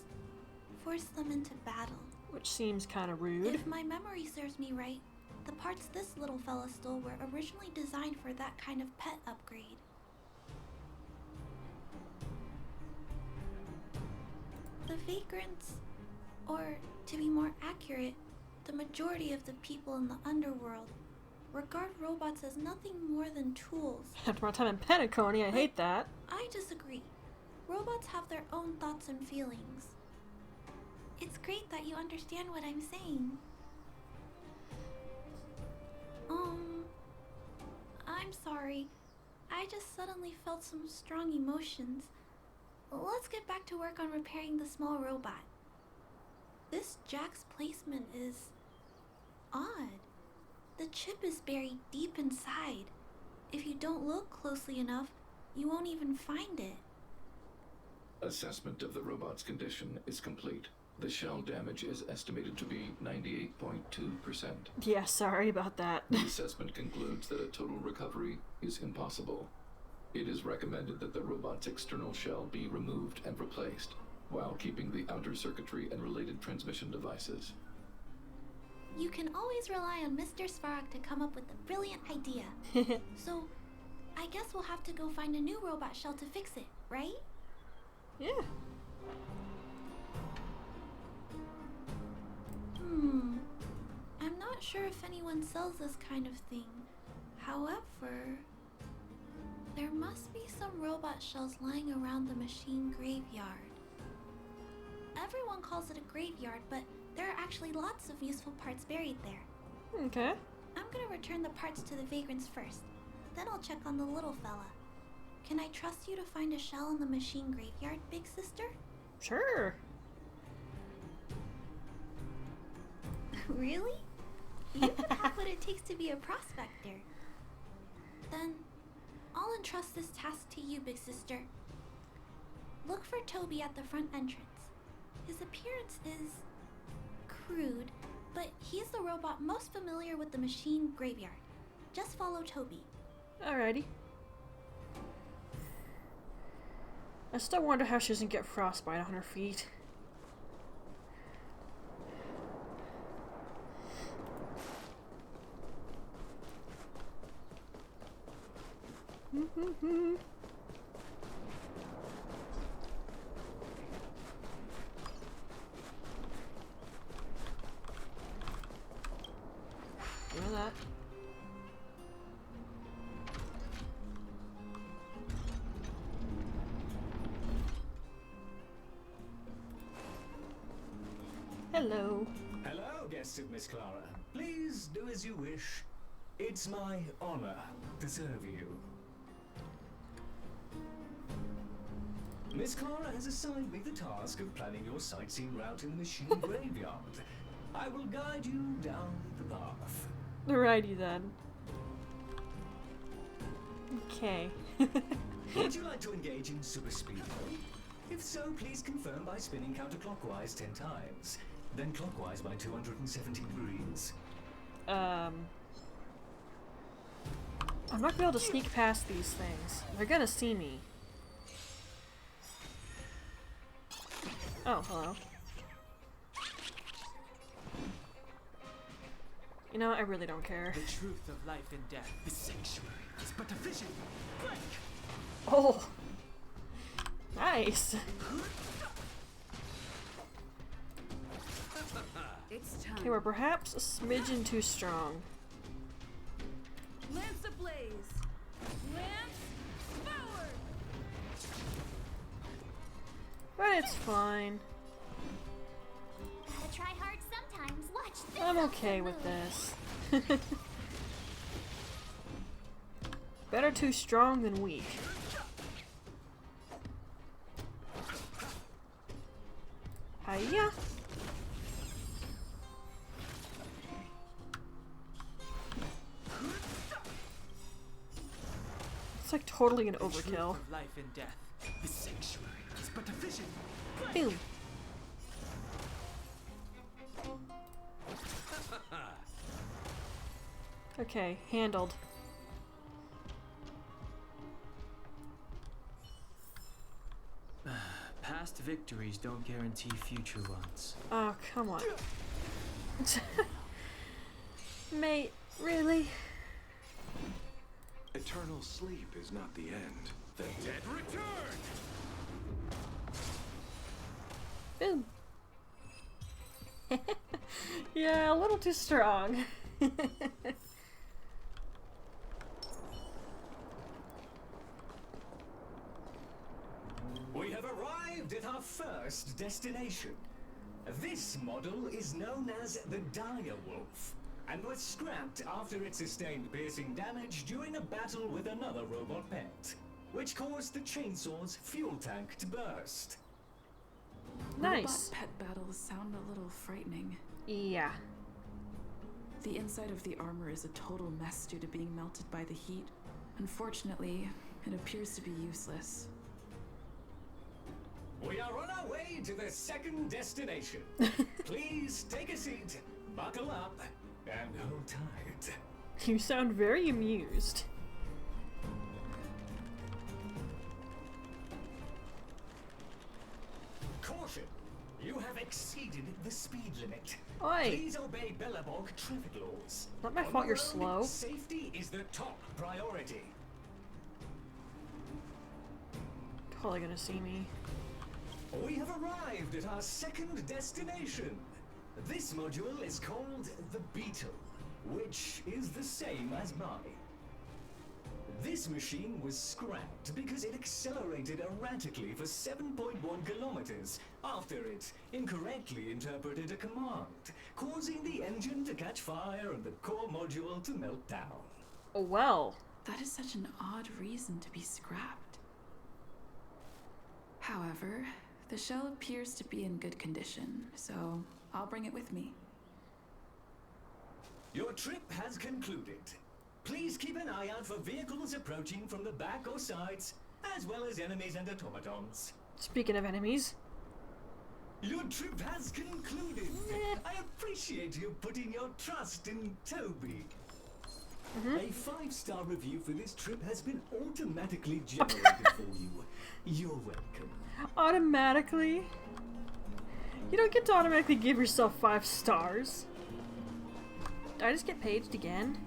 [SPEAKER 11] force them into battle.
[SPEAKER 2] Which seems kind of rude.
[SPEAKER 11] If my memory serves me right, the parts this little fella stole were originally designed for that kind of pet upgrade. The vagrants, or to be more accurate, the majority of the people in the underworld, regard robots as nothing more than tools.
[SPEAKER 2] After my time in Pentaconi, I hate that.
[SPEAKER 11] I disagree. Robots have their own thoughts and feelings. It's great that you understand what I'm saying. I'm sorry. I just suddenly felt some strong emotions. Let's get back to work on repairing the small robot. This jack's placement is odd. The chip is buried deep inside. If you don't look closely enough, you won't even find it.
[SPEAKER 17] Assessment of the robot's condition is complete. The shell damage is estimated to be 98.2%.
[SPEAKER 2] Yeah, sorry about that.
[SPEAKER 17] The assessment concludes that a total recovery is impossible. It is recommended that the robot's external shell be removed and replaced, while keeping the outer circuitry and related transmission devices.
[SPEAKER 11] You can always rely on Mr. Svarog to come up with a brilliant idea. So, I guess we'll have to go find a new robot shell to fix it, right?
[SPEAKER 2] Yeah.
[SPEAKER 11] I'm not sure if anyone sells this kind of thing. However, there must be some robot shells lying around the machine graveyard. Everyone calls it a graveyard, but there are actually lots of useful parts buried there.
[SPEAKER 2] Okay.
[SPEAKER 11] I'm gonna return the parts to the vagrants first. Then I'll check on the little fella. Can I trust you to find a shell in the machine graveyard, big sister?
[SPEAKER 2] Sure.
[SPEAKER 11] Really? You could have what it takes to be a prospector. Then, I'll entrust this task to you, big sister. Look for Toby at the front entrance. His appearance is crude, but he's the robot most familiar with the machine graveyard. Just follow Toby.
[SPEAKER 2] Alrighty. I still wonder how she doesn't get frostbite on her feet. Give me that. Hello.
[SPEAKER 18] Hello, guests of Miss Clara. Please do as you wish. It's my honor to serve you. Miss Clara has assigned me the task of planning your sightseeing route in the machine graveyard. I will guide you down the path.
[SPEAKER 2] Alrighty then. Okay.
[SPEAKER 18] Would you like to engage in super speed mode? If so, please confirm by spinning counterclockwise 10 times, then clockwise by 270 degrees.
[SPEAKER 2] I'm not gonna be able to sneak past these things. They're gonna see me. Oh, hello. You know, I really don't care.
[SPEAKER 14] The truth of life and death. The sanctuary is but a vision. Break!
[SPEAKER 2] Oh! Nice!
[SPEAKER 12] It's time.
[SPEAKER 2] Okay, we're perhaps a smidgen too strong.
[SPEAKER 9] Lance ablaze! Lance forward!
[SPEAKER 2] But it's fine.
[SPEAKER 11] Gotta try hard sometimes. Watch this.
[SPEAKER 2] I'm okay with this. Better too strong than weak. Hiya! It's like totally an overkill.
[SPEAKER 14] The truth of life and death. The sanctuary is but a vision.
[SPEAKER 2] Boom. Okay, handled.
[SPEAKER 14] Past victories don't guarantee future ones.
[SPEAKER 2] Oh, come on. Mate, really?
[SPEAKER 6] Eternal sleep is not the end. The dead return!
[SPEAKER 2] Boom. Yeah, a little too strong.
[SPEAKER 18] We have arrived at our first destination. This model is known as the Dire Wolf, and was scrapped after it sustained piercing damage during a battle with another robot pet, which caused the chainsaw's fuel tank to burst.
[SPEAKER 2] Nice.
[SPEAKER 12] Robot pet battles sound a little frightening.
[SPEAKER 2] Yeah.
[SPEAKER 12] The inside of the armor is a total mess due to being melted by the heat. Unfortunately, it appears to be useless.
[SPEAKER 18] We are on our way to the second destination. Please take a seat, buckle up, and hold tight.
[SPEAKER 2] You sound very amused.
[SPEAKER 18] Caution! You have exceeded the speed limit.
[SPEAKER 2] Oi.
[SPEAKER 18] Please obey Belobog traffic laws.
[SPEAKER 2] Not my
[SPEAKER 18] On
[SPEAKER 2] fault
[SPEAKER 18] the
[SPEAKER 2] you're
[SPEAKER 18] road,
[SPEAKER 2] slow.
[SPEAKER 18] Safety is the top priority.
[SPEAKER 2] Totally gonna see me.
[SPEAKER 18] We have arrived at our second destination. This module is called the Beetle, which is the same as mine. This machine was scrapped because it accelerated erratically for 7.1 kilometers after it incorrectly interpreted a command, causing the engine to catch fire and the core module to melt down.
[SPEAKER 2] Oh well.
[SPEAKER 12] That is such an odd reason to be scrapped. However, the shell appears to be in good condition, so I'll bring it with me.
[SPEAKER 18] Your trip has concluded. Please keep an eye out for vehicles approaching from the back or sides, as well as enemies and automatons.
[SPEAKER 2] Speaking of enemies.
[SPEAKER 18] Your trip has concluded. I appreciate you putting your trust in Toby. A 5-star review for this trip has been automatically generated for you. You're welcome.
[SPEAKER 2] Automatically? You don't get to automatically give yourself 5 stars. Did I just get paged again?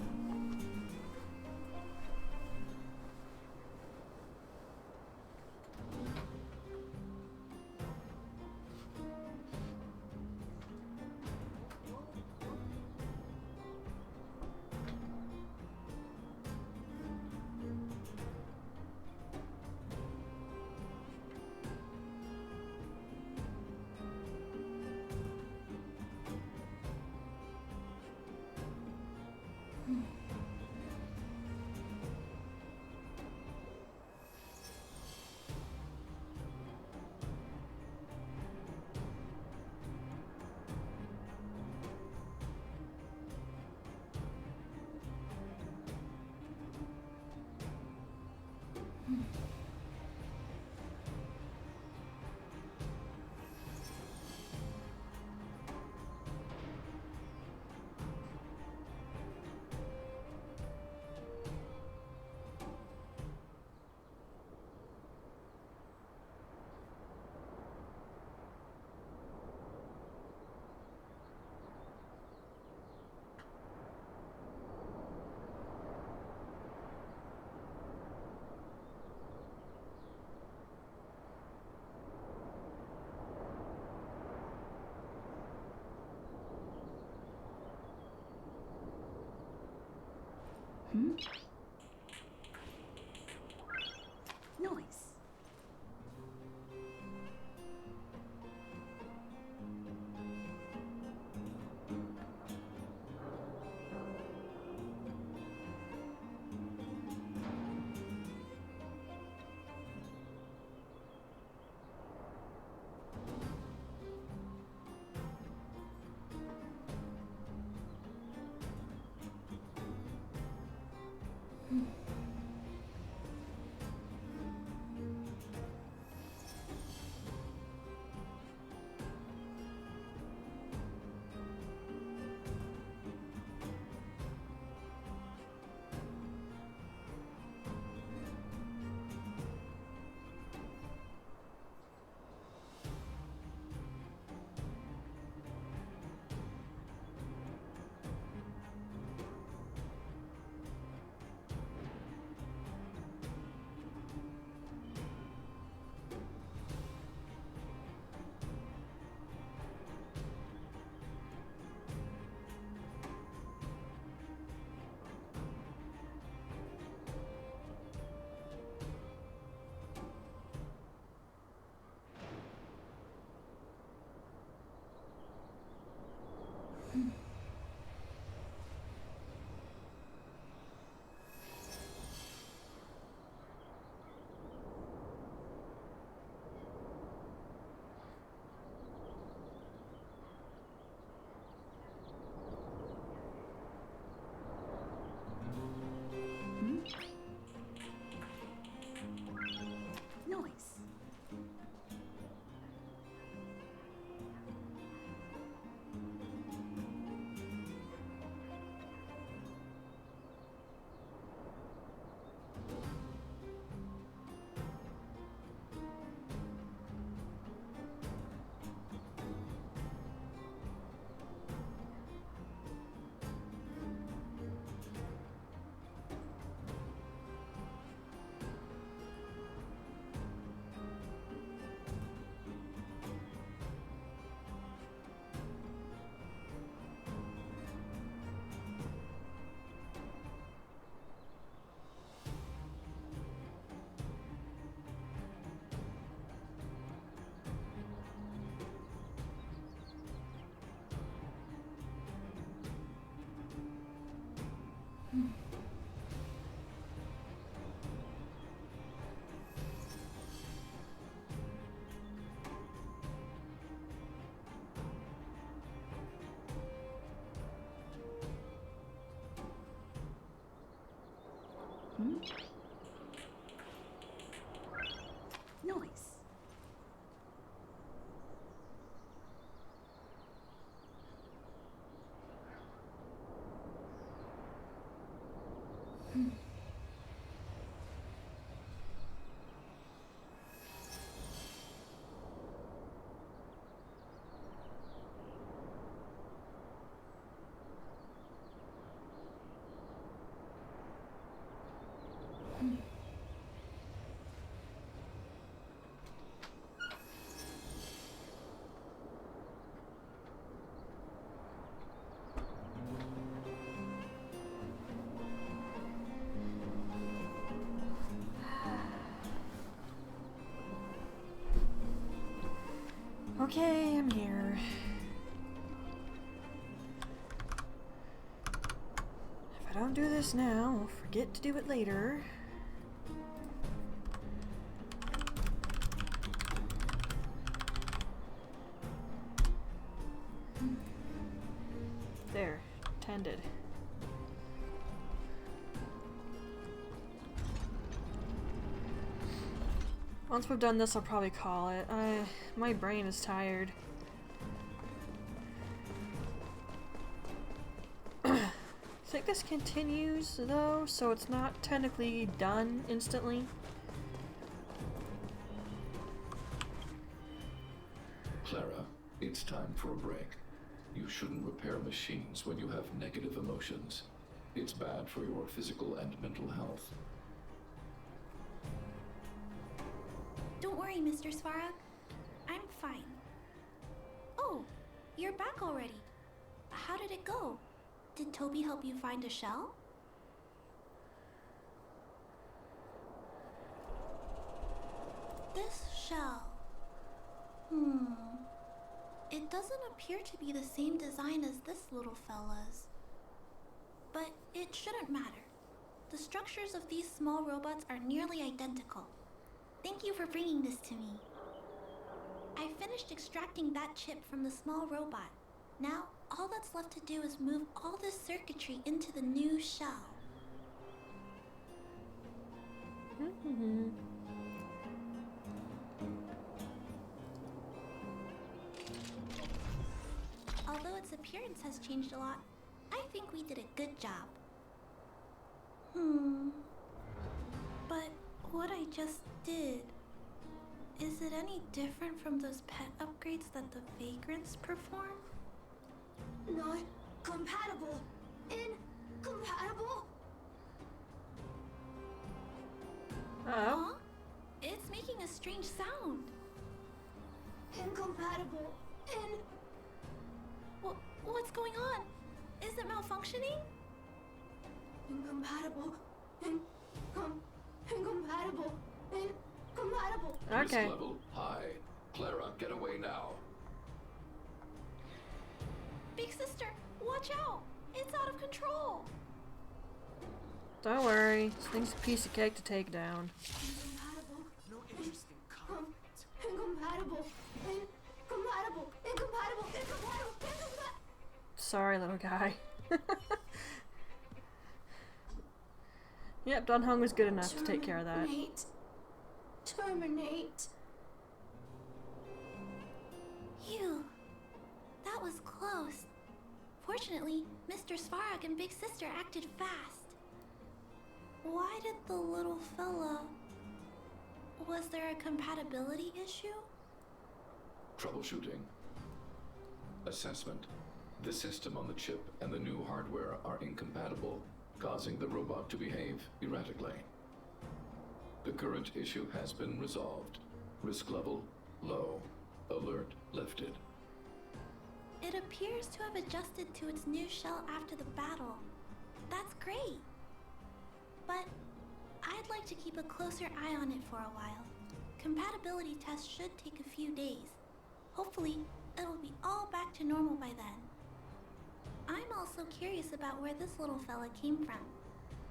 [SPEAKER 9] Noise. Noise. Noise.
[SPEAKER 2] Okay, I'm here. If I don't do this now, I'll forget to do it later. There, tended. Once we've done this, I'll probably call it. My brain is tired. I think this continues, though, so it's not technically done instantly.
[SPEAKER 17] Clara, it's time for a break. You shouldn't repair machines when you have negative emotions. It's bad for your physical and mental health.
[SPEAKER 11] Don't worry, Mr. Svarog. I'm fine. Oh, you're back already. How did it go? Did Toby help you find a shell? shell. It doesn't appear to be the same design as this little fella's. But it shouldn't matter. The structures of these small robots are nearly identical. Thank you for bringing this to me. I finished extracting that chip from the small robot. Now, all that's left to do is move all this circuitry into the new shell. Although its appearance has changed a lot, I think we did a good job. But what I just did, is it any different from those pet upgrades that the vagrants perform?
[SPEAKER 13] Not compatible. Incompatible?
[SPEAKER 11] Huh? It's making a strange sound.
[SPEAKER 13] Incompatible.
[SPEAKER 11] What's going on? Is it malfunctioning?
[SPEAKER 13] Incompatible. Incompatible. Incompatible.
[SPEAKER 17] Risk level high. Clara, get away now.
[SPEAKER 11] Big sister, watch out! It's out of control!
[SPEAKER 2] Don't worry, this thing's a piece of cake to take down.
[SPEAKER 14] No interest in conflict.
[SPEAKER 13] Incompatible. Incompatible. Incompatible. Incompatible.
[SPEAKER 2] Sorry, little guy. Yep, Dunhung was good enough to take care of that.
[SPEAKER 13] Terminate.
[SPEAKER 11] Phew. That was close. Fortunately, Mr. Svarog and Big Sister acted fast. Why did the little fella... Was there a compatibility issue?
[SPEAKER 17] Troubleshooting. Assessment. The system on the chip and the new hardware are incompatible, causing the robot to behave erratically. The current issue has been resolved. Risk level low. Alert lifted.
[SPEAKER 11] It appears to have adjusted to its new shell after the battle. That's great. But I'd like to keep a closer eye on it for a while. Compatibility tests should take a few days. Hopefully, it'll be all back to normal by then. I'm also curious about where this little fella came from.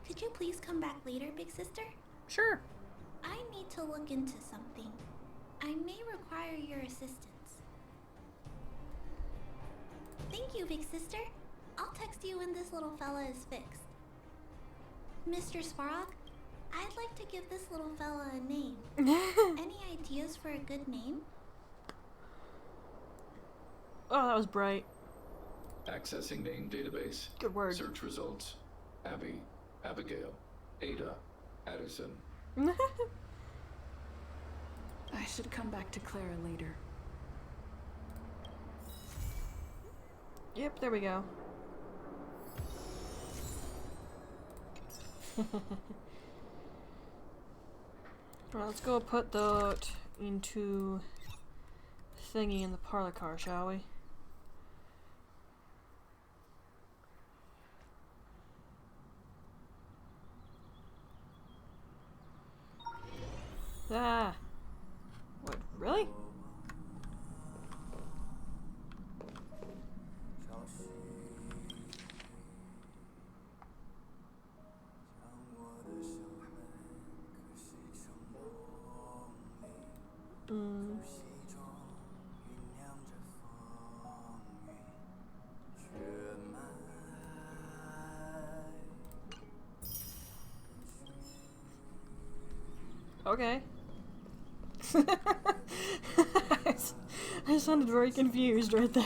[SPEAKER 11] Could you please come back later, Big Sister?
[SPEAKER 2] Sure.
[SPEAKER 11] I need to look into something. I may require your assistance. Thank you, Big Sister. I'll text you when this little fella is fixed. Mr. Svarog, I'd like to give this little fella a name. Any ideas for a good name?
[SPEAKER 2] Oh, that was bright.
[SPEAKER 17] Accessing name database.
[SPEAKER 2] Good word.
[SPEAKER 17] Search results. Abby, Abigail, Ada, Addison.
[SPEAKER 12] I should come back to Clara later.
[SPEAKER 2] Yep, there we go. Well, let's go put that into thingy in the parlor car, shall we? Ah! What, really? Okay. I sounded very confused right there.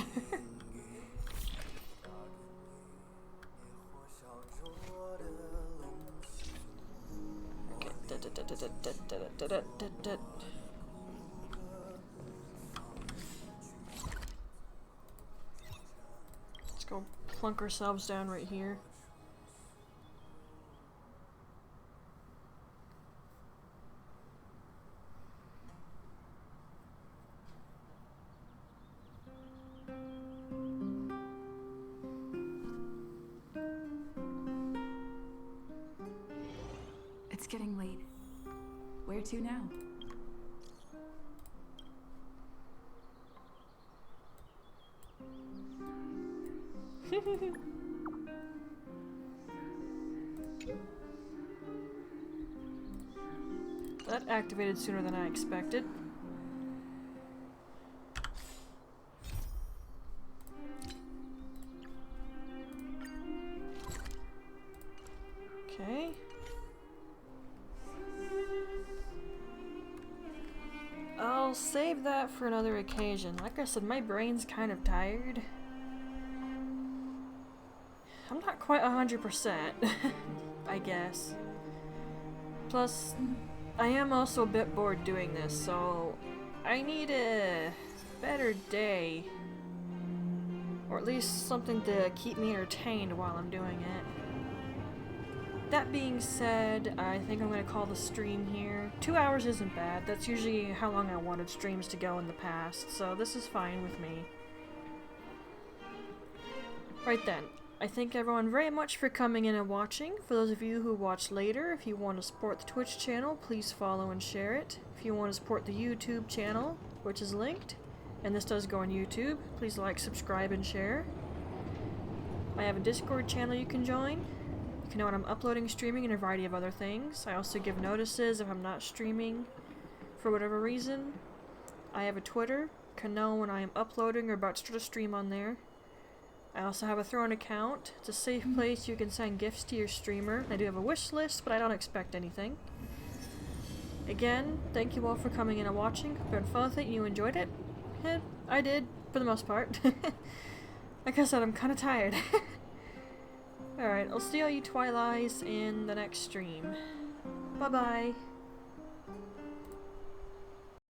[SPEAKER 2] Let's go plunk ourselves down right here.
[SPEAKER 12] It's getting late. Where to now?
[SPEAKER 2] That activated sooner than I expected. Okay. I'll save that for another occasion. Like I said, my brain's kind of tired. I'm not quite 100%, I guess. Plus, I am also a bit bored doing this, so I need a better day. Or at least something to keep me entertained while I'm doing it. That being said, I think I'm going to call the stream here. 2 hours isn't bad. That's usually how long I wanted streams to go in the past, so this is fine with me. Right then, I thank everyone very much for coming in and watching. For those of you who watch later, if you want to support the Twitch channel, please follow and share it. If you want to support the YouTube channel, which is linked, and this does go on YouTube, please like, subscribe, and share. I have a Discord channel you can join. You can know when I'm uploading, streaming, and a variety of other things. I also give notices if I'm not streaming for whatever reason. I have a Twitter. You can know when I am uploading or about to start a stream on there. I also have a Throne account. It's a safe place you can send gifts to your streamer. I do have a wish list, but I don't expect anything. Again, thank you all for coming in and watching. Hope you had fun with it and you enjoyed it. Yeah, I did, for the most part. Like I said, I'm kind of tired. Alright, I'll see all you Twilights in the next stream. Bye-bye.